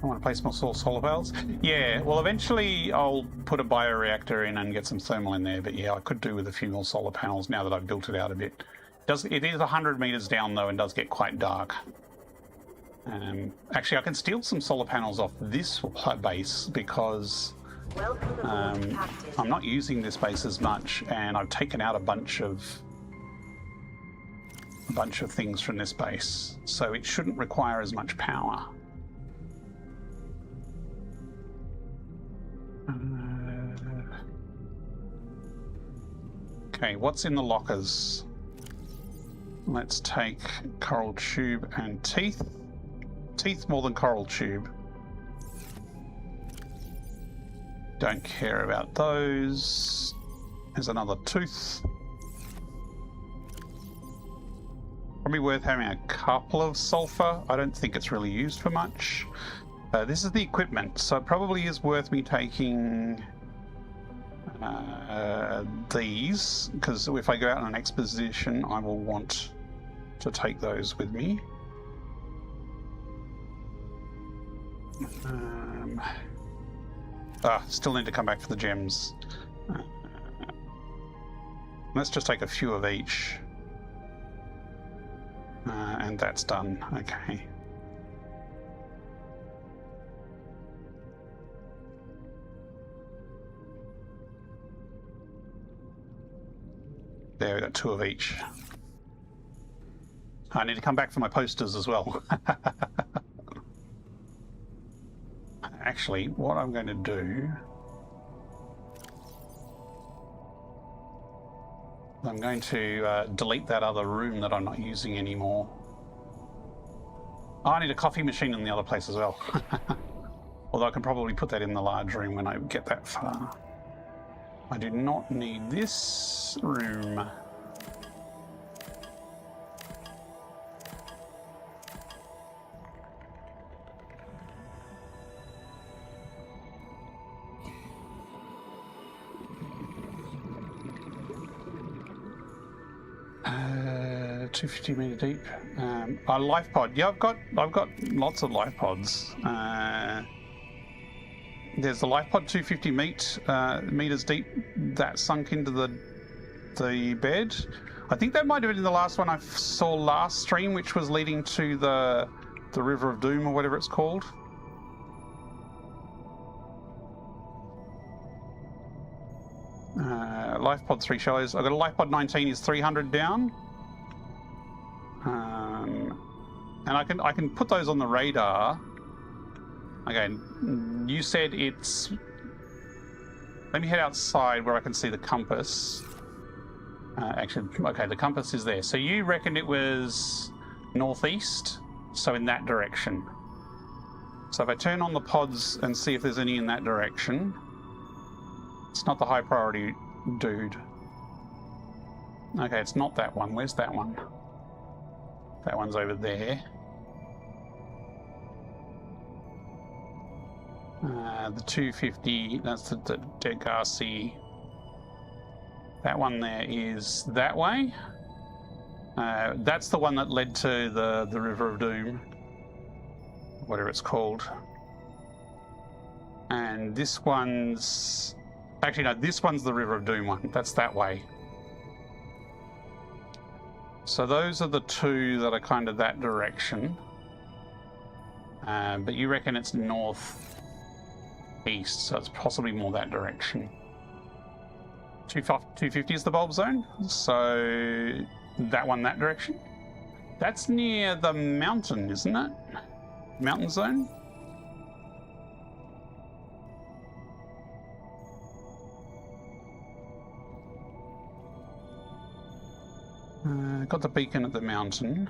I want to place more solar panels. Yeah, well, eventually I'll put a bioreactor in and get some thermal in there. But yeah, I could do with a few more solar panels now that I've built it out a bit. It is 100 meters down though, and does get quite dark. Actually, I can steal some solar panels off this base because Welcome aboard, Captain. I'm not using this base as much, and I've taken out a bunch of things from this base, so it shouldn't require as much power. Okay, what's in the lockers? Let's take coral tube and teeth. Teeth more than coral tube. Don't care about those. There's another tooth. Probably worth having a couple of sulfur. I don't think it's really used for much. This is the equipment, so it probably is worth me taking these, because if I go out on an expedition, I will want to take those with me. Still need to come back for the gems. Let's just take a few of each. And that's done. Okay. There, we got 2 of each. I need to come back for my posters as well. Actually, what I'm going to do... I'm going to delete that other room that I'm not using anymore. Oh, I need a coffee machine in the other place as well. Although I can probably put that in the large room when I get that far. I do not need this room. Uh, 250 meter deep. A life pod. Yeah, I've got lots of life pods. There's the life pod 250 meters deep that sunk into the bed. I think that might have been the last one I saw last stream, which was leading to the River of Doom or whatever it's called. Life pod 3 shallows. I've got a life pod 19 is 300 down. And I can put those on the radar. Okay, you said it's... Let me head outside where I can see the compass. Actually, okay, the compass is there. So you reckon it was northeast, so in that direction. So if I turn on the pods and see if there's any in that direction, it's not the high priority dude. Okay, it's not that one. Where's that one? That one's over there. The 250, that's the Degarcy. That one there is that way. That's the one that led to the River of Doom, whatever it's called. And this one's... Actually, no, this one's the River of Doom one. That's that way. So those are the two that are kind of that direction. But you reckon it's north... east, so it's possibly more that direction. 250 is the bulb zone, so that one that direction. That's near the mountain, isn't it? Mountain zone? Got the beacon at the mountain.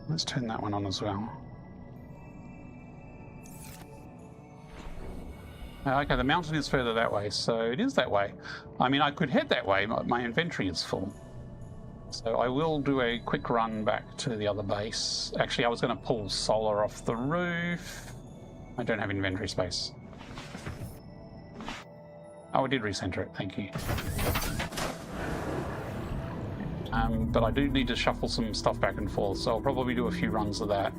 Let's turn that one on as well. Okay, the mountain is further that way, so it is that way. I mean, I could head that way, but my inventory is full. So I will do a quick run back to the other base. Actually, I was going to pull solar off the roof. I don't have inventory space. Oh, I did recenter it, thank you. But I do need to shuffle some stuff back and forth, so I'll probably do a few runs of that.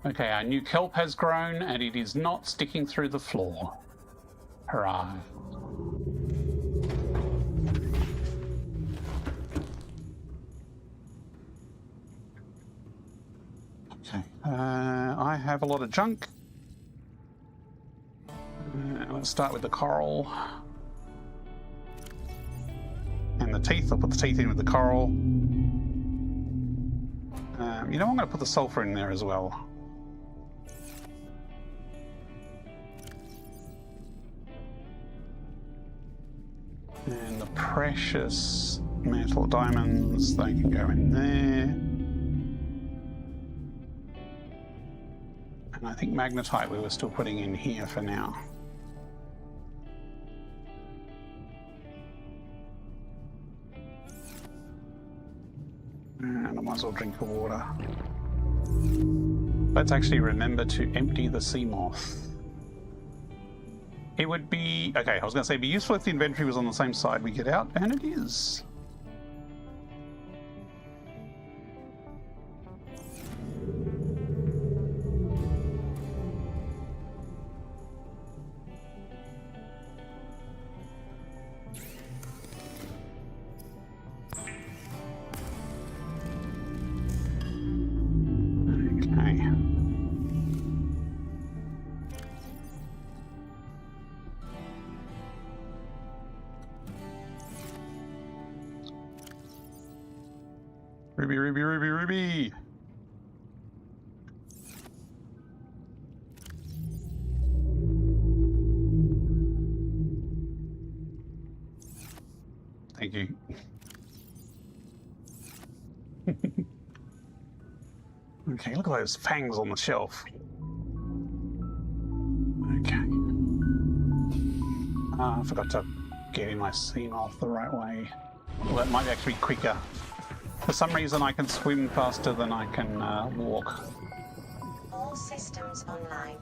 Okay, our new kelp has grown, and it is not sticking through the floor. Hurrah. Okay, I have a lot of junk. Let's start with the coral. And the teeth, I'll put the teeth in with the coral. You know, I'm going to put the sulfur in there as well. And the precious metal diamonds, they can go in there. And I think magnetite we were still putting in here for now. And I might as well drink the water. Let's actually remember to empty the sea moth. It would be... Okay, I was going to say it'd be useful if the inventory was on the same side we get out, and it is. Ruby, Ruby, Ruby, Ruby! Thank you. Okay, look at those fangs on the shelf. Okay. I forgot to get in my seam off the right way. Well, that might actually be quicker. For some reason I can swim faster than I can walk. All systems online.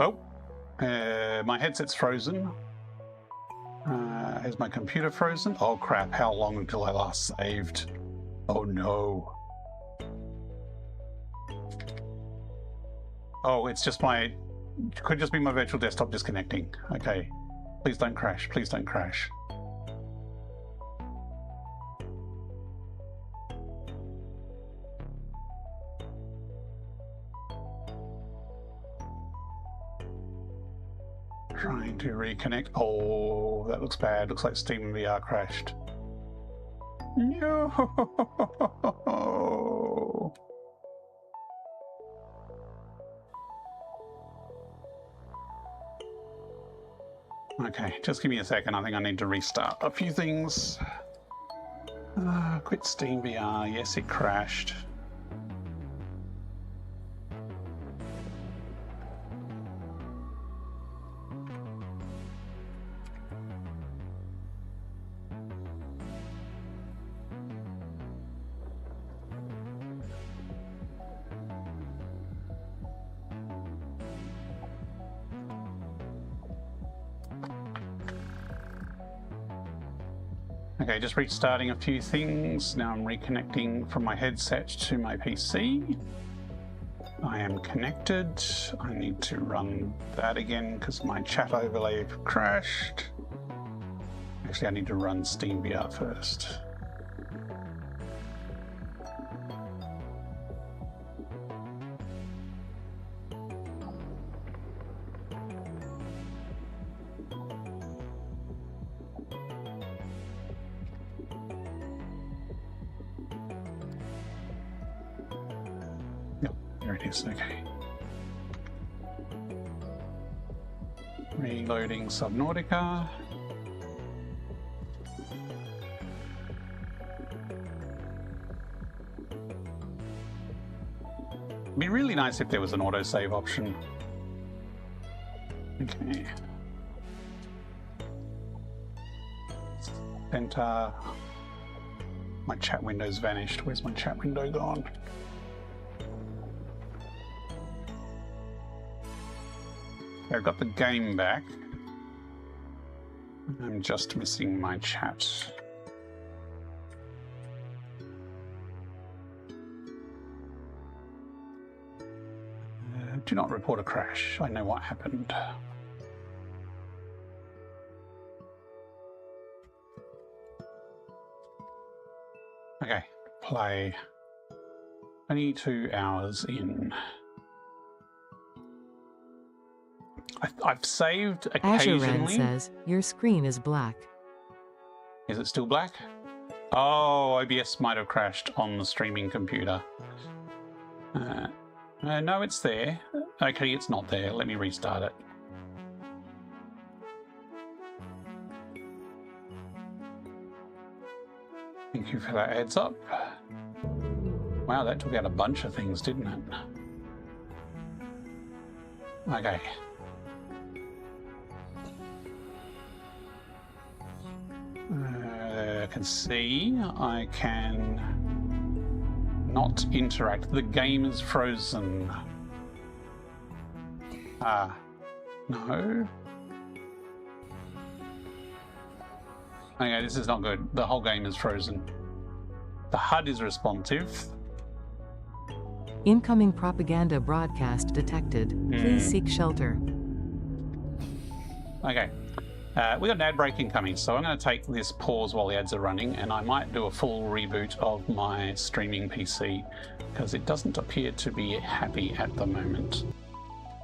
Oh, my headset's frozen. Is my computer frozen? Oh crap, how long until I last saved? Oh no. Oh, it's just my... Could just be my virtual desktop disconnecting. Okay. Please don't crash, please don't crash. Trying to reconnect. Oh, that looks bad. Looks like Steam VR crashed. No. Okay, just give me a second. I think I need to restart a few things. Quit Steam VR. Yes, it crashed. Okay, just restarting a few things. Now I'm reconnecting from my headset to my PC. I am connected. I need to run that again because my chat overlay crashed. Actually, I need to run SteamVR first. There it is, okay. Reloading Subnautica. It'd be really nice if there was an autosave option. Okay. Center. My chat window's vanished. Where's my chat window gone? I've got the game back. I'm just missing my chat. Do not report a crash. I know what happened. Okay, play. 22 hours in. I've saved occasionally. Azure says, your screen is black. Is it still black? Oh, OBS might have crashed on the streaming computer. No, it's there. Okay, it's not there. Let me restart it. Thank you for that heads up. Wow, that took out a bunch of things, didn't it? Okay. I can see I can not interact. The game is frozen. No. Okay, this is not good. The whole game is frozen. The HUD is responsive. Incoming propaganda broadcast detected. Please seek shelter. Okay. We got an ad break incoming, so I'm going to take this pause while the ads are running, and I might do a full reboot of my streaming PC because it doesn't appear to be happy at the moment.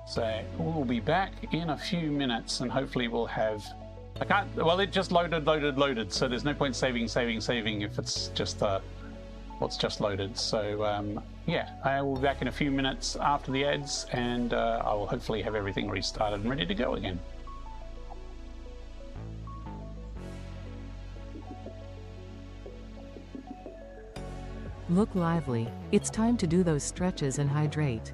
So we'll be back in a few minutes, and hopefully we'll have... I can't... Well, it just loaded, so there's no point saving if it's just what's just loaded. So yeah, I will be back in a few minutes after the ads, and I will hopefully have everything restarted and ready to go again. Look lively. It's time to do those stretches and hydrate.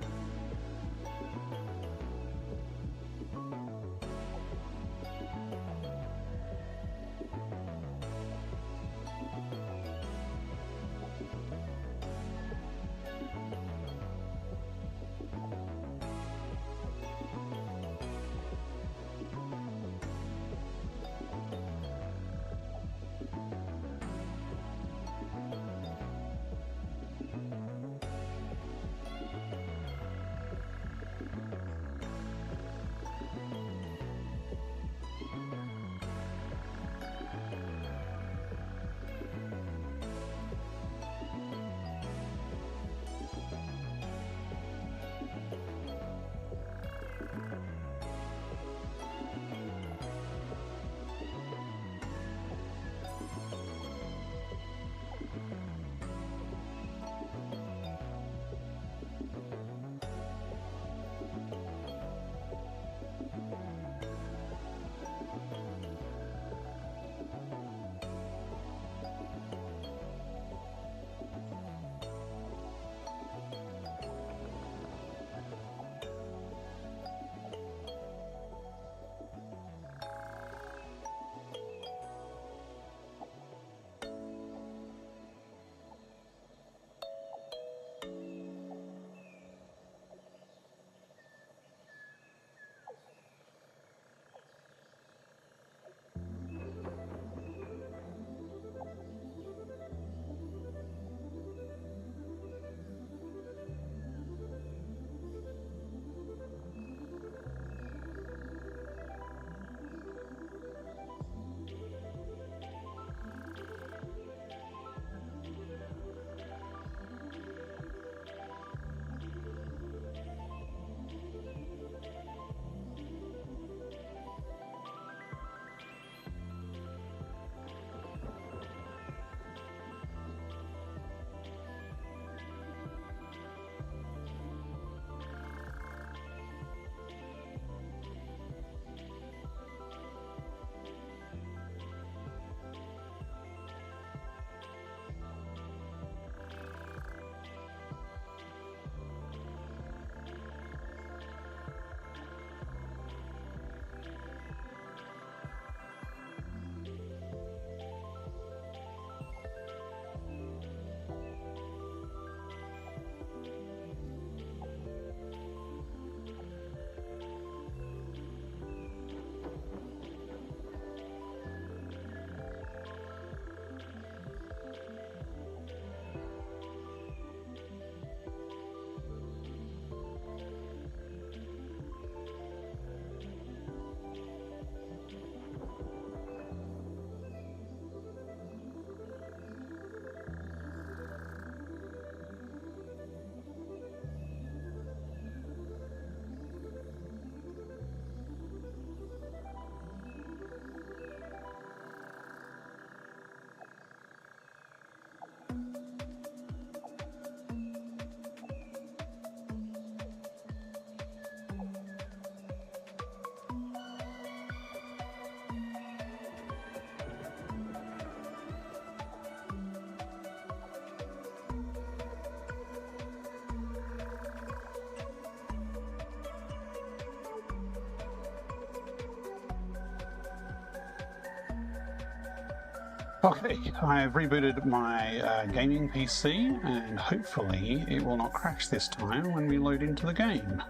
Okay, I've rebooted my gaming PC and hopefully it will not crash this time when we load into the game.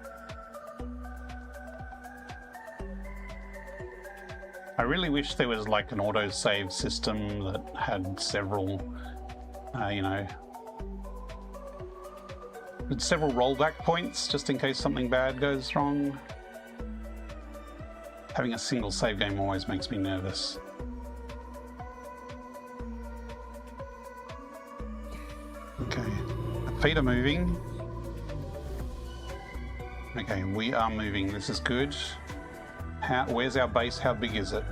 I really wish there was like an autosave system that had several, several rollback points just in case something bad goes wrong. Having a single save game always makes me nervous. Okay, the feet are moving. Okay, we are moving. This is good. Where's our base? How big is it?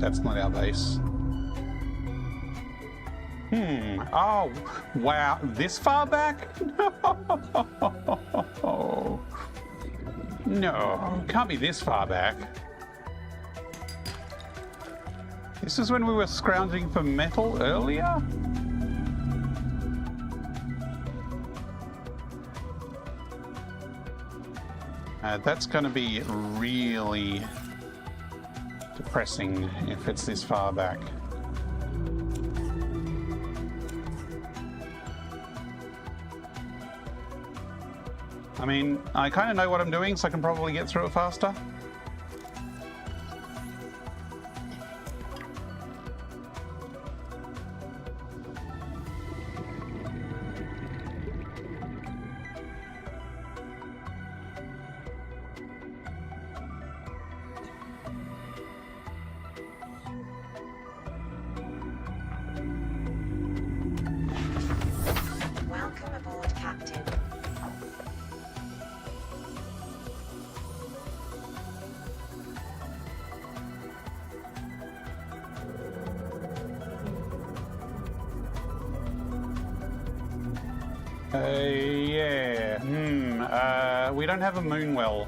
That's not our base. Oh, wow. This far back? No. No, can't be this far back. This is when we were scrounging for metal earlier? That's going to be really depressing if it's this far back. I mean, I kind of know what I'm doing, so I can probably get through it faster. Welcome aboard, Captain. Yeah. We don't have a moon well.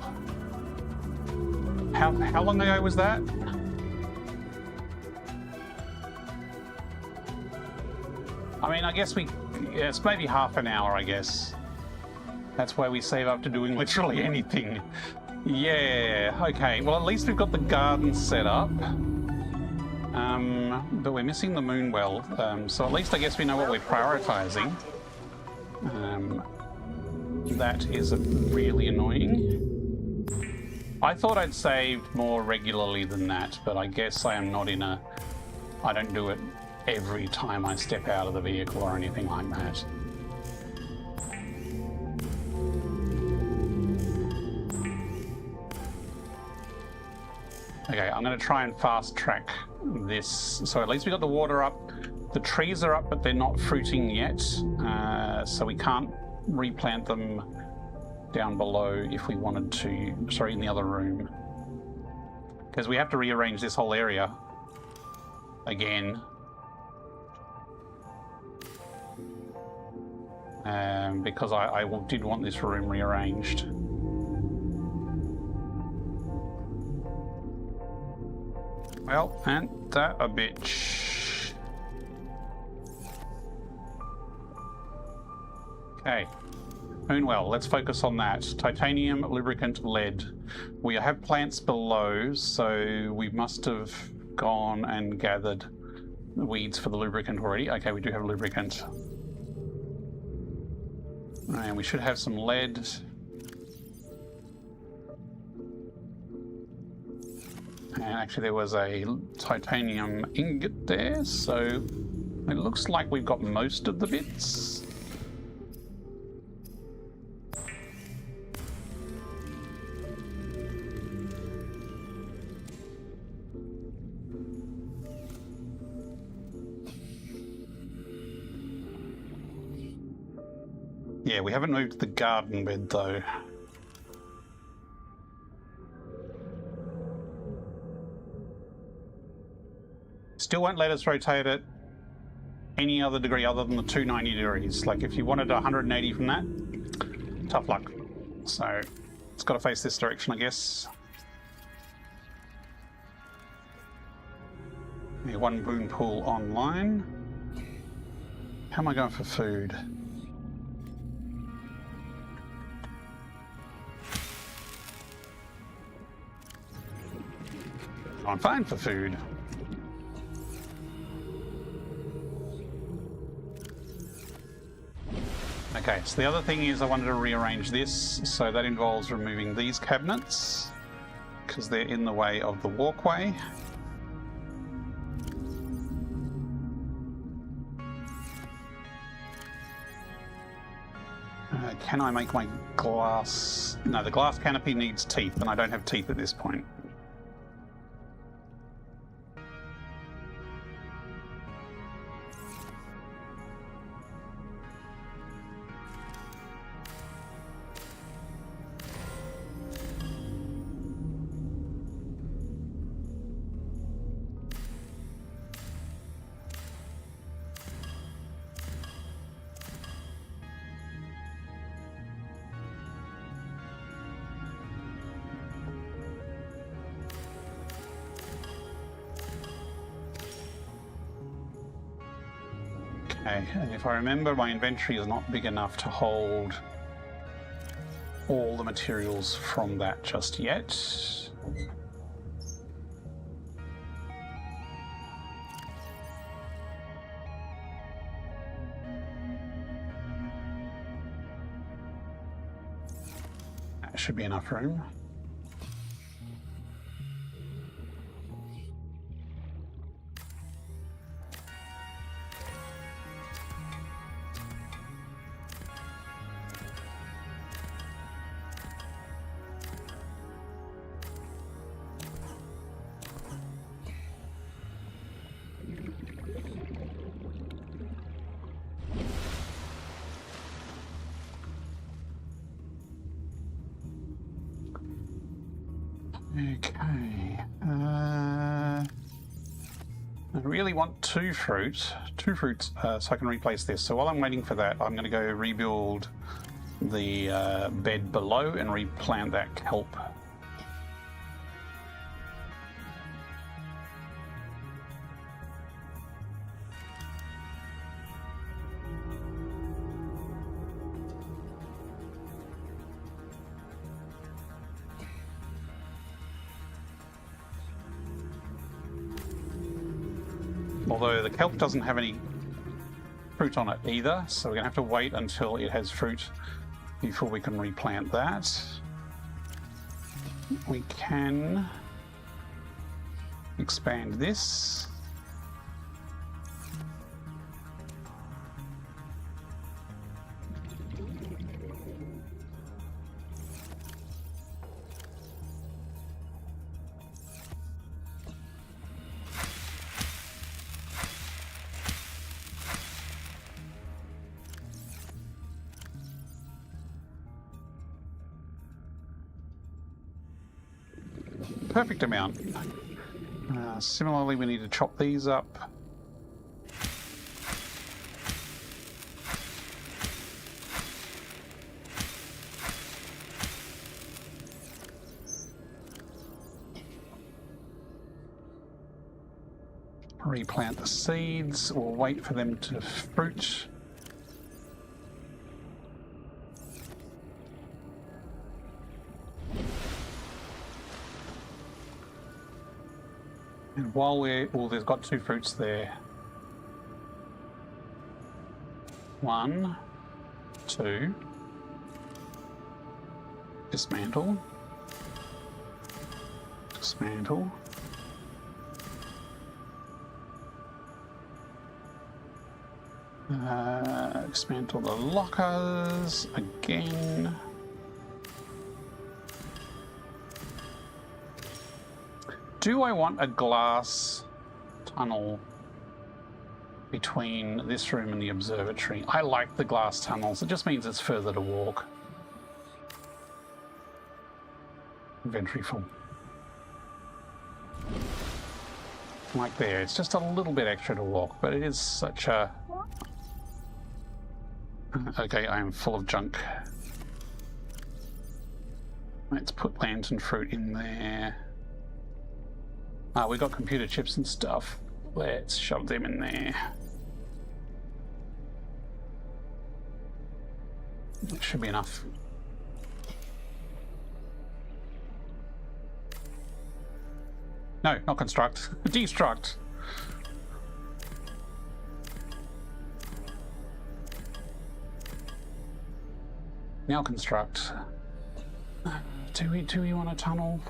How long ago was that? I mean, I guess it's maybe half an hour, I guess. That's why we save up to doing literally anything. Yeah, okay. Well, at least we've got the garden set up. But we're missing the moon well. So at least I guess we know what we're prioritizing. That is really annoying. I thought I'd saved more regularly than that, but I guess I am not in a... I don't do it every time I step out of the vehicle or anything like that. Okay, I'm going to try and fast track this. So at least we got the water up. The trees are up, but they're not fruiting yet. So we can't replant them down below if we wanted to. Sorry, in the other room. Because we have to rearrange this whole area again. Because I did want this room rearranged. Well, ain't that a bitch? Okay. Moonwell, let's focus on that. Titanium, lubricant, lead. We have plants below, so we must have gone and gathered weeds for the lubricant already. Okay, we do have lubricant. And we should have some lead. And actually there was a titanium ingot there, so it looks like we've got most of the bits. Yeah, we haven't moved the garden bed though. Still won't let us rotate it any other degree other than the 290 degrees. Like if you wanted 180 from that, tough luck. So it's got to face this direction, I guess. Yeah, one boon pool online. How am I going for food? I'm fine for food. Okay, so the other thing is I wanted to rearrange this, so that involves removing these cabinets because they're in the way of the walkway. Can I make my glass... No, the glass canopy needs teeth, and I don't have teeth at this point. Okay, and if I remember, my inventory is not big enough to hold all the materials from that just yet. That should be enough room. Okay. I really want two fruits, so I can replace this. So while I'm waiting for that, I'm going to go rebuild the bed below and replant that kelp. Although the kelp doesn't have any fruit on it either, so we're going to have to wait until it has fruit before we can replant that. We can expand this. Perfect amount. Similarly, we need to chop these up. Replant the seeds, or wait for them to fruit. And while well, there's got two fruits there. 1, 2. Dismantle. Dismantle. Dismantle the lockers again. Do I want a glass tunnel between this room and the observatory? I like the glass tunnels. It just means it's further to walk. Inventory full. Like there, it's just a little bit extra to walk, but it is such a... Okay, I am full of junk. Let's put lantern fruit in there. Ah, we got computer chips and stuff. Let's shove them in there. That should be enough. No, not construct. Destruct. Now construct. Do we want a tunnel?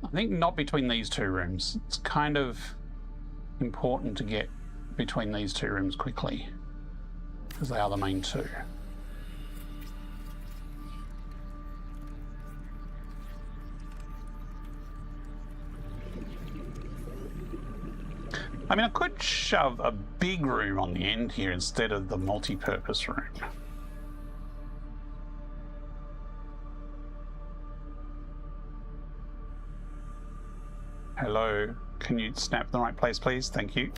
I think not between these two rooms. It's kind of important to get between these two rooms quickly because they are the main two. I mean, I could shove a big room on the end here instead of the multi-purpose room. Hello, can you snap the right place, please? Thank you.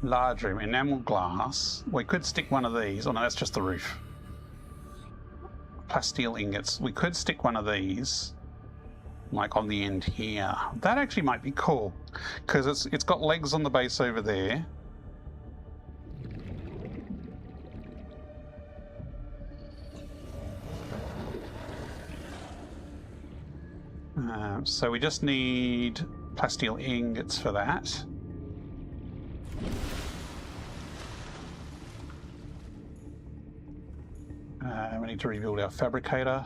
Large room, enamel glass. We could stick one of these. Oh no, that's just the roof. Plasteel ingots. We could stick one of these, like on the end here. That actually might be cool, because it's got legs on the base over there. So we just need plasteel ingots for that. We need to rebuild our fabricator.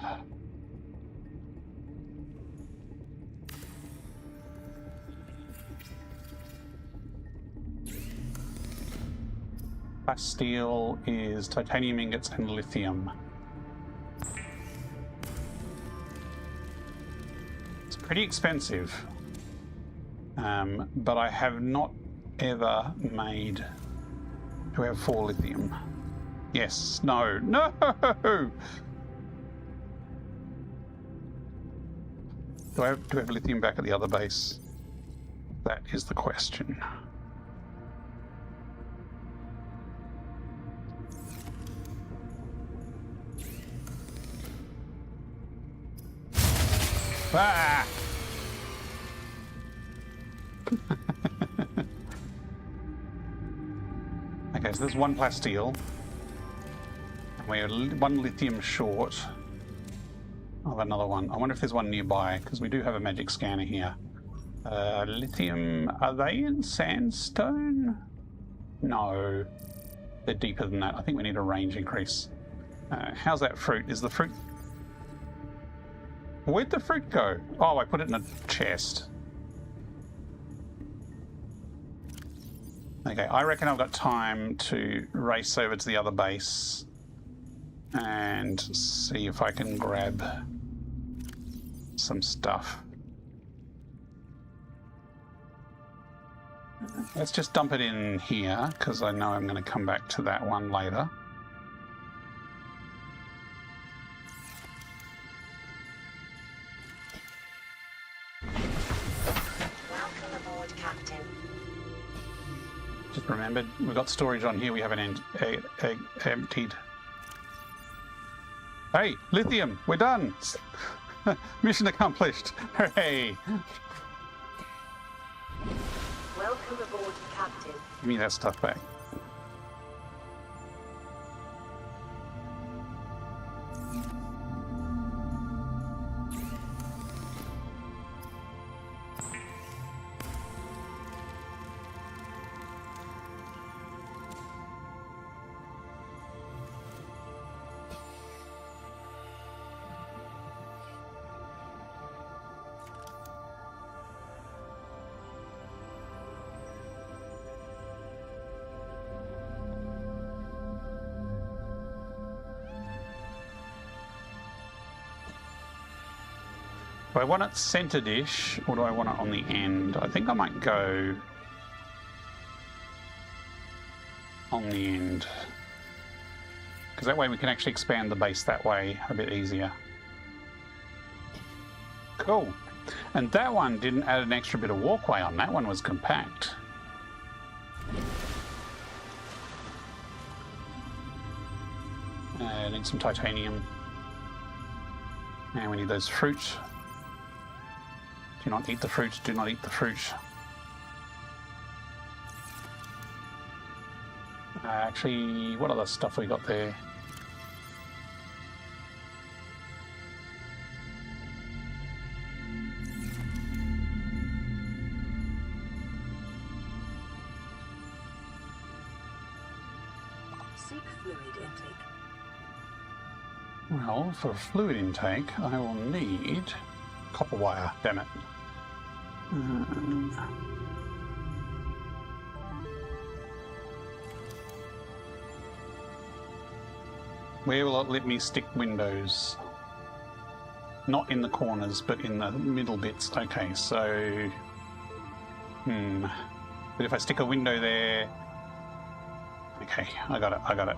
Plasteel is titanium ingots and lithium. Pretty expensive, but I have not ever made. Do we have 4 lithium? Yes. No. No. Do we have lithium back at the other base? That is the question. Ah! Okay, so there's 1 plasteel. We're 1 lithium short of another one. I wonder if there's one nearby, because we do have a magic scanner here. Lithium, are they in sandstone? No. They're deeper than that. I think we need a range increase. How's that fruit? Is the fruit... Where'd the fruit go? Oh, I put it in a chest. Okay, I reckon I've got time to race over to the other base and see if I can grab some stuff. Let's just dump it in here, because I know I'm going to come back to that one later. Just remembered, we've got storage on here we haven't emptied. Hey, lithium, we're done! Mission accomplished! Hooray! Welcome aboard, Captain. Give me that stuff back. Do I want it center-ish, or do I want it on the end? I think I might go on the end, because that way we can actually expand the base that way a bit easier. Cool. And that one didn't add an extra bit of walkway on. That one was compact. Need some titanium. And we need those fruit. Do not eat the fruit, do not eat the fruit. Actually, what other stuff we got there? Seek fluid intake. Well, for fluid intake, I will need copper wire. Damn it. Where will it let me stick windows? Not in the corners, but in the middle bits. Okay, so... But if I stick a window there... Okay, I got it.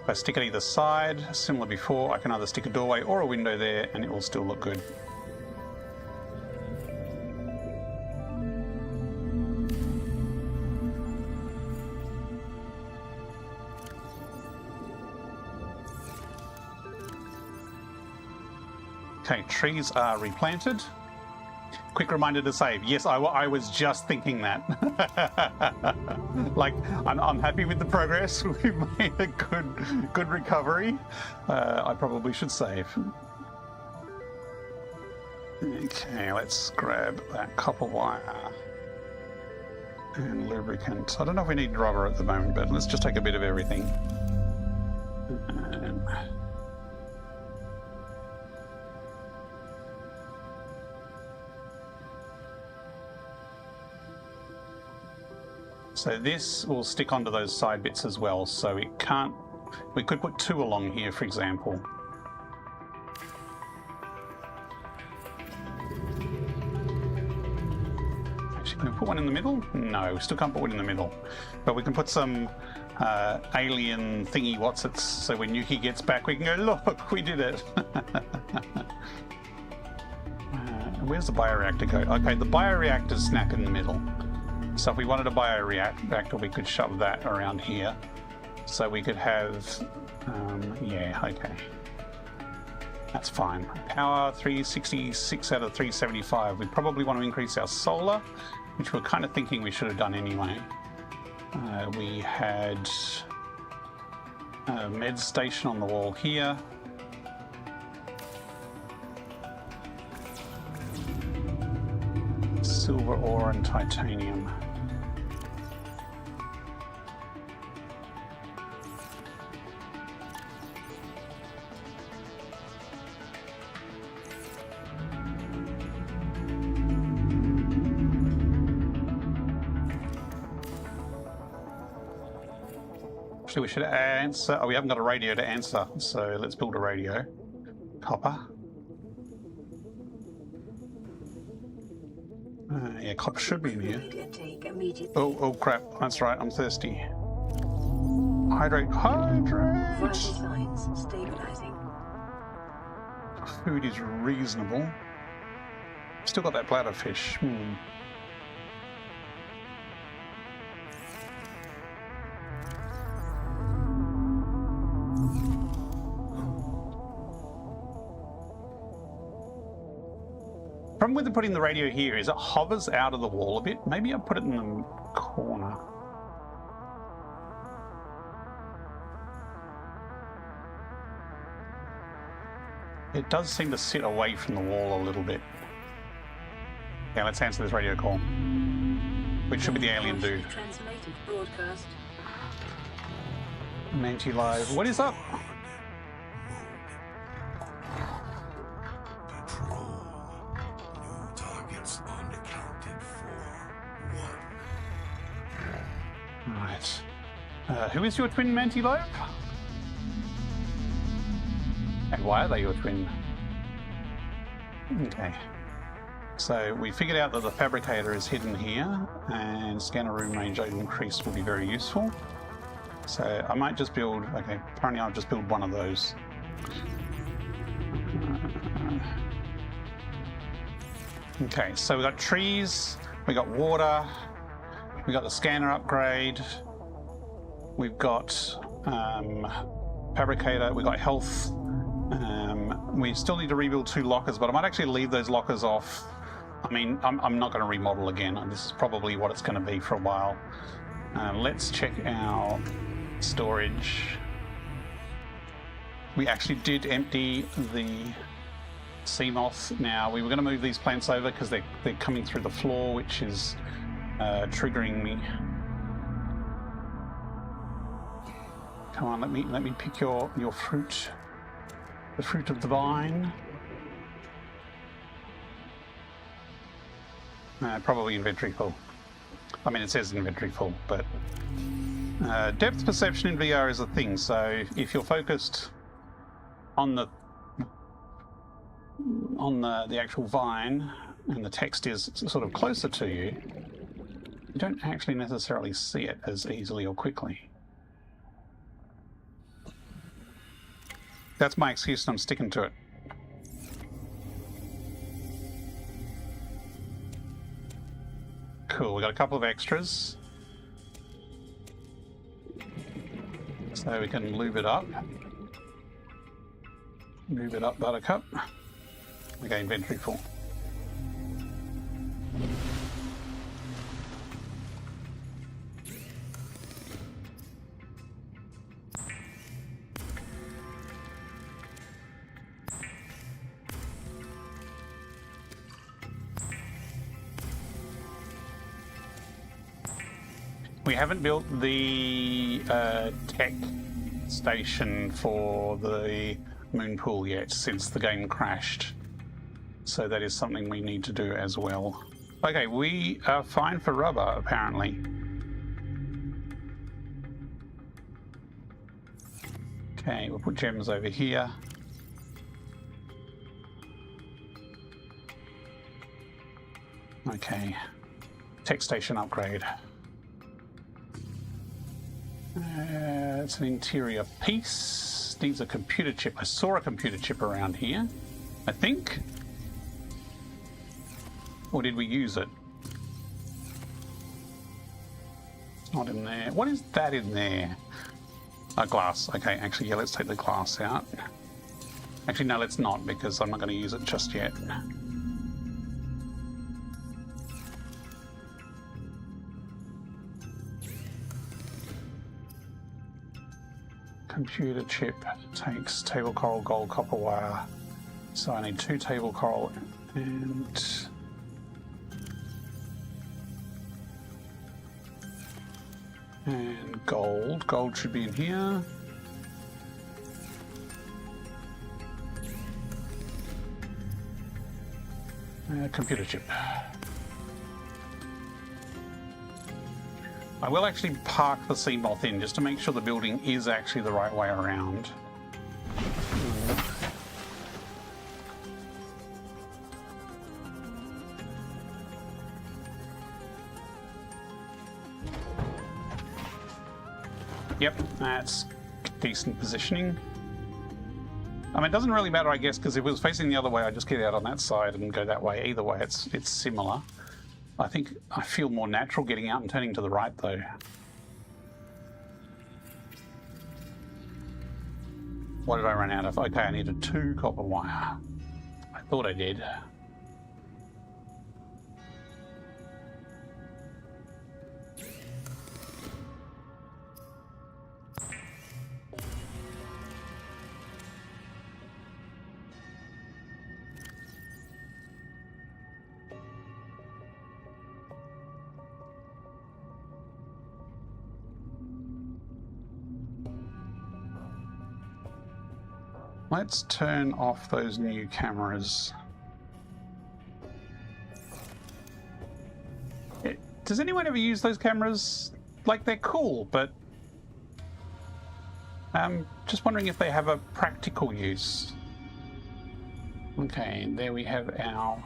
If I stick it either side, similar before, I can either stick a doorway or a window there and it will still look good. Okay, trees are replanted. Quick reminder to save. Yes, I was just thinking that. Like, I'm happy with the progress. We've made a good recovery. I probably should save. Okay, let's grab that copper wire and lubricant. I don't know if we need rubber at the moment, but let's just take a bit of everything. So this will stick onto those side bits as well, so it can't... We could put two along here, for example. Actually, can we put one in the middle? No, we still can't put one in the middle. But we can put some alien thingy whatsits, so when Yuki gets back we can go, look, we did it. Where's the bioreactor go? Okay, the bioreactor's snap in the middle. So if we wanted a bioreactor, we could shove that around here. So we could have, yeah, okay. That's fine. Power 366 out of 375. We probably want to increase our solar, which we're kind of thinking we should have done anyway. We had a med station on the wall here. Silver ore and titanium. Actually, we should answer. Oh, we haven't got a radio to answer, so let's build a radio. Copper. Yeah, copper should be in here. Oh crap, that's right, I'm thirsty. Hydrate. Vital signs stabilizing. Food is reasonable. Still got that bladder fish. Problem with putting the radio here is it hovers out of the wall a bit. Maybe I'll put it in the corner. It does seem to sit away from the wall a little bit. Yeah, let's answer this radio call. Which should be the alien dude. Translated broadcast. Manti Live. What is up? Who is your twin, Mantilope? And why are they your twin? Okay. So we figured out that the fabricator is hidden here, and scanner room range increase will be very useful. So I might just build... Okay, apparently I'll just build one of those. Okay, so we've got trees, we got water, we got the scanner upgrade. We've got fabricator, we've got health. We still need to rebuild 2 lockers, but I might actually leave those lockers off. I mean, I'm not going to remodel again. This is probably what it's going to be for a while. Let's check our storage. We actually did empty the sea moth. Now, we were going to move these plants over because they're coming through the floor, which is triggering me. Come on, let me pick your fruit. The fruit of the vine. Probably inventory full. I mean, it says inventory full, but depth perception in VR is a thing. So if you're focused on the actual vine and the text is sort of closer to you, you don't actually necessarily see it as easily or quickly. That's my excuse, and I'm sticking to it. Cool, we got a couple of extras. So we can lube it up. Move it up, Buttercup. Okay, inventory full. We haven't built the tech station for the moon pool yet since the game crashed. So that is something we need to do as well. Okay, we are fine for rubber, apparently. Okay, we'll put gems over here. Okay, tech station upgrade. It's an interior piece. Needs a computer chip. I saw a computer chip around here, I think. Or did we use it? It's not in there. What is that in there? A glass. Okay, actually, yeah, let's take the glass out. Actually, no, let's not, because I'm not going to use it just yet. Computer chip takes table coral, gold, copper wire. So I need 2 table coral and gold. Gold should be in here. Computer chip. I will actually park the sea moth in just to make sure the building is actually the right way around. Yep, that's decent positioning. I mean, it doesn't really matter, I guess, because if it was facing the other way, I'd just get out on that side and go that way. Either way, it's similar. I think I feel more natural getting out and turning to the right, though. What did I run out of? Okay, I needed 2 copper wire. I thought I did. Let's turn off those new cameras. Does anyone ever use those cameras? Like, they're cool, but just wondering if they have a practical use. Okay, there we have our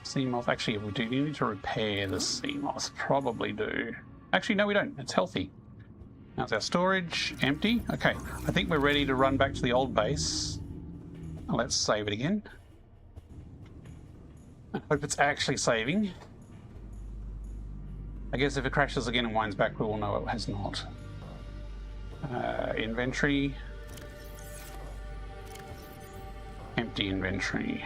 sea moth. Actually, we do need to repair the sea moth. Probably do. Actually, no, we don't. It's healthy. How's our storage? Empty. Okay, I think we're ready to run back to the old base. Let's save it again. I hope it's actually saving. I guess if it crashes again and winds back, we will know it has not. Inventory. Empty inventory.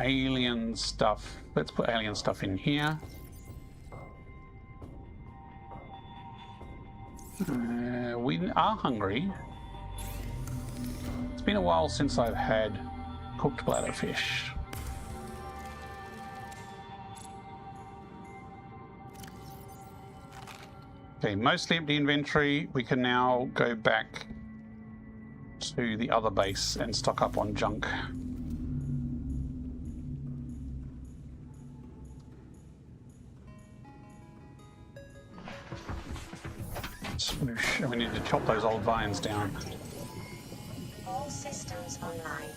alien stuff. Let's put alien stuff in here. We are hungry. It's been a while since I've had cooked bladderfish. Okay, mostly empty inventory. We can now go back to the other base and stock up on junk. Swoosh, and we need to chop those old vines down. All systems online.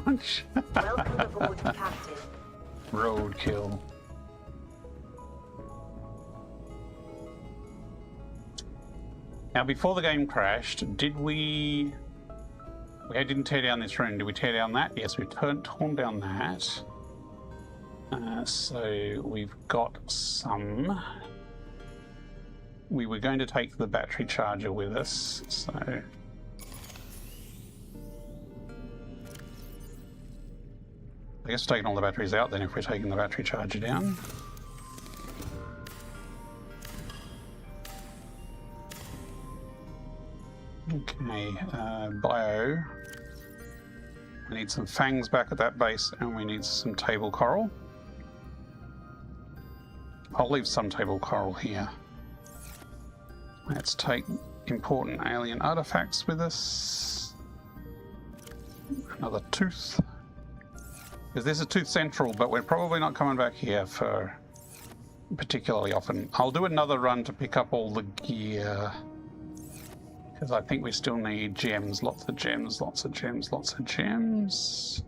Much. Welcome aboard, Captain. Roadkill. Now, before the game crashed, did we didn't tear down this room. Did we tear down that? Yes, we've torn down that. So we've got some. We were going to take the battery charger with us, so. I guess taking all the batteries out then if we're taking the battery charger down. Okay, bio. We need some fangs back at that base and we need some table coral. I'll leave some table coral here. Let's take important alien artifacts with us. Another tooth. Because there's a tooth central, but we're probably not coming back here for particularly often. I'll do another run to pick up all the gear. Because I think we still need gems, lots of gems, lots of gems, lots of gems.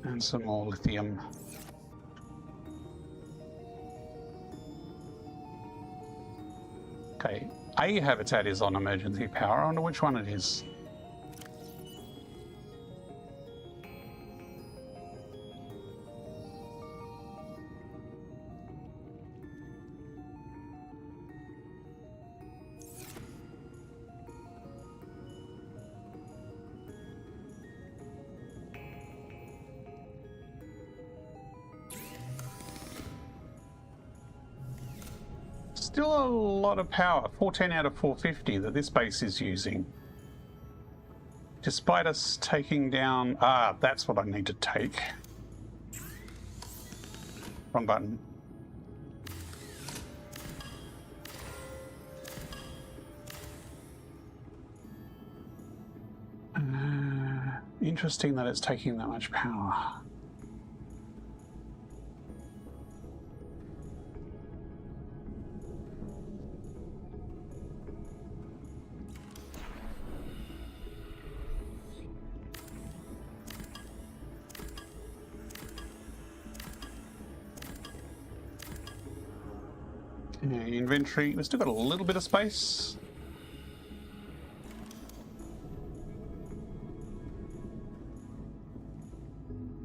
And some more lithium. Okay, A habitat is on emergency power. I wonder which one it is. Still a lot of power, 410 out of 450 that this base is using. Despite us taking down... Ah, that's what I need to take. Wrong button. Interesting that it's taking that much power. Inventory, we've still got a little bit of space.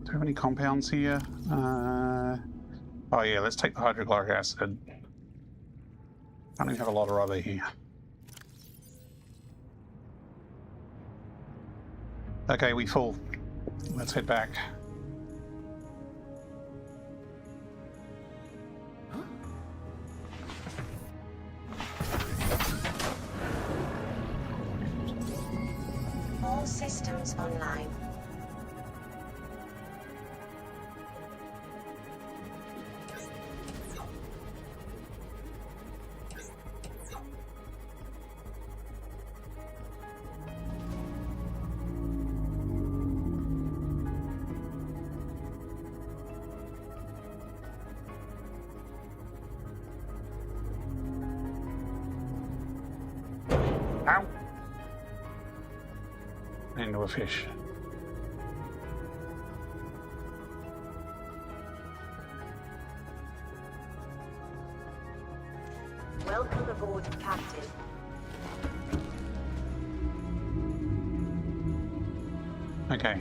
Do we have any compounds here? Oh yeah, let's take the hydrochloric acid. I don't even have a lot of rubber here. Okay, we full. Let's head back. All systems online. Ow! Into a fish. Welcome aboard, Captain. Okay,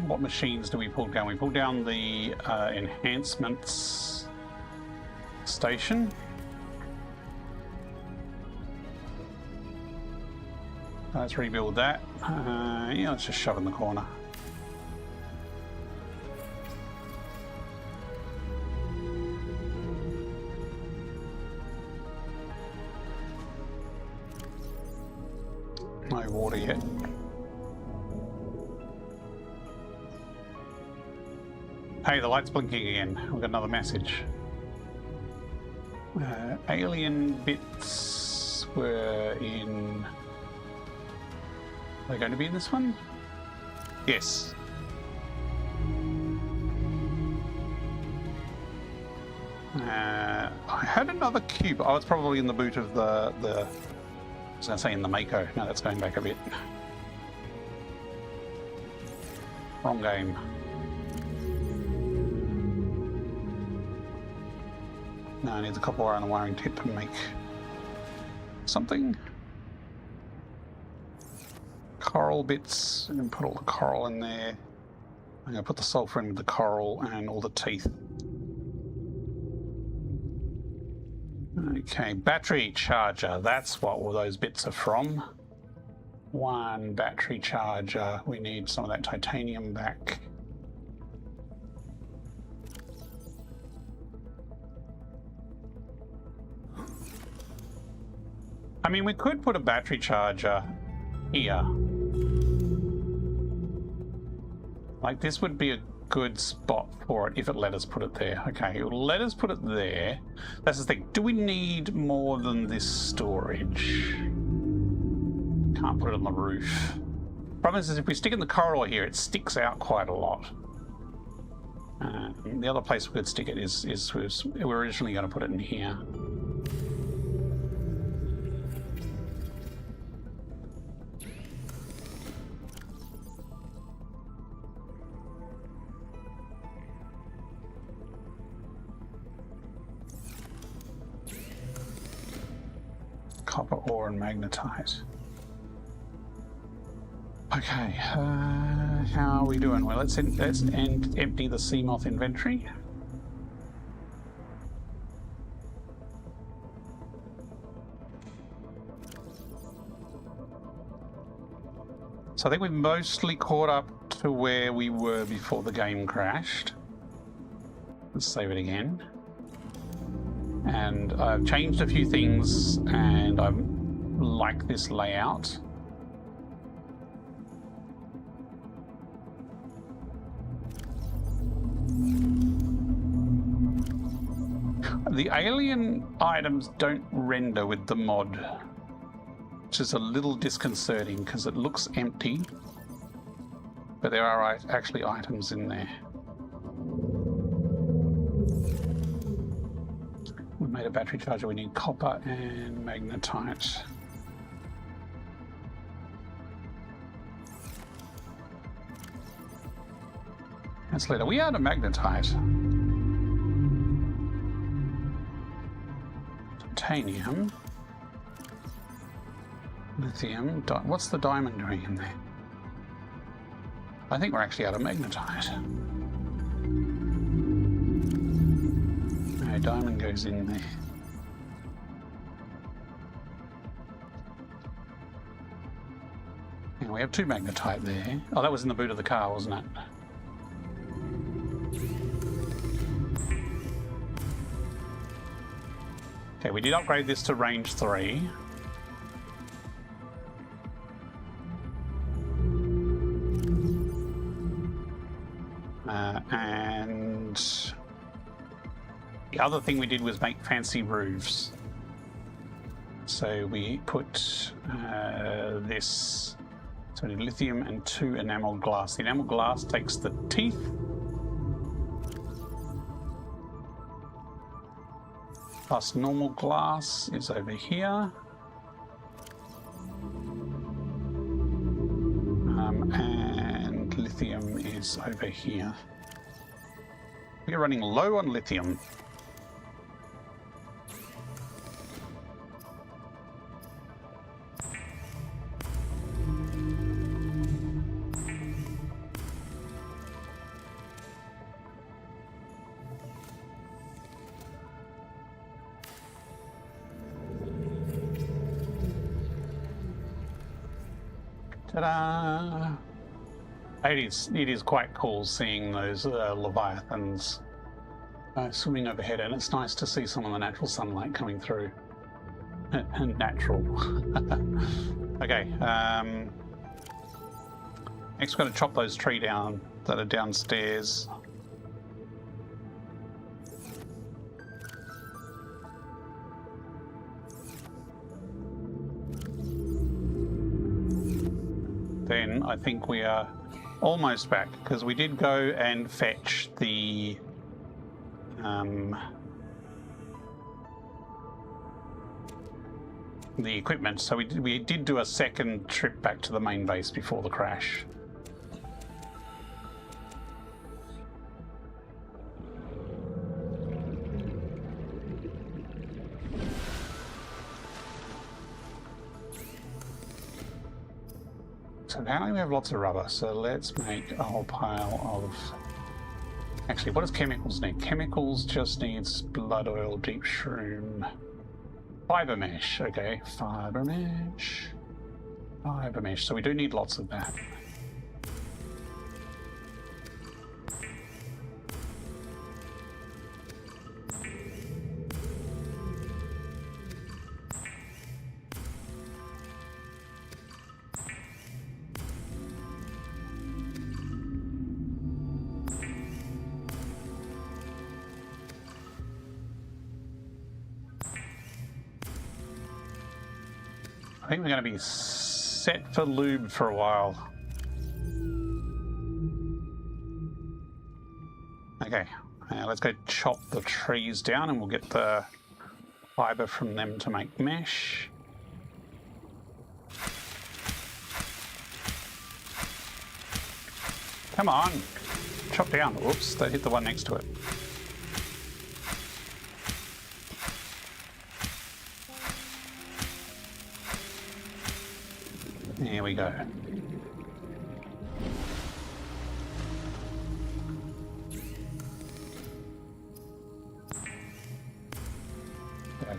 what machines do we pull down? We pull down the enhancements station. Let's rebuild that. Yeah, let's just shove in the corner. No water yet. Hey, the light's blinking again. We've got another message. Alien bits were in... Are they going to be in this one? Yes. I had another cube. Oh, it's probably in the boot of the I was going to say in the Mako. No, that's going back a bit. Wrong game. No, I need the copper wire and the wiring tip to make something. Coral bits. I'm going to put all the coral in there. I'm going to put the sulfur in with the coral and all the teeth. Okay, battery charger. That's what all those bits are from. One battery charger. We need some of that titanium back. I mean, we could put a battery charger here. Like, this would be a good spot for it if it let us put it there. Okay, it will let us put it there. That's the thing. Do we need more than this storage? Can't put it on the roof. Problem is if we stick in the corridor here, it sticks out quite a lot. The other place we could stick it is we were originally going to put it in here. Copper ore and magnetite. Okay, how are we doing? Well, let's empty the sea moth inventory. So I think we've mostly caught up to where we were before the game crashed. Let's save it again. And I've changed a few things, and I like this layout. The alien items don't render with the mod, which is a little disconcerting because it looks empty, but there are actually items in there. We made a battery charger. We need copper and magnetite. That's later. We out of magnetite. Titanium. Lithium. What's the diamond doing in there? I think we're actually out of magnetite. No, diamond goes in there. And we have 2 magnetite there. Oh, that was in the boot of the car, wasn't it? Okay, we did upgrade this to range 3. And the other thing we did was make fancy roofs. So we put this, so we did lithium and 2 enameled glass. The enameled glass takes the teeth. Plus normal glass is over here. is over here. We're running low on lithium. Ta-da! It is quite cool seeing those leviathans swimming overhead, and it's nice to see some of the natural sunlight coming through. Natural. Okay. Next, we're going to chop those trees down that are downstairs. Then I think we are almost back, because we did go and fetch the equipment. So we did do a second trip back to the main base before the crash. So apparently we have lots of rubber, so let's make a whole pile of... Actually, what does chemicals need? Chemicals just needs blood oil, deep shroom, fiber mesh. Okay, fiber mesh. Fiber mesh. So we do need lots of that. I think we're going to be set for lube for a while. Okay, let's go chop the trees down and we'll get the fiber from them to make mesh. Come on, chop down. Whoops, they hit the one next to it. There we go.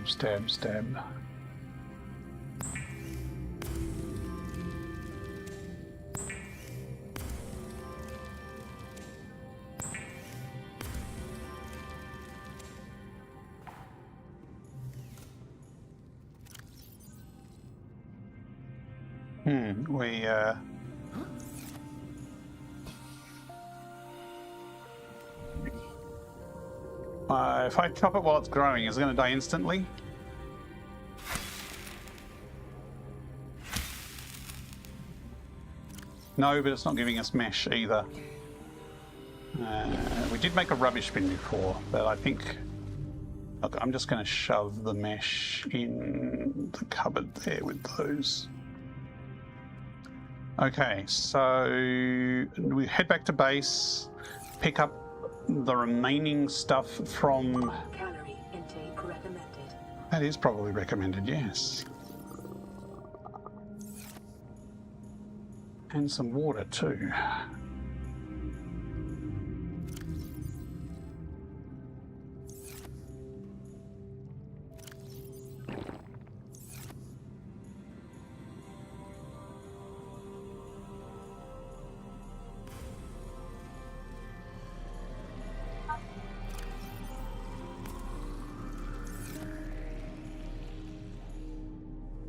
Stab, stab, stab. If I chop it while it's growing, is it going to die instantly? No, but it's not giving us mesh either. We did make a rubbish bin before, but I think... Look, I'm just going to shove the mesh in the cupboard there with those. Okay, so we head back to base, pick up the remaining stuff from... Calorie intake recommended. That is probably recommended, yes. And some water too.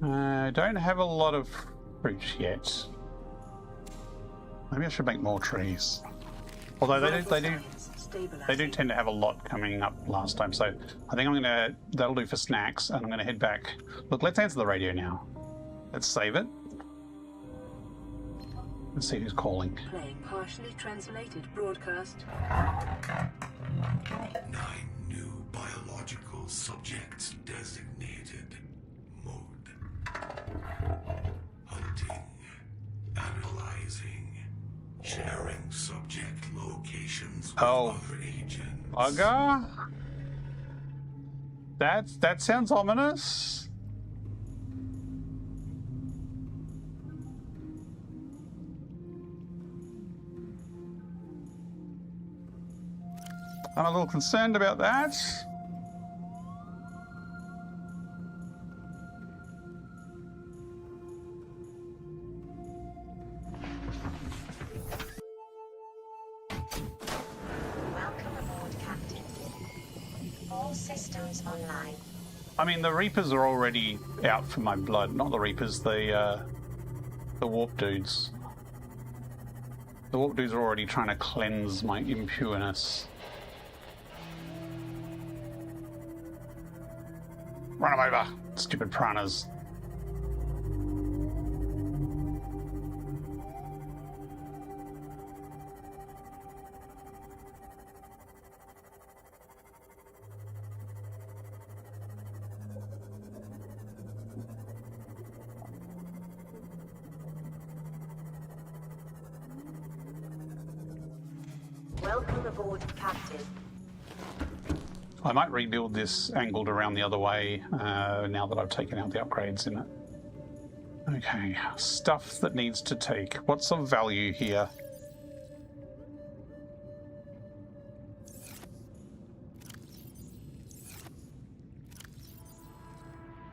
I don't have a lot of fruit yet. Maybe I should make more trees. Although they do tend to have a lot coming up last time, so I think that'll do for snacks, and I'm gonna head back. Look, let's answer the radio now. Let's save it. Let's see who's calling. Playing partially translated broadcast. 9 new biological subjects designated. Mode. Hunting. Analyzing. Sharing subject. Oh. other agents. Bugger? That sounds ominous. I'm a little concerned about that. Welcome aboard, Captain. All systems online. I mean, the Reapers are already out for my blood. Not the Reapers, the Warp Dudes. The Warp Dudes are already trying to cleanse my impureness. Run them over, stupid piranhas. Welcome aboard, Captain. I might rebuild this angled around the other way now that I've taken out the upgrades in it. Okay, stuff that needs to take. What's of value here?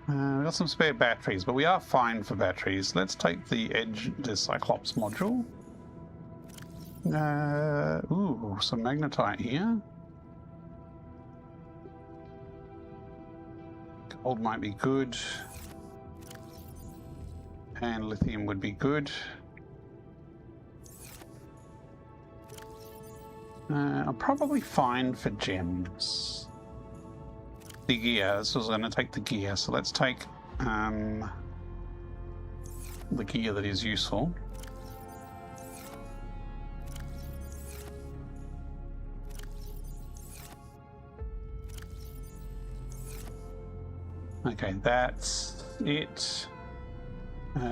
We've got some spare batteries, but we are fine for batteries. Let's take the Cyclops module. Ooh, some magnetite here. Gold might be good. And lithium would be good. I'm probably fine for gems. The gear, so I was going to take the gear, so let's take the gear that is useful. Okay, that's it.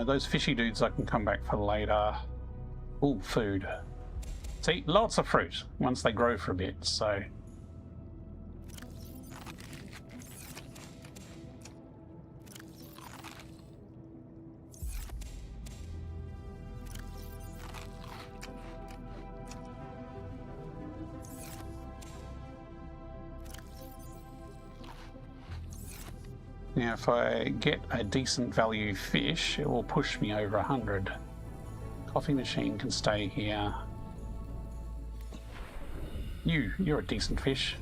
Those fishy dudes I can come back for later. Ooh, food. See, lots of fruit once they grow for a bit, so... Now, if I get a decent value fish, it will push me over 100. Coffee machine can stay here. You're a decent fish.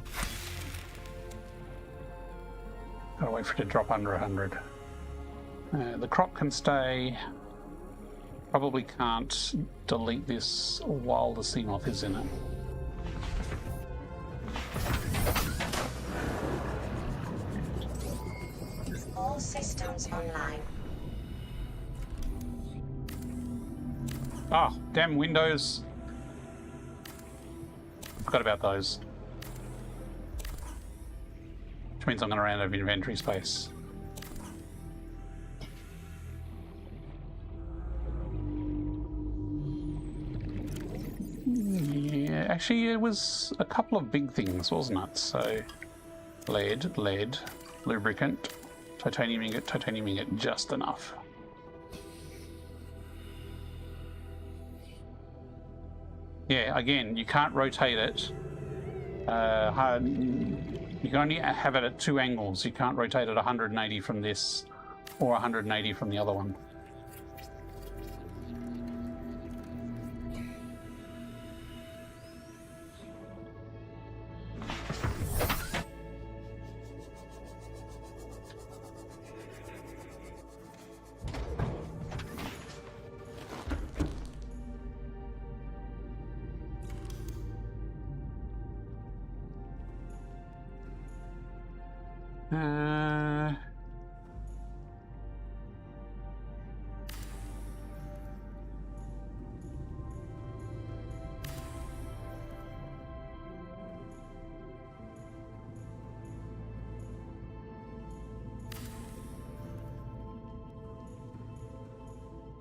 Gotta wait for it to drop under 100. The crop can stay. Probably can't delete this while the sea moth is in it. All systems online. Ah, damn windows. Forgot about those. Which means I'm going to run out of inventory space. Yeah, actually it was a couple of big things, wasn't it? So, lead, lubricant, titanium ingot, just enough. Yeah, again, you can't rotate it. You can only have it at 2 angles. You can't rotate it 180 from this or 180 from the other one.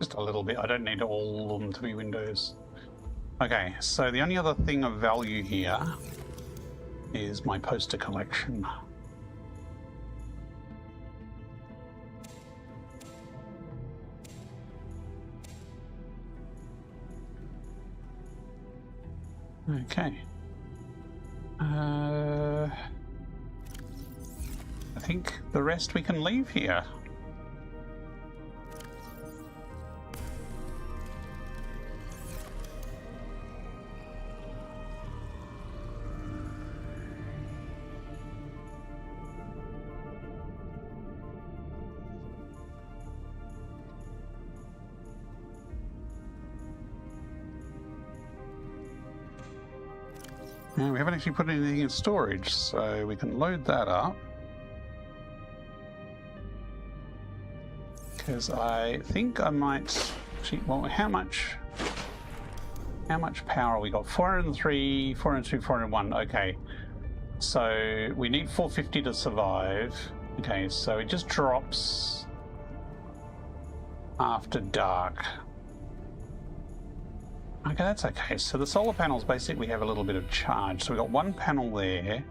Just a little bit. I don't need all of them to be windows. Okay, so the only other thing of value here is my poster collection. Okay. I think the rest we can leave here. And we haven't actually put anything in storage, so we can load that up. Because I think I might... Well, how much power we got? 403, 402, 401. Okay. So we need 450 to survive. Okay, so it just drops after dark. Okay, that's okay. So the solar panels basically have a little bit of charge. So we've got one panel there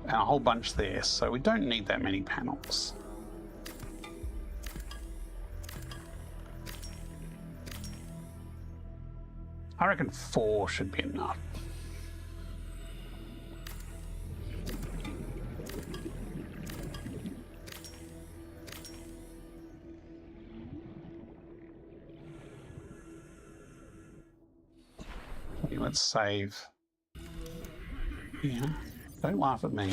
and a whole bunch there. So we don't need that many panels. I reckon 4 should be enough. Let's save. Yeah, don't laugh at me.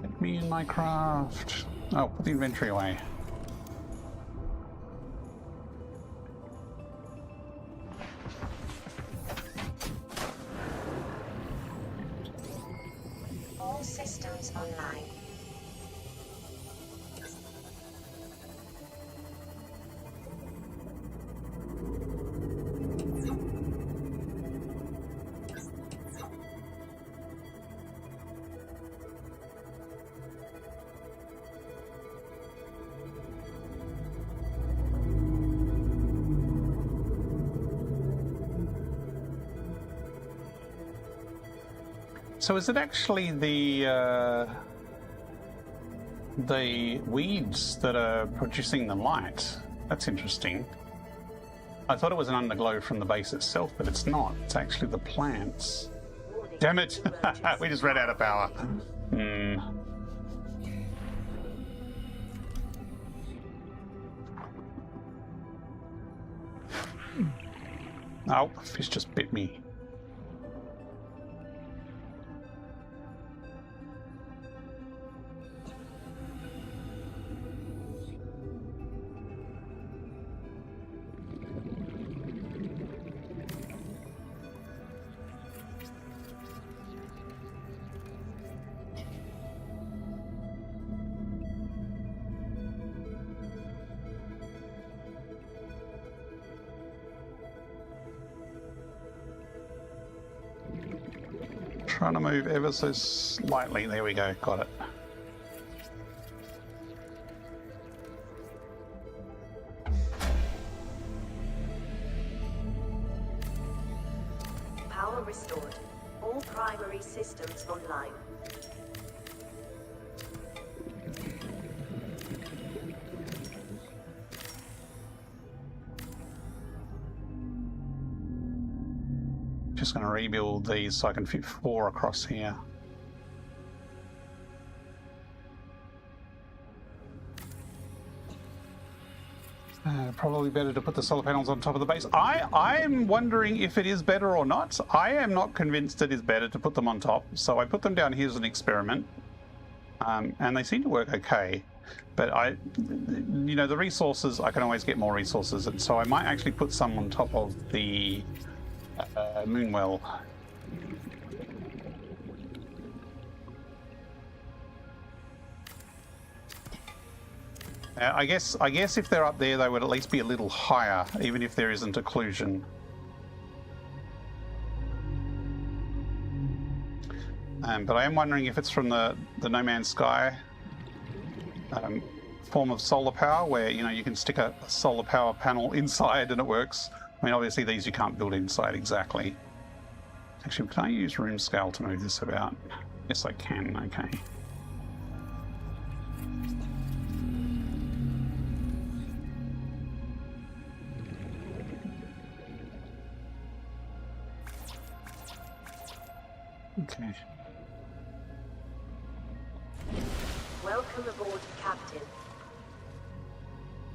Let me in my craft. Oh, put the inventory away. All systems online. So is it actually the weeds that are producing the light? That's interesting. I thought it was an underglow from the base itself, but it's not. It's actually the plants. Warning. Damn it! Emergency. We just ran out of power. Oh, fish just bit me. Trying to move ever so slightly. There we go. Got it. Power restored. All primary systems online. Just going to rebuild these so I can fit 4 across here. Probably better to put the solar panels on top of the base. I'm wondering if it is better or not. I am not convinced it is better to put them on top, so I put them down here as an experiment. And they seem to work okay. But you know, the resources, I can always get more resources, and so I might actually put some on top of the Moonwell. I guess if they're up there, they would at least be a little higher, even if there isn't occlusion. But I am wondering if it's from the No Man's Sky form of solar power where, you know, you can stick a solar power panel inside and it works. I mean, obviously these you can't build inside exactly. Actually, can I use room scale to move this about? Yes, I can. Okay. Okay. Welcome aboard, Captain.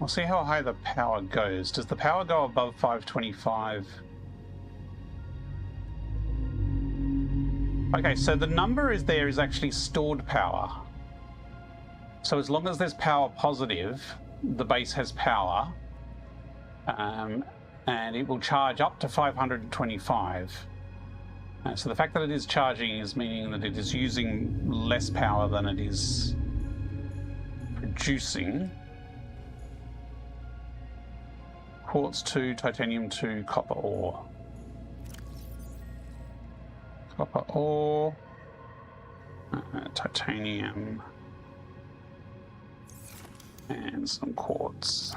We'll see how high the power goes. Does the power go above 525? Okay, so the number is actually stored power. So as long as there's power positive, the base has power, and it will charge up to 525. So the fact that it is charging is meaning that it is using less power than it is producing. Quartz 2, titanium 2, copper ore. Copper ore, titanium, and some quartz.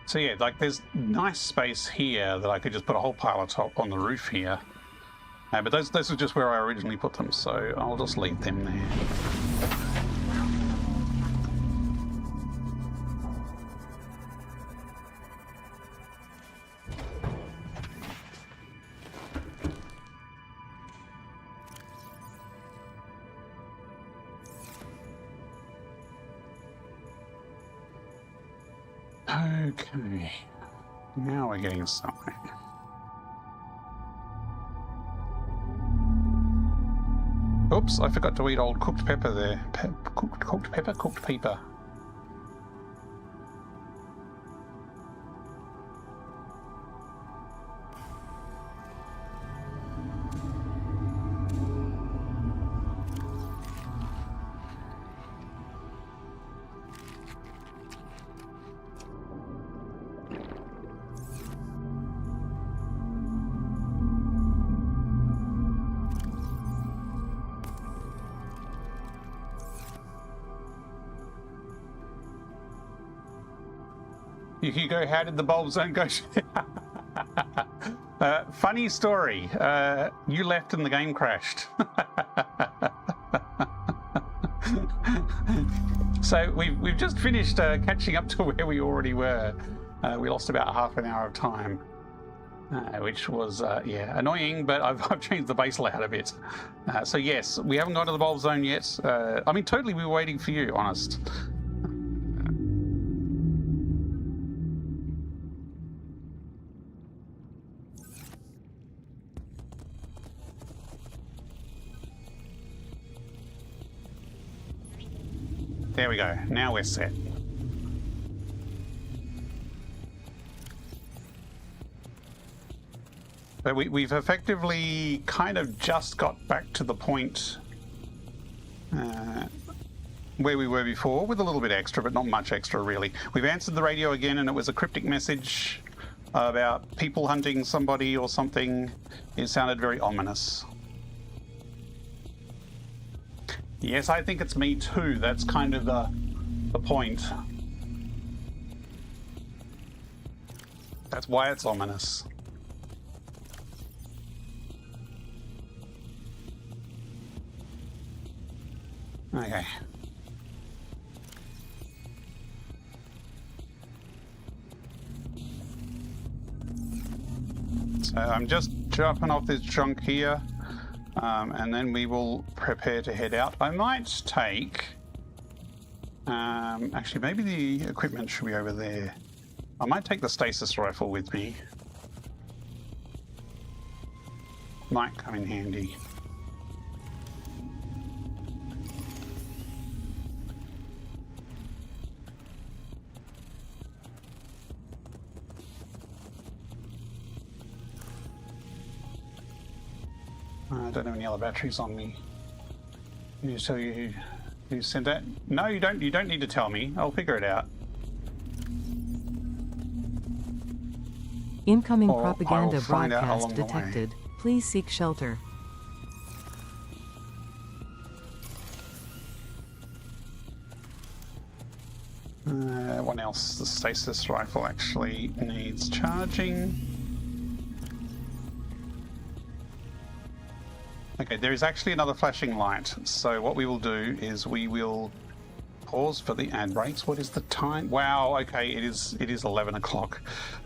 So yeah, like there's nice space here that I could just put a whole pile of top on the roof here. But those are just where I originally put them, so I'll just leave them there. Okay, now we're getting somewhere. Oops, I forgot to eat old cooked pepper there. Cooked pepper. Hugo, how did the bulb zone go? Funny story. You left and the game crashed. So we've just finished catching up to where we already were. We lost about half an hour of time, which was yeah, annoying. But I've changed the base layout a bit. So yes, we haven't gone to the bulb zone yet. I mean, totally, we were waiting for you. Honest. There we go. Now we're set. But we've effectively kind of just got back to the point where we were before, with a little bit extra, but not much extra, really. We've answered the radio again, and it was a cryptic message about people hunting somebody or something. It sounded very ominous. Yes, I think it's me too. That's kind of the point. That's why it's ominous. Okay. So I'm just dropping off this junk here. And then we will prepare to head out. I might take... actually, maybe the equipment should be over there. I might take the stasis rifle with me. Might come in handy. I don't have any other batteries on me. Let me show you You sent that? No, you don't. You don't need to tell me. I'll figure it out. Incoming Or I will propaganda find out broadcast along the way. detected. Please seek shelter. What else? The stasis rifle actually needs charging. Okay, there is actually another flashing light. So what we will do is we will pause for the ad breaks. What is the time? Wow, okay, it is 11 o'clock.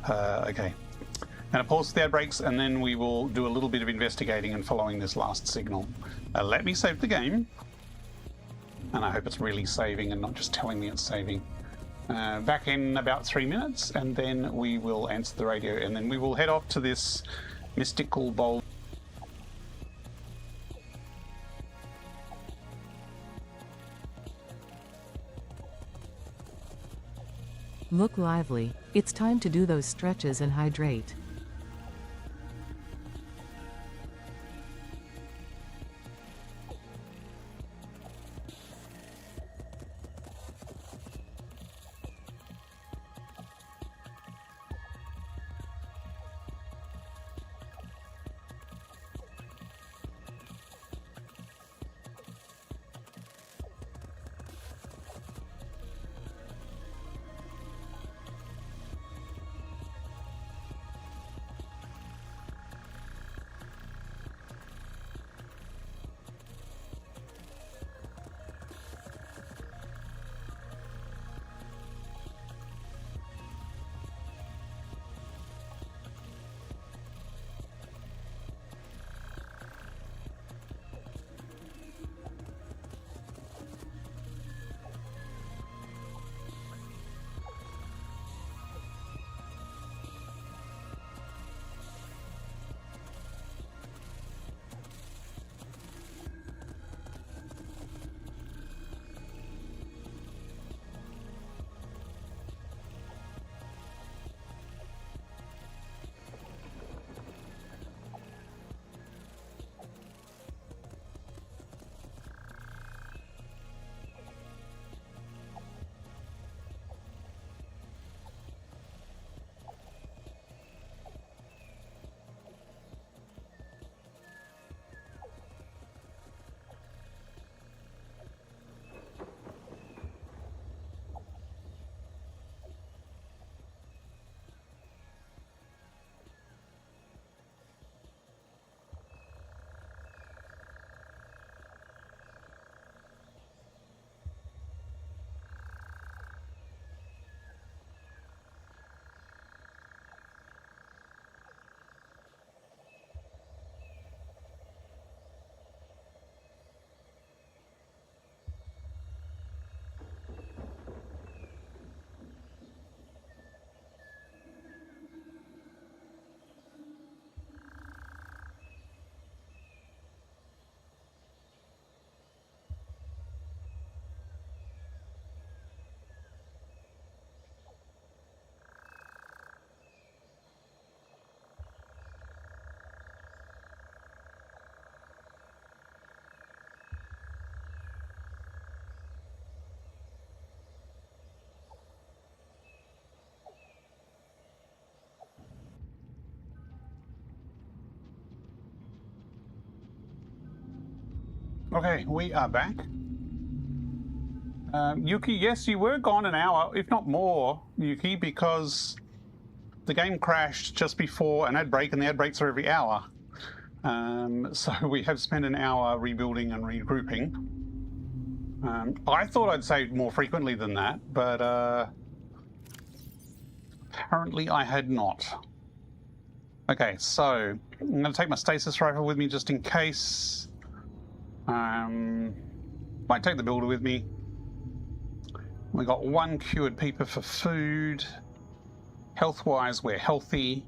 Okay. Going to pause for the ad breaks, and then we will do a little bit of investigating and following this last signal. Let me save the game. And I hope it's really saving and not just telling me it's saving. Back in about 3 minutes, and then we will answer the radio, and then we will head off to this mystical bowl. Look lively. It's time to do those stretches and hydrate. Okay, we are back. Yuki, yes, you were gone an hour, if not more, Yuki, because the game crashed just before an ad break, and the ad breaks are every hour. So we have spent an hour rebuilding and regrouping. I thought I'd saved more frequently than that, but apparently I had not. Okay, so I'm going to take my stasis rifle with me just in case. Might take the builder with me. We got 1 cured peeper for food. Health-wise, we're healthy.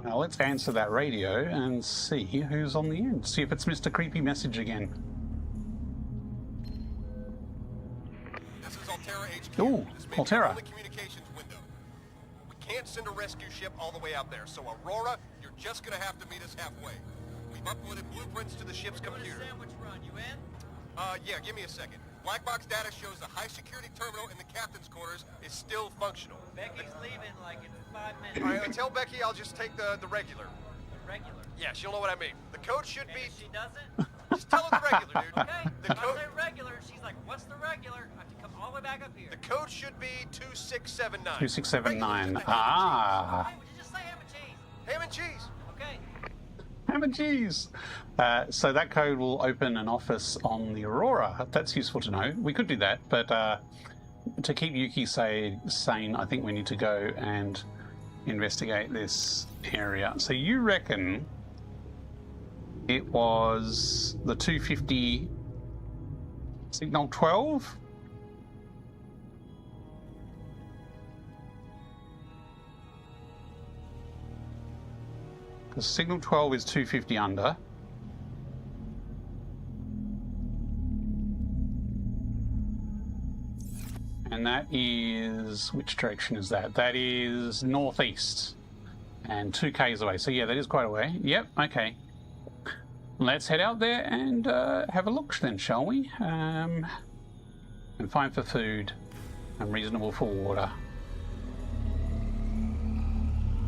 Now let's answer that radio and see who's on the end. See if it's Mr. Creepy Message again. This is Altera HQ. Ooh, This may be Altera. our only communications window. We can't send a rescue ship all the way out there, so Aurora, you're just gonna have to meet us halfway. We've uploaded blueprints to the ship's computer. Sandwich run, you in? Yeah, give me a second. Black box data shows the high security terminal in the captain's quarters is still functional. Becky's leaving like in 5 minutes. All right, tell Becky I'll just take the regular. Regular. Yeah, she'll know what I mean. The code should And be... if she doesn't, Just tell her the regular, dude. okay. The If I code... say regular, she's like, what's the regular? I have to come all the way back up here. The code should be 2679. 2679. Hey, Ah. would you just say ham and cheese? Ham and cheese. Okay. Ham and cheese. So that code will open an office on the Aurora. That's useful to know. We could do that, but to keep Yuki sane, I think we need to go and investigate this area. So you reckon it was the 250 signal 12? Because signal 12 is 250 under. And that is, which direction is that? That is northeast and 2 k's away. So yeah, that is quite a way. Yep, okay. Let's head out there and have a look then, shall we? And find for food and reasonable for water.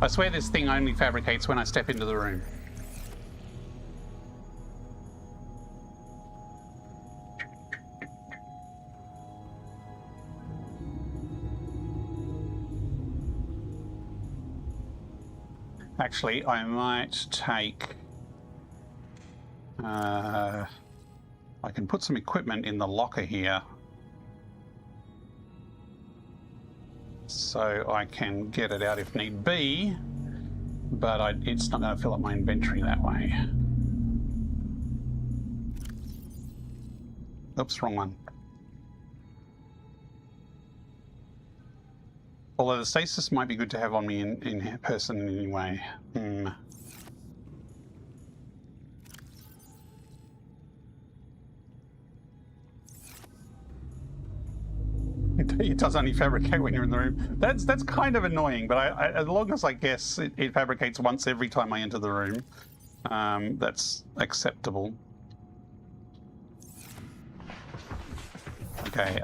I swear this thing only fabricates when I step into the room. Actually, I might take... I can put some equipment in the locker here. So I can get it out if need be, but it's not going to fill up my inventory that way. Oops, wrong one. Although the stasis might be good to have on me in person anyway. It does only fabricate when you're in the room. That's kind of annoying, but as long as I guess it fabricates once every time I enter the room, that's acceptable. Okay,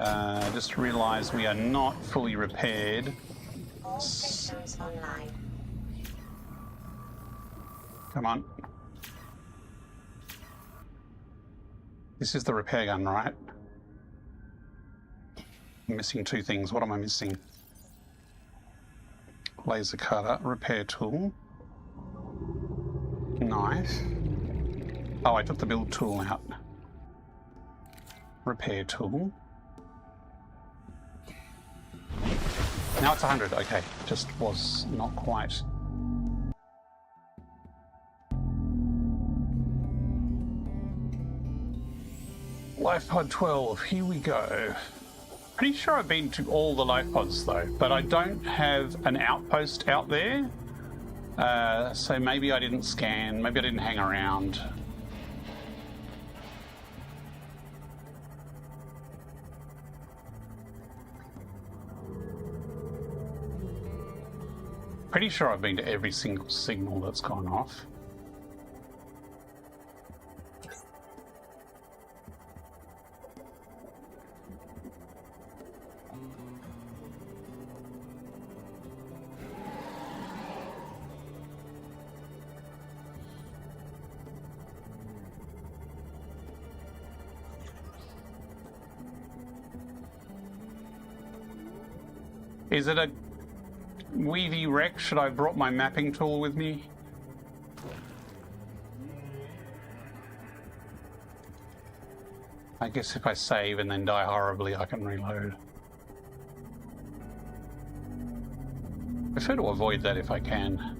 just realised we are not fully repaired. All systems online. Come on. This is the repair gun, right? I'm missing 2 things. What am I missing? Laser cutter, repair tool, knife. Oh, I took the build tool out. Repair tool. Now it's 100. Okay, just was not quite. Life pod 12. Here we go. Pretty sure I've been to all the life pods though, but I don't have an outpost out there. So maybe I didn't scan, maybe I didn't hang around. Pretty sure I've been to every single signal that's gone off. Is it a weedy wreck? Should I have brought my mapping tool with me? I guess if I save and then die horribly, I can reload. I prefer to avoid that if I can.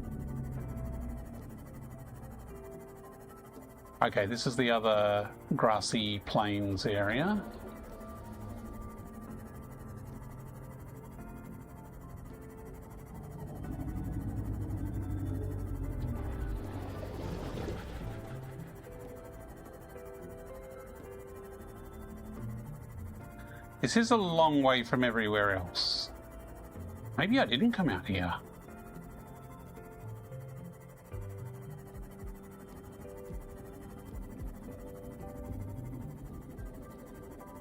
Okay, this is the other grassy plains area. This is a long way from everywhere else. Maybe I didn't come out here.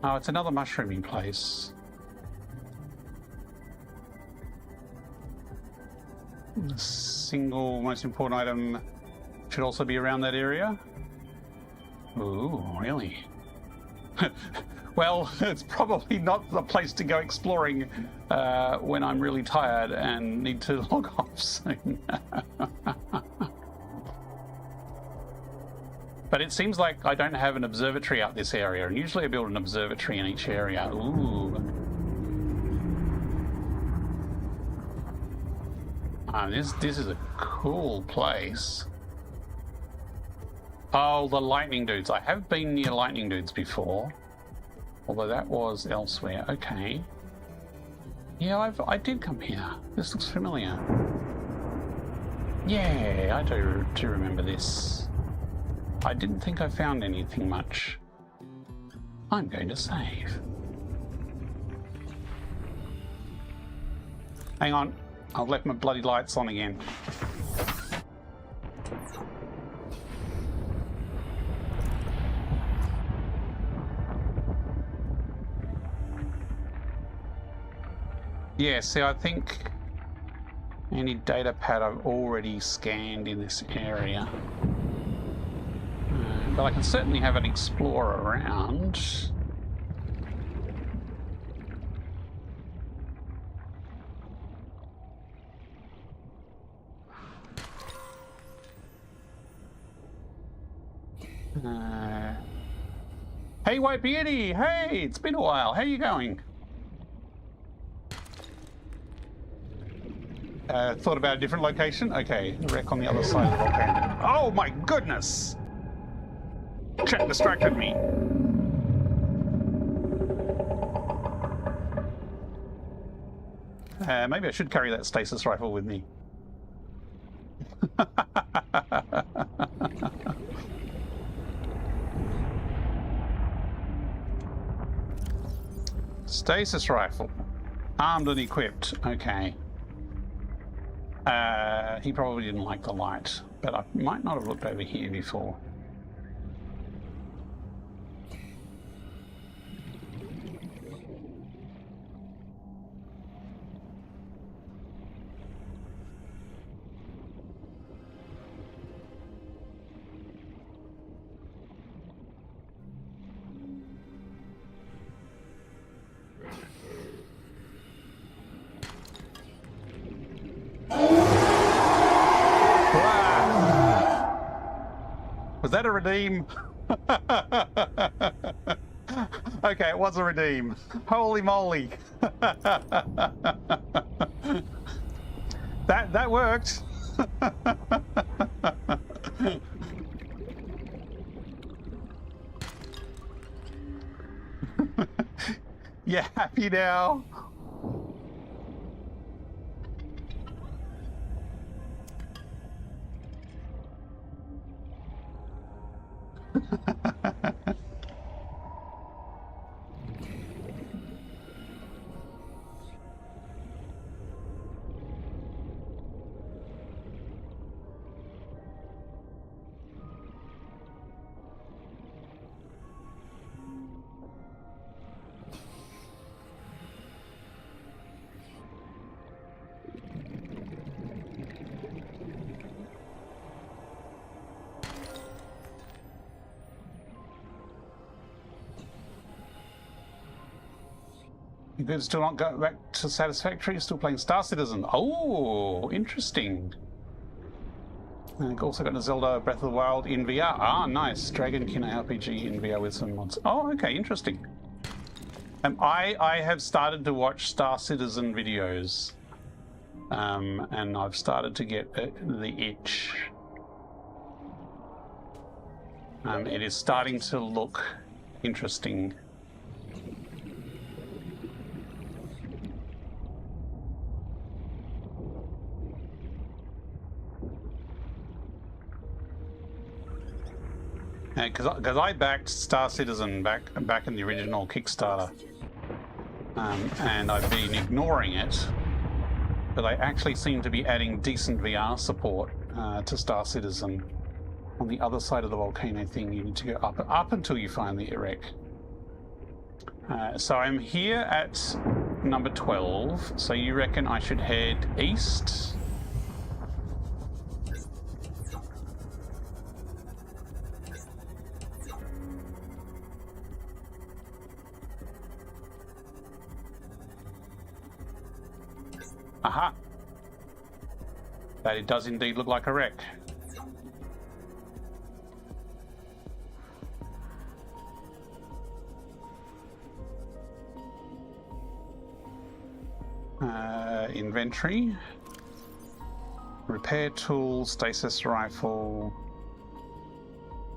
Oh, it's another mushrooming place. The single most important item should also be around that area. Ooh, really? Well, it's probably not the place to go exploring when I'm really tired and need to log off soon. But it seems like I don't have an observatory out this area, and usually I build an observatory in each area. Ooh. This is a cool place. Oh, the lightning dudes. I have been near lightning dudes before. Although that was elsewhere. Okay. Yeah, I did come here. This looks familiar. Yeah, I do remember this. I didn't think I found anything much. I'm going to save. Hang on. I've left my bloody lights on again. Yeah, see, I think any data pad I've already scanned in this area. But I can certainly have an explorer around. Hey, White Beauty! Hey, it's been a while. How you going? Thought about a different location? Okay, wreck on the other side of the volcano. Oh my goodness! Chat distracted me. Maybe I should carry that stasis rifle with me. Stasis rifle. Armed and equipped. Okay. He probably didn't like the light, but I might not have looked over here before. Was that a redeem? Okay, it was a redeem. Holy moly. That worked. You happy now? You could still not go back to Satisfactory, you're still playing Star Citizen. Oh, interesting. And you've also got a Zelda Breath of the Wild in VR. Ah, nice. Dragonkin RPG in VR with some mods. Oh, okay, interesting. I have started to watch Star Citizen videos. And I've started to get the itch. It is starting to look interesting. Because I backed Star Citizen back in the original Kickstarter, and I've been ignoring it, but they actually seem to be adding decent VR support to Star Citizen. On the other side of the volcano thing, you need to go up until you find the Erec. So I'm here at number 12, so you reckon I should head east? Aha! That it does indeed look like a wreck. Inventory. Repair tool, stasis rifle.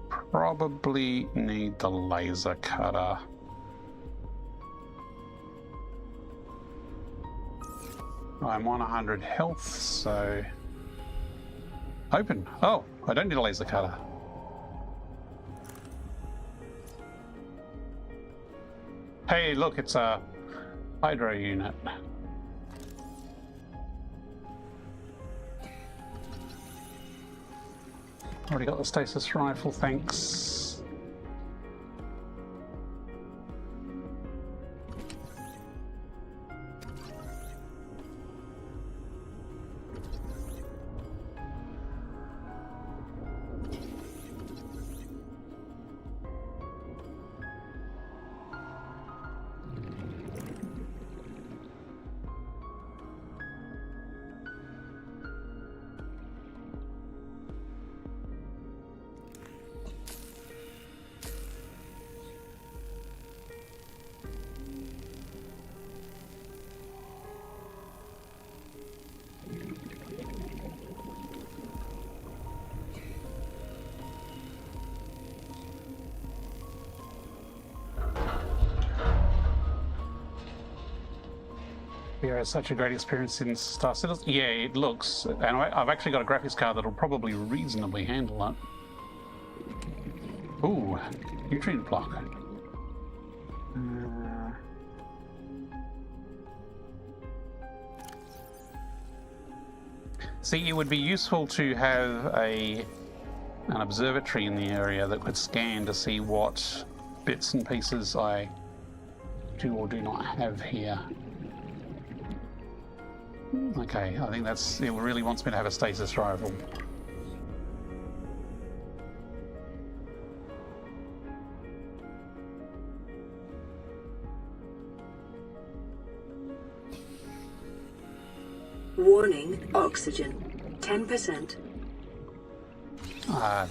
Probably need the laser cutter. I'm on 100 health, so... Open. Oh, I don't need a laser cutter. Hey, look, it's a hydro unit. Already got the stasis rifle, thanks. Yeah, it's such a great experience in Star Citizen. Yeah, it looks, and I've actually got a graphics card that'll probably reasonably handle it. Ooh, nutrient block. See, it would be useful to have an observatory in the area that could scan to see what bits and pieces I do or do not have here. Okay, I think that's... It really wants me to have a stasis rifle. Warning, oxygen. 10%.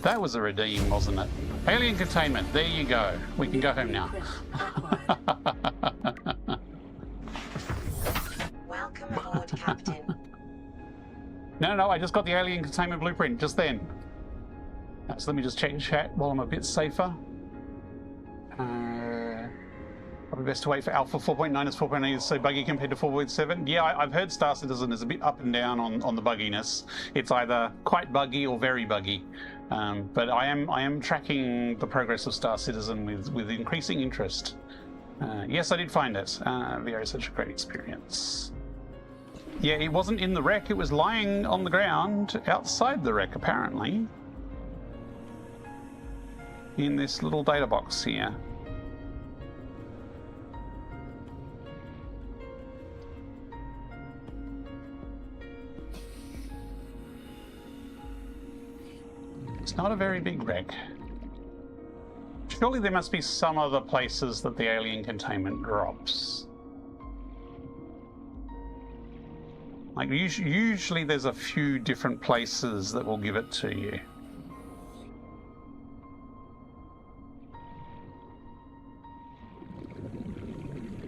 That was a redeem, wasn't it? Alien containment, there you go. We can go home now. Welcome aboard, Captain. No, I just got the alien containment blueprint just then. So let me just check chat while I'm a bit safer. Probably best to wait for Alpha 4.9 as 4.8 is so buggy compared to 4.7. Yeah, I've heard Star Citizen is a bit up and down on the bugginess. It's either quite buggy or very buggy. But I am tracking the progress of Star Citizen with increasing interest. Yes, I did find it. The area is such a great experience. Yeah, it wasn't in the wreck. It was lying on the ground outside the wreck, apparently. In this little data box here. It's not a very big wreck. Surely there must be some other places that the alien containment drops. Like, usually there's a few different places that will give it to you.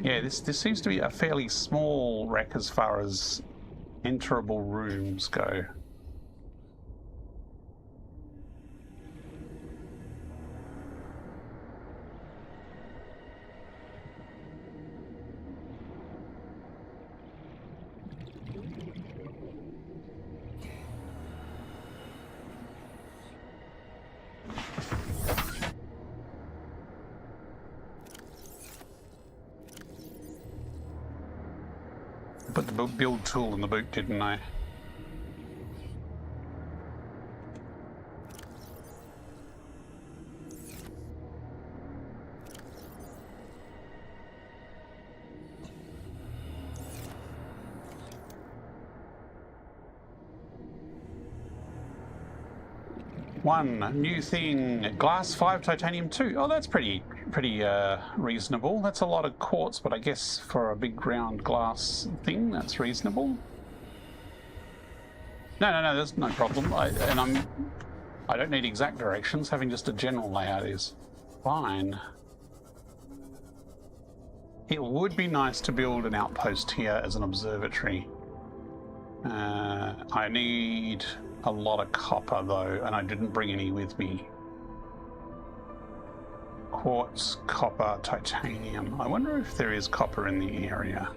Yeah, this seems to be a fairly small wreck as far as enterable rooms go. Put the build tool in the boot, didn't I? 1 new thing, glass 5, titanium 2. Oh, that's pretty reasonable. That's a lot of quartz, but I guess for a big round glass thing, that's reasonable. No, there's no problem. I don't need exact directions. Having just a general layout is fine. It would be nice to build an outpost here as an observatory. I need a lot of copper though, and I didn't bring any with me. Quartz, copper, titanium. I wonder if there is copper in the area.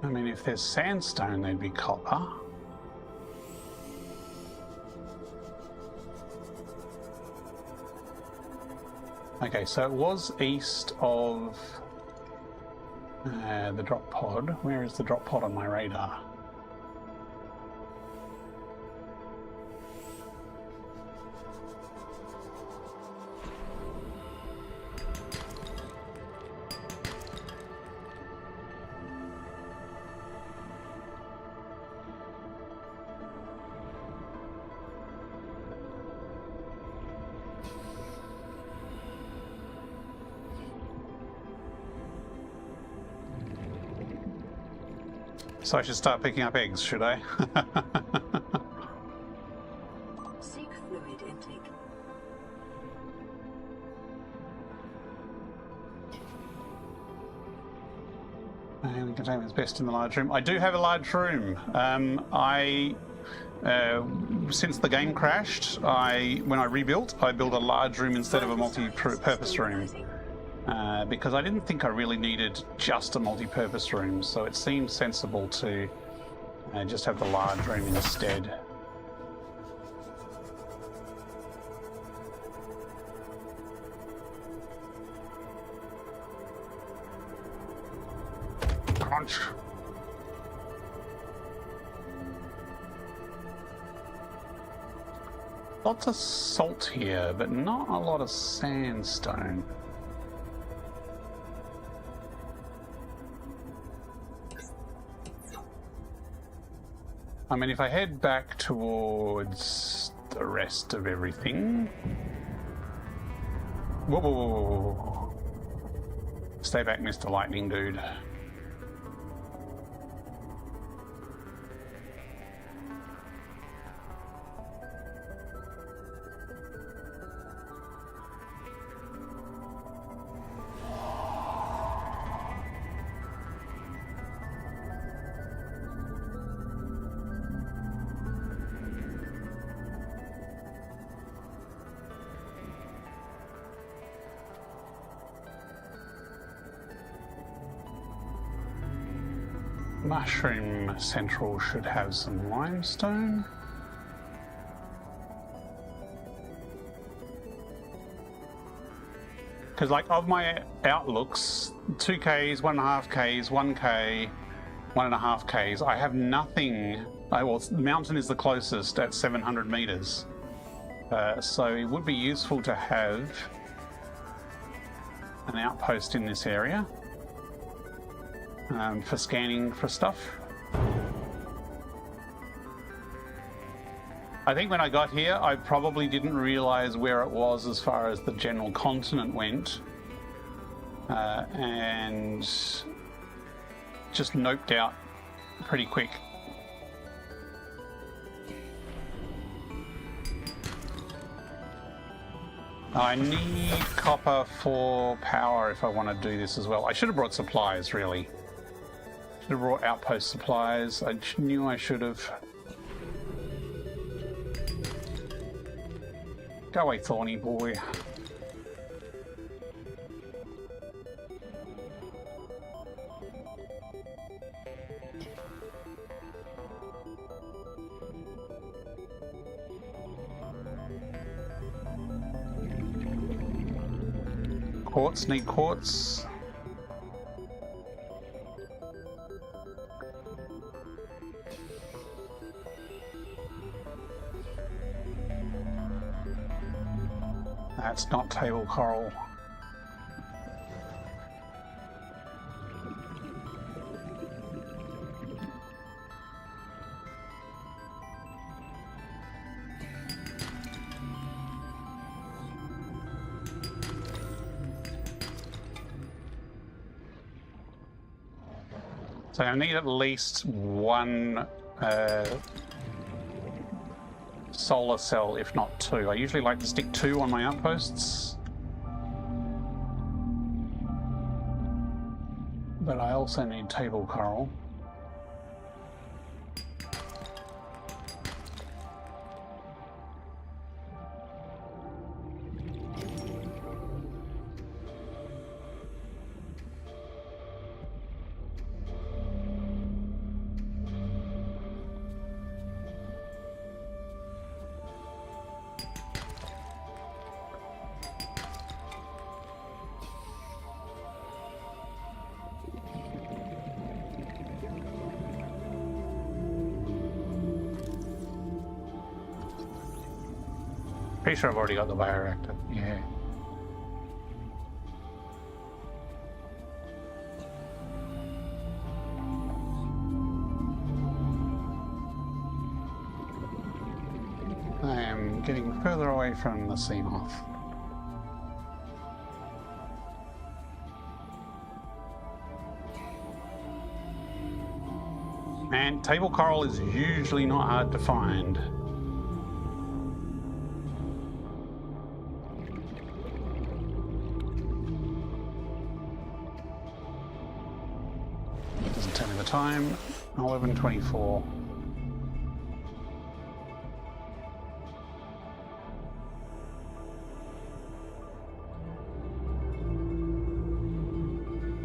I mean, if there's sandstone, there'd be copper. Okay, so it was east of the drop pod. Where is the drop pod on my radar? So I should start picking up eggs, should I? Seek fluid intake. And the containment is best in the large room. I do have a large room. Since the game crashed, when I rebuilt, I built a large room instead of a multi-purpose room. Because I didn't think I really needed just a multi-purpose room, so it seemed sensible to just have the large room instead. Crunch. Lots of salt here, but not a lot of sandstone. I mean, if I head back towards the rest of everything... Whoa, whoa, whoa, whoa, whoa. Stay back, Mr. Lightning Dude. Mushroom Central should have some limestone. Because, like, of my outlooks, 2Ks, 1.5Ks, 1K, 1.5Ks, I have nothing. Well, the mountain is the closest at 700 meters. So it would be useful to have an outpost in this area. For scanning for stuff. I think when I got here, I probably didn't realize where it was as far as the general continent went, and just noped out pretty quick. I need copper for power if I want to do this as well. I should have brought supplies, really. Should have brought outpost supplies. I knew I should have. Go away, thorny boy. Quartz, need quartz. That's not table coral. So I need at least one solar cell, if not two. I usually like to stick 2 on my outposts. But I also need table coral. Pretty sure I've already got the bioreactor. Yeah. I am getting further away from the Seamoth. And table coral is usually not hard to find. Doesn't tell me the time. 11:24.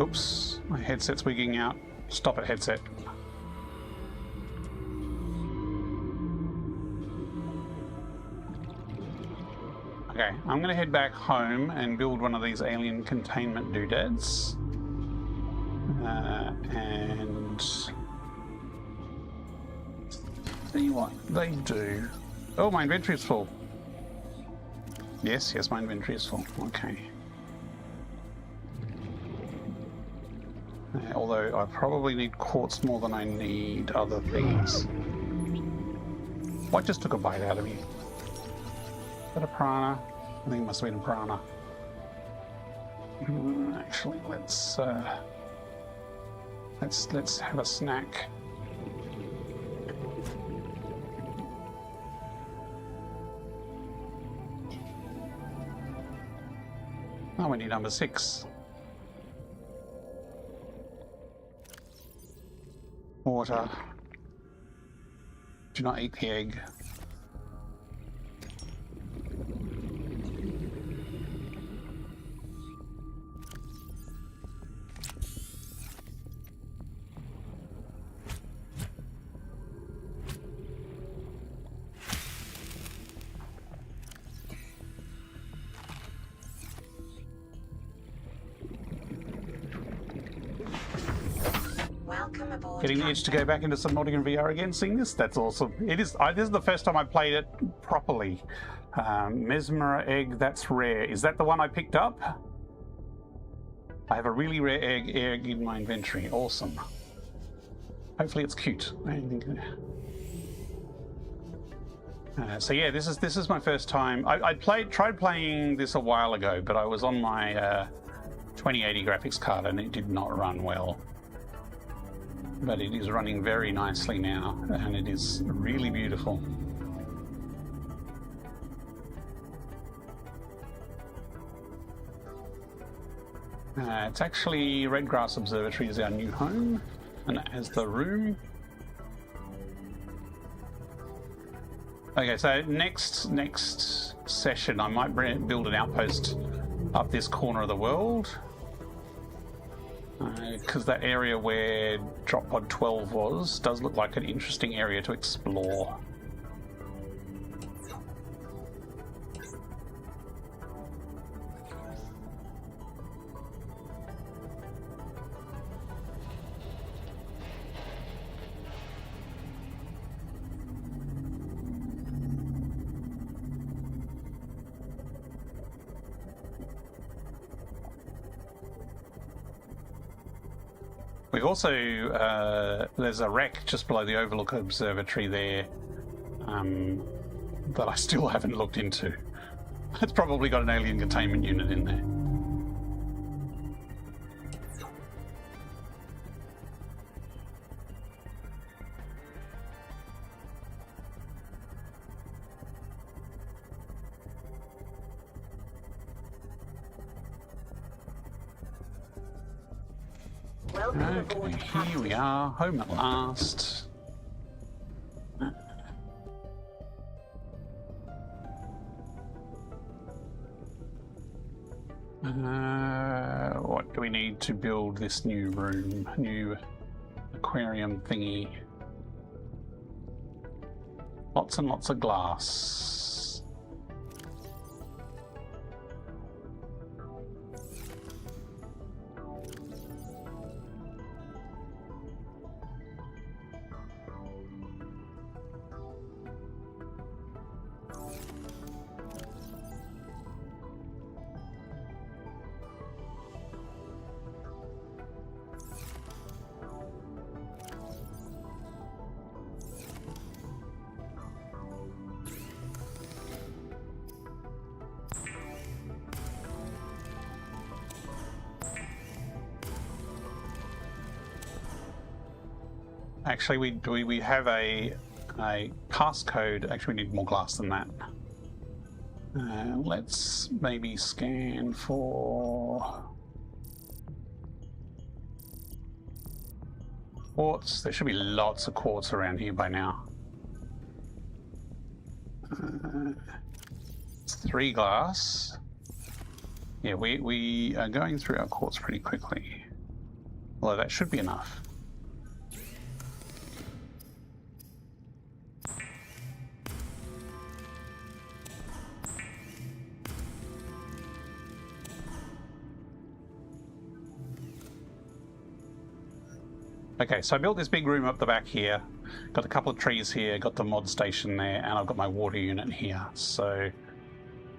Oops, my headset's wigging out. Stop it, headset. Okay, I'm gonna head back home and build one of these alien containment doodads. And see what they do. Oh, my inventory is full. Yes, my inventory is full. Okay. Although I probably need quartz more than I need other things. What just took a bite out of me? Is that a piranha? I think it must have been a piranha. Actually, let's have a snack. Oh, we need number 6. Water. Do not eat the egg. Welcome aboard. Getting the itch to go back into Subnautica VR again, seeing this? That's awesome. It is. This is the first time I played it properly. Mesmera egg, that's rare. Is that the one I picked up? I have a really rare egg in my inventory. Awesome. Hopefully it's cute. So yeah, this is my first time. I tried playing this a while ago, but I was on my 2080 graphics card and it did not run well. But it is running very nicely now, and it is really beautiful. It's actually Redgrass Observatory is our new home, and it has the room. Okay, so next session I might build an outpost up this corner of the world. Because that area where Drop Pod 12 was does look like an interesting area to explore. We've also, there's a wreck just below the Overlook Observatory there that I still haven't looked into. It's probably got an alien containment unit in there. Welcome aboard, Okay, Captain. here we are, home at last. What do we need to build this new room? New aquarium thingy. Lots and lots of glass. Actually, we have a passcode. Actually, we need more glass than that. Let's maybe scan for quartz. There should be lots of quartz around here by now. 3 glass. Yeah, we are going through our quartz pretty quickly. Although that should be enough. Okay, so I built this big room up the back here, got a couple of trees here, got the mod station there, and I've got my water unit here. So,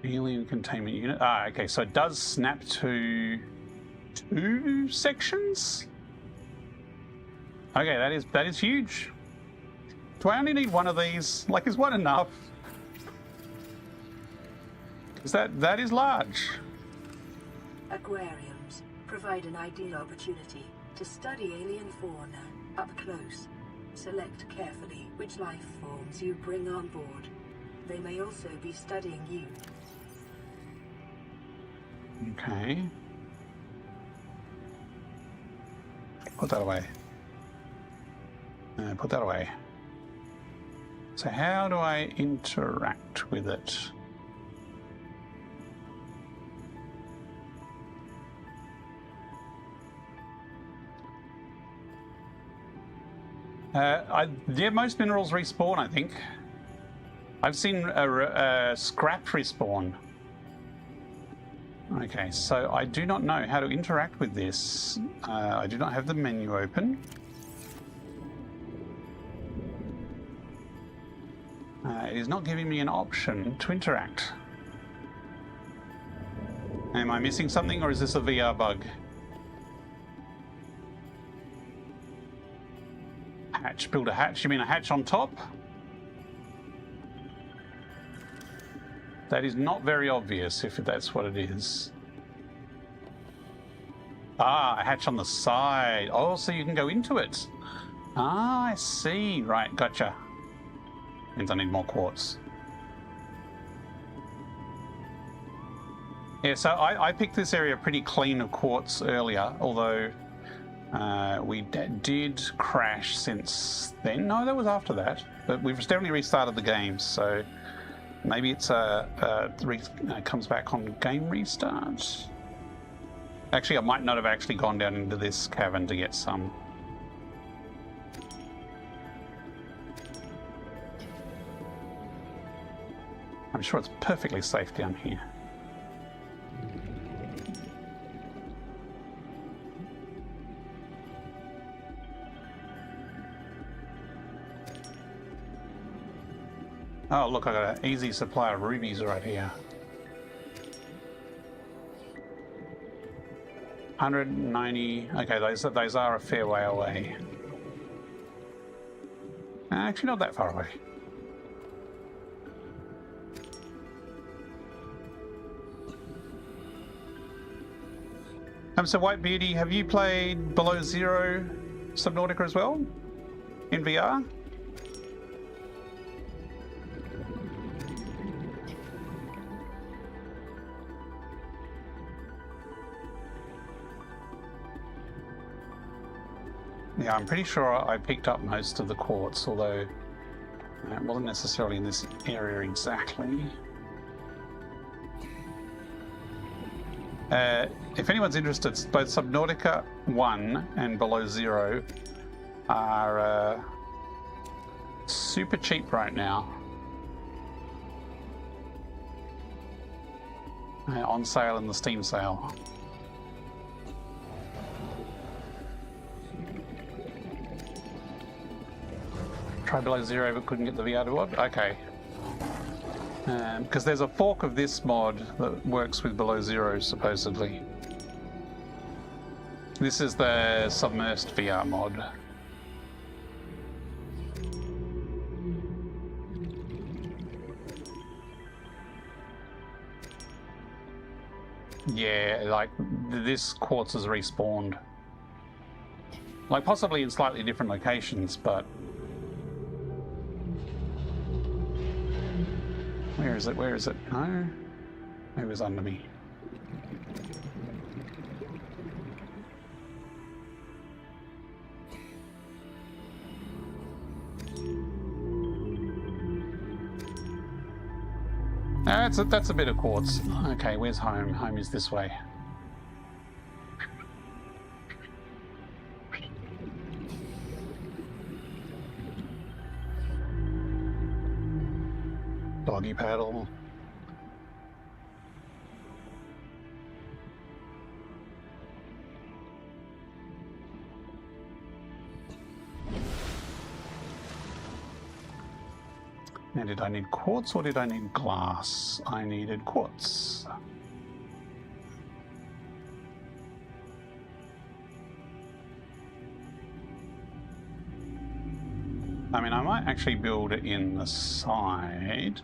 alien containment unit. Ah, okay, so it does snap to 2 sections? Okay, that is huge. Do I only need one of these? Like, is one enough? Because that is large. Aquariums provide an ideal opportunity to study alien fauna up close. Select carefully which life forms you bring on board. They may also be studying you. Okay. Put that away. Put that away. So how do I interact with it? Yeah, most minerals respawn, I think. I've seen scrap respawn. Okay, so I do not know how to interact with this. I do not have the menu open. It is not giving me an option to interact. Am I missing something, or is this a VR bug? Hatch, build a hatch. You mean a hatch on top? That is not very obvious if that's what it is. Ah, a hatch on the side. Oh, so you can go into it. Ah, I see. Right, gotcha. Means I need more quartz. Yeah, so I picked this area pretty clean of quartz earlier, although we did crash since then. No, that was after that. But we've definitely restarted the game, so maybe it's comes back on game restart. Actually, I might not have actually gone down into this cavern to get some. I'm sure it's perfectly safe down here. Oh, look, I got an easy supply of rubies right here. 190. Okay, those are a fair way away. Actually, not that far away. So White Beauty, have you played Below Zero Subnautica as well? In VR? Yeah, I'm pretty sure I picked up most of the quartz, although it wasn't necessarily in this area exactly. If anyone's interested, both Subnautica 1 and Below Zero are super cheap right now. On sale in the Steam sale. Try Below Zero but couldn't get the VR mod? Okay. Because there's a fork of this mod that works with Below Zero, supposedly. This is the Submersed VR mod. Yeah, like, this quartz is respawned. Like, possibly in slightly different locations, but... Where is it? Where is it? No? It was under me. That's a bit of quartz. Okay, where's home? Home is this way. Doggy paddle. Now, did I need quartz or did I need glass? I needed quartz. I mean, I might actually build it in the side.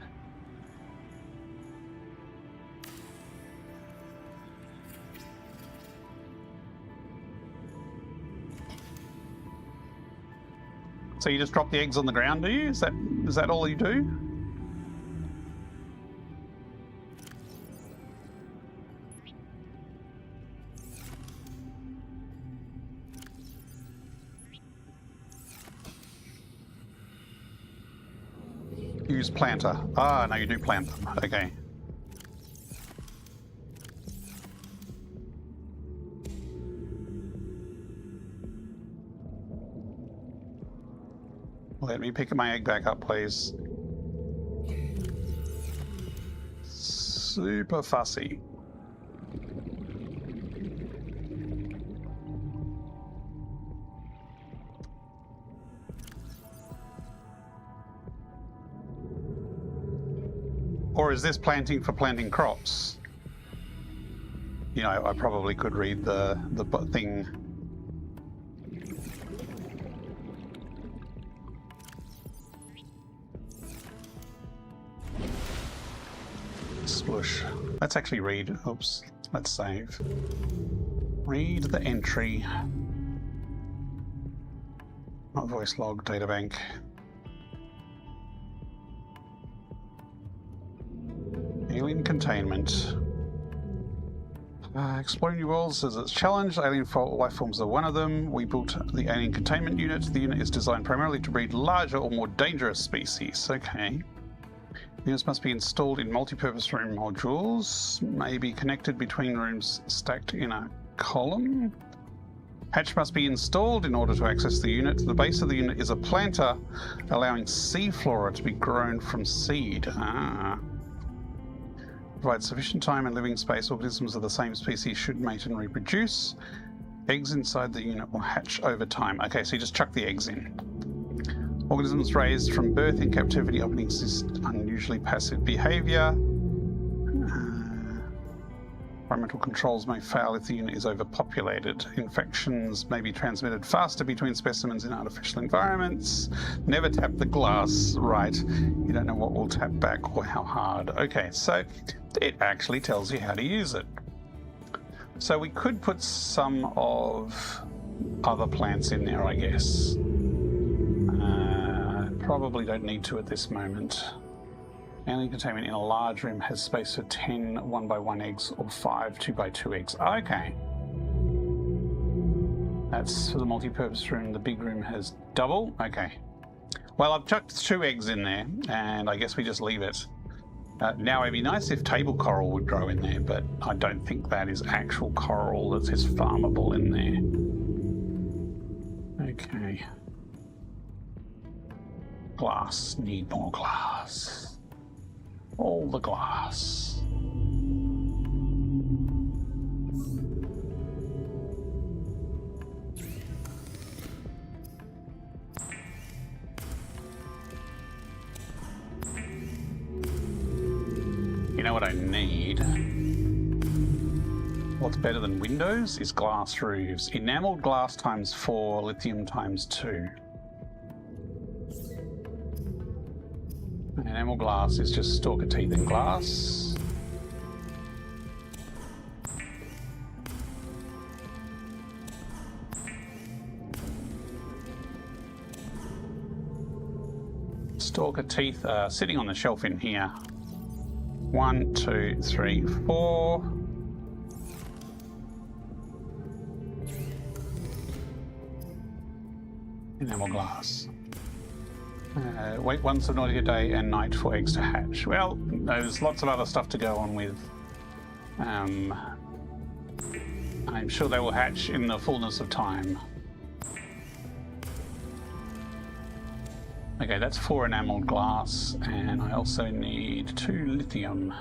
So you just drop the eggs on the ground, do you? Is that all you do? Use planter. Ah, no, you do plant them. Okay. Let me pick my egg back up, please. Super fussy. Or is this planting for planting crops? You know, I probably could read the thing. Splush. Let's actually read. Oops. Let's save. Read the entry. Not voice log, databank. Alien containment. Exploring new worlds as its challenge. Alien life forms are one of them. We built the alien containment unit. The unit is designed primarily to breed larger or more dangerous species. Okay. Units must be installed in multi-purpose room modules. May be connected between rooms stacked in a column. Hatch must be installed in order to access the unit. The base of the unit is a planter, allowing seaflora to be grown from seed. Provide sufficient time and living space. Organisms of the same species should mate and reproduce. Eggs inside the unit will hatch over time. Okay, so you just chuck the eggs in. Organisms raised from birth in captivity often exhibit unusually passive behavior. Environmental controls may fail if the unit is overpopulated. Infections may be transmitted faster between specimens in artificial environments. Never tap the glass, right? You don't know what will tap back or how hard. Okay, so it actually tells you how to use it. So we could put some of other plants in there, I guess. Probably don't need to at this moment. Alien containment in a large room has space for 10 1x1 eggs or 5 2x2 eggs. Okay. That's for the multi-purpose room. The big room has double. Okay. Well, I've chucked 2 eggs in there, and I guess we just leave it. Now, it'd be nice if table coral would grow in there, but I don't think that is actual coral that is farmable in there. Okay. Glass. Need more glass. All the glass. You know what I need? What's better than windows is glass roofs. Enameled glass times 4, lithium times 2. Enamel glass is just stalker teeth in glass. Stalker teeth are sitting on the shelf in here. 1, 2, 3, 4. Enamel glass. Wait 1 Subnautica day and night for eggs to hatch. Well, there's lots of other stuff to go on with. I'm sure they will hatch in the fullness of time. Okay, that's 4 enameled glass, and I also need 2 lithium.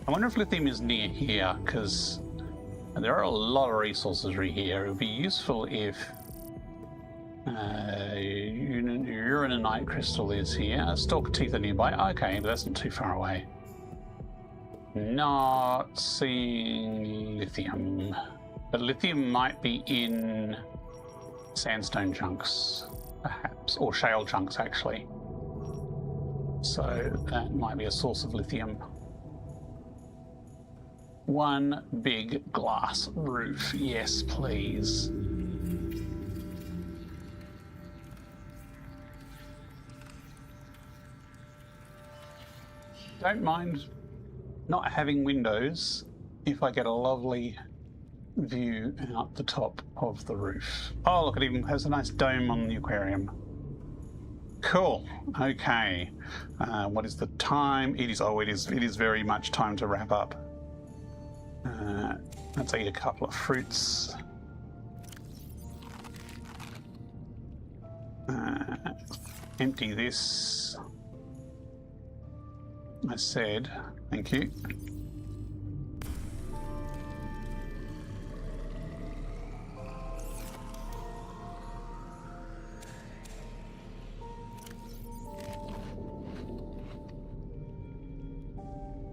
I wonder if lithium is near here, because there are a lot of resources right here. It would be useful if uranite crystal is here. Stalker teeth are nearby. Okay, but that's not too far away. Not seeing lithium. But lithium might be in sandstone chunks, perhaps, or shale chunks, actually. So that might be a source of lithium. 1 big glass roof. Yes, please. Don't mind not having windows if I get a lovely view out the top of the roof. Oh, look, it even has a nice dome on the aquarium. Cool. Okay. What is the time? It is very much time to wrap up. Let's eat a couple of fruits. Empty this. I said, thank you.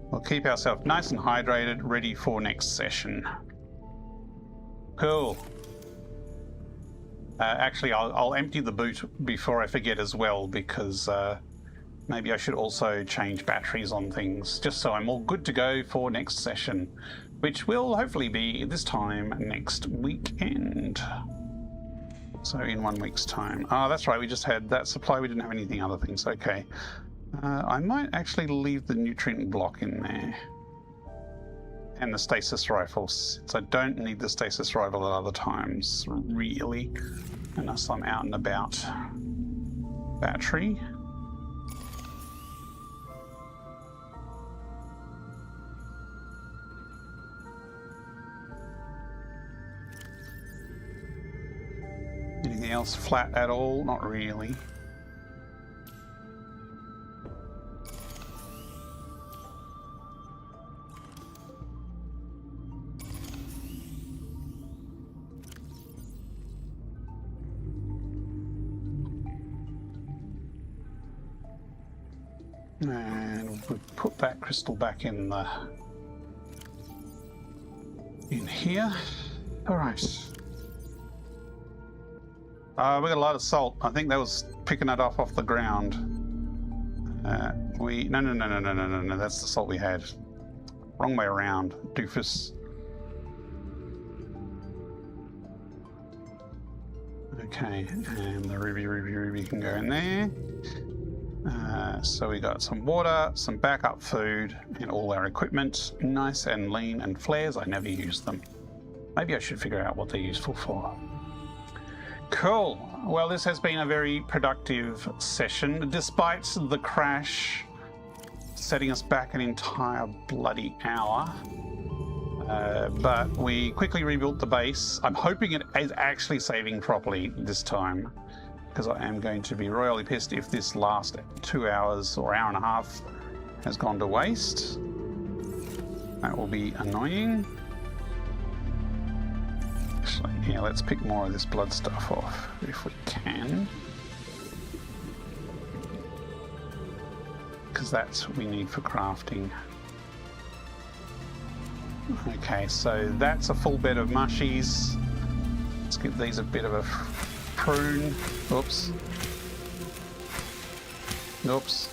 We'll keep ourselves nice and hydrated, ready for next session. Cool. Actually, I'll empty the boot before I forget as well, because maybe I should also change batteries on things, just so I'm all good to go for next session, which will hopefully be this time next weekend. So in 1 week's time. Oh, that's right, we just had that supply, we didn't have anything other things, okay. I might actually leave the nutrient block in there. And the stasis rifles, since I don't need the stasis rifle at other times, really, unless I'm out and about. Battery. Anything else flat at all? Not really. And we'll put that crystal back in here. All right. We got a lot of salt. I think that was picking it off the ground. No. That's the salt we had. Wrong way around, doofus. Okay, and the ruby can go in there. So we got some water, some backup food, and all our equipment. Nice and lean, and flares, I never use them. Maybe I should figure out what they're useful for. Cool. Well, this has been a very productive session, despite the crash setting us back an entire bloody hour. But we quickly rebuilt the base. I'm hoping it is actually saving properly this time, because I am going to be royally pissed if this last 2 hours or hour and a half has gone to waste. That will be annoying. Actually, yeah, let's pick more of this blood stuff off if we can, because that's what we need for crafting. Okay, so that's a full bed of mushies. Let's give these a bit of a prune. Oops. Oops.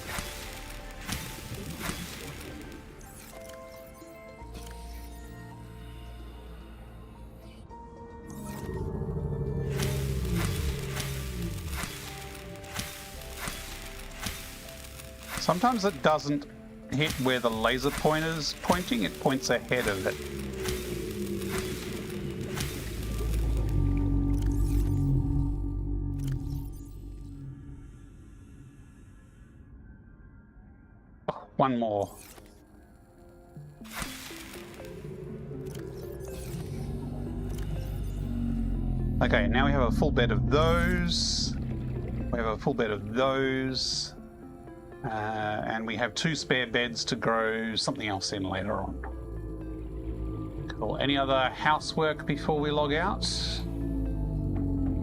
Sometimes it doesn't hit where the laser pointer's pointing, it points ahead of it. Oh, one more. Okay, now we have a full bed of those. We have a full bed of those. And we have 2 spare beds to grow something else in later on. Cool. Any other housework before we log out?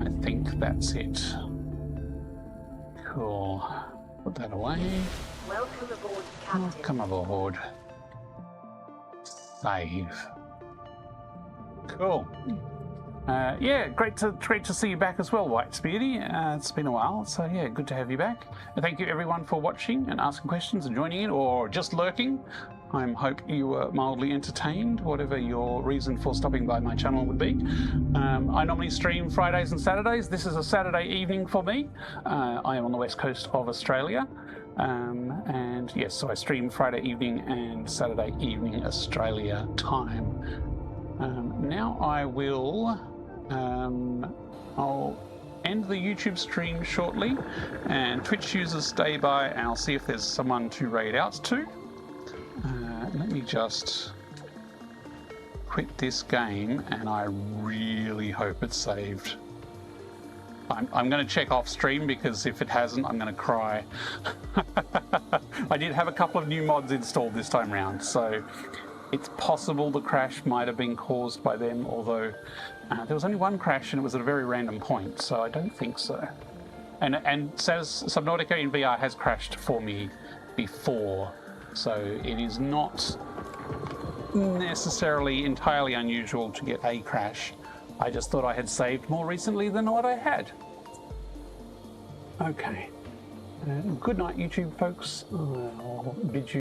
I think that's it. Cool. Put that away. Welcome aboard, Captain. Welcome aboard. Save. Cool. Yeah, great to see you back as well, White Speedy. It's been a while, so yeah, good to have you back. And thank you everyone for watching and asking questions and joining in, or just lurking. I hope you were mildly entertained, whatever your reason for stopping by my channel would be. I normally stream Fridays and Saturdays. This is a Saturday evening for me. I am on the west coast of Australia. And yes, so I stream Friday evening and Saturday evening Australia time. Now I will I'll end the YouTube stream shortly, and Twitch users stay by, and I'll see if there's someone to raid out to. Let me just quit this game, and I really hope it's saved. I'm going to check off stream, because if it hasn't, I'm going to cry. I did have a couple of new mods installed this time round, so it's possible the crash might have been caused by them, although there was only one crash and it was at a very random point, so I don't think so. And says Subnautica in VR has crashed for me before, so it is not necessarily entirely unusual to get a crash. I just thought I had saved more recently than what I had. Okay. Good night, YouTube folks. I'll bid you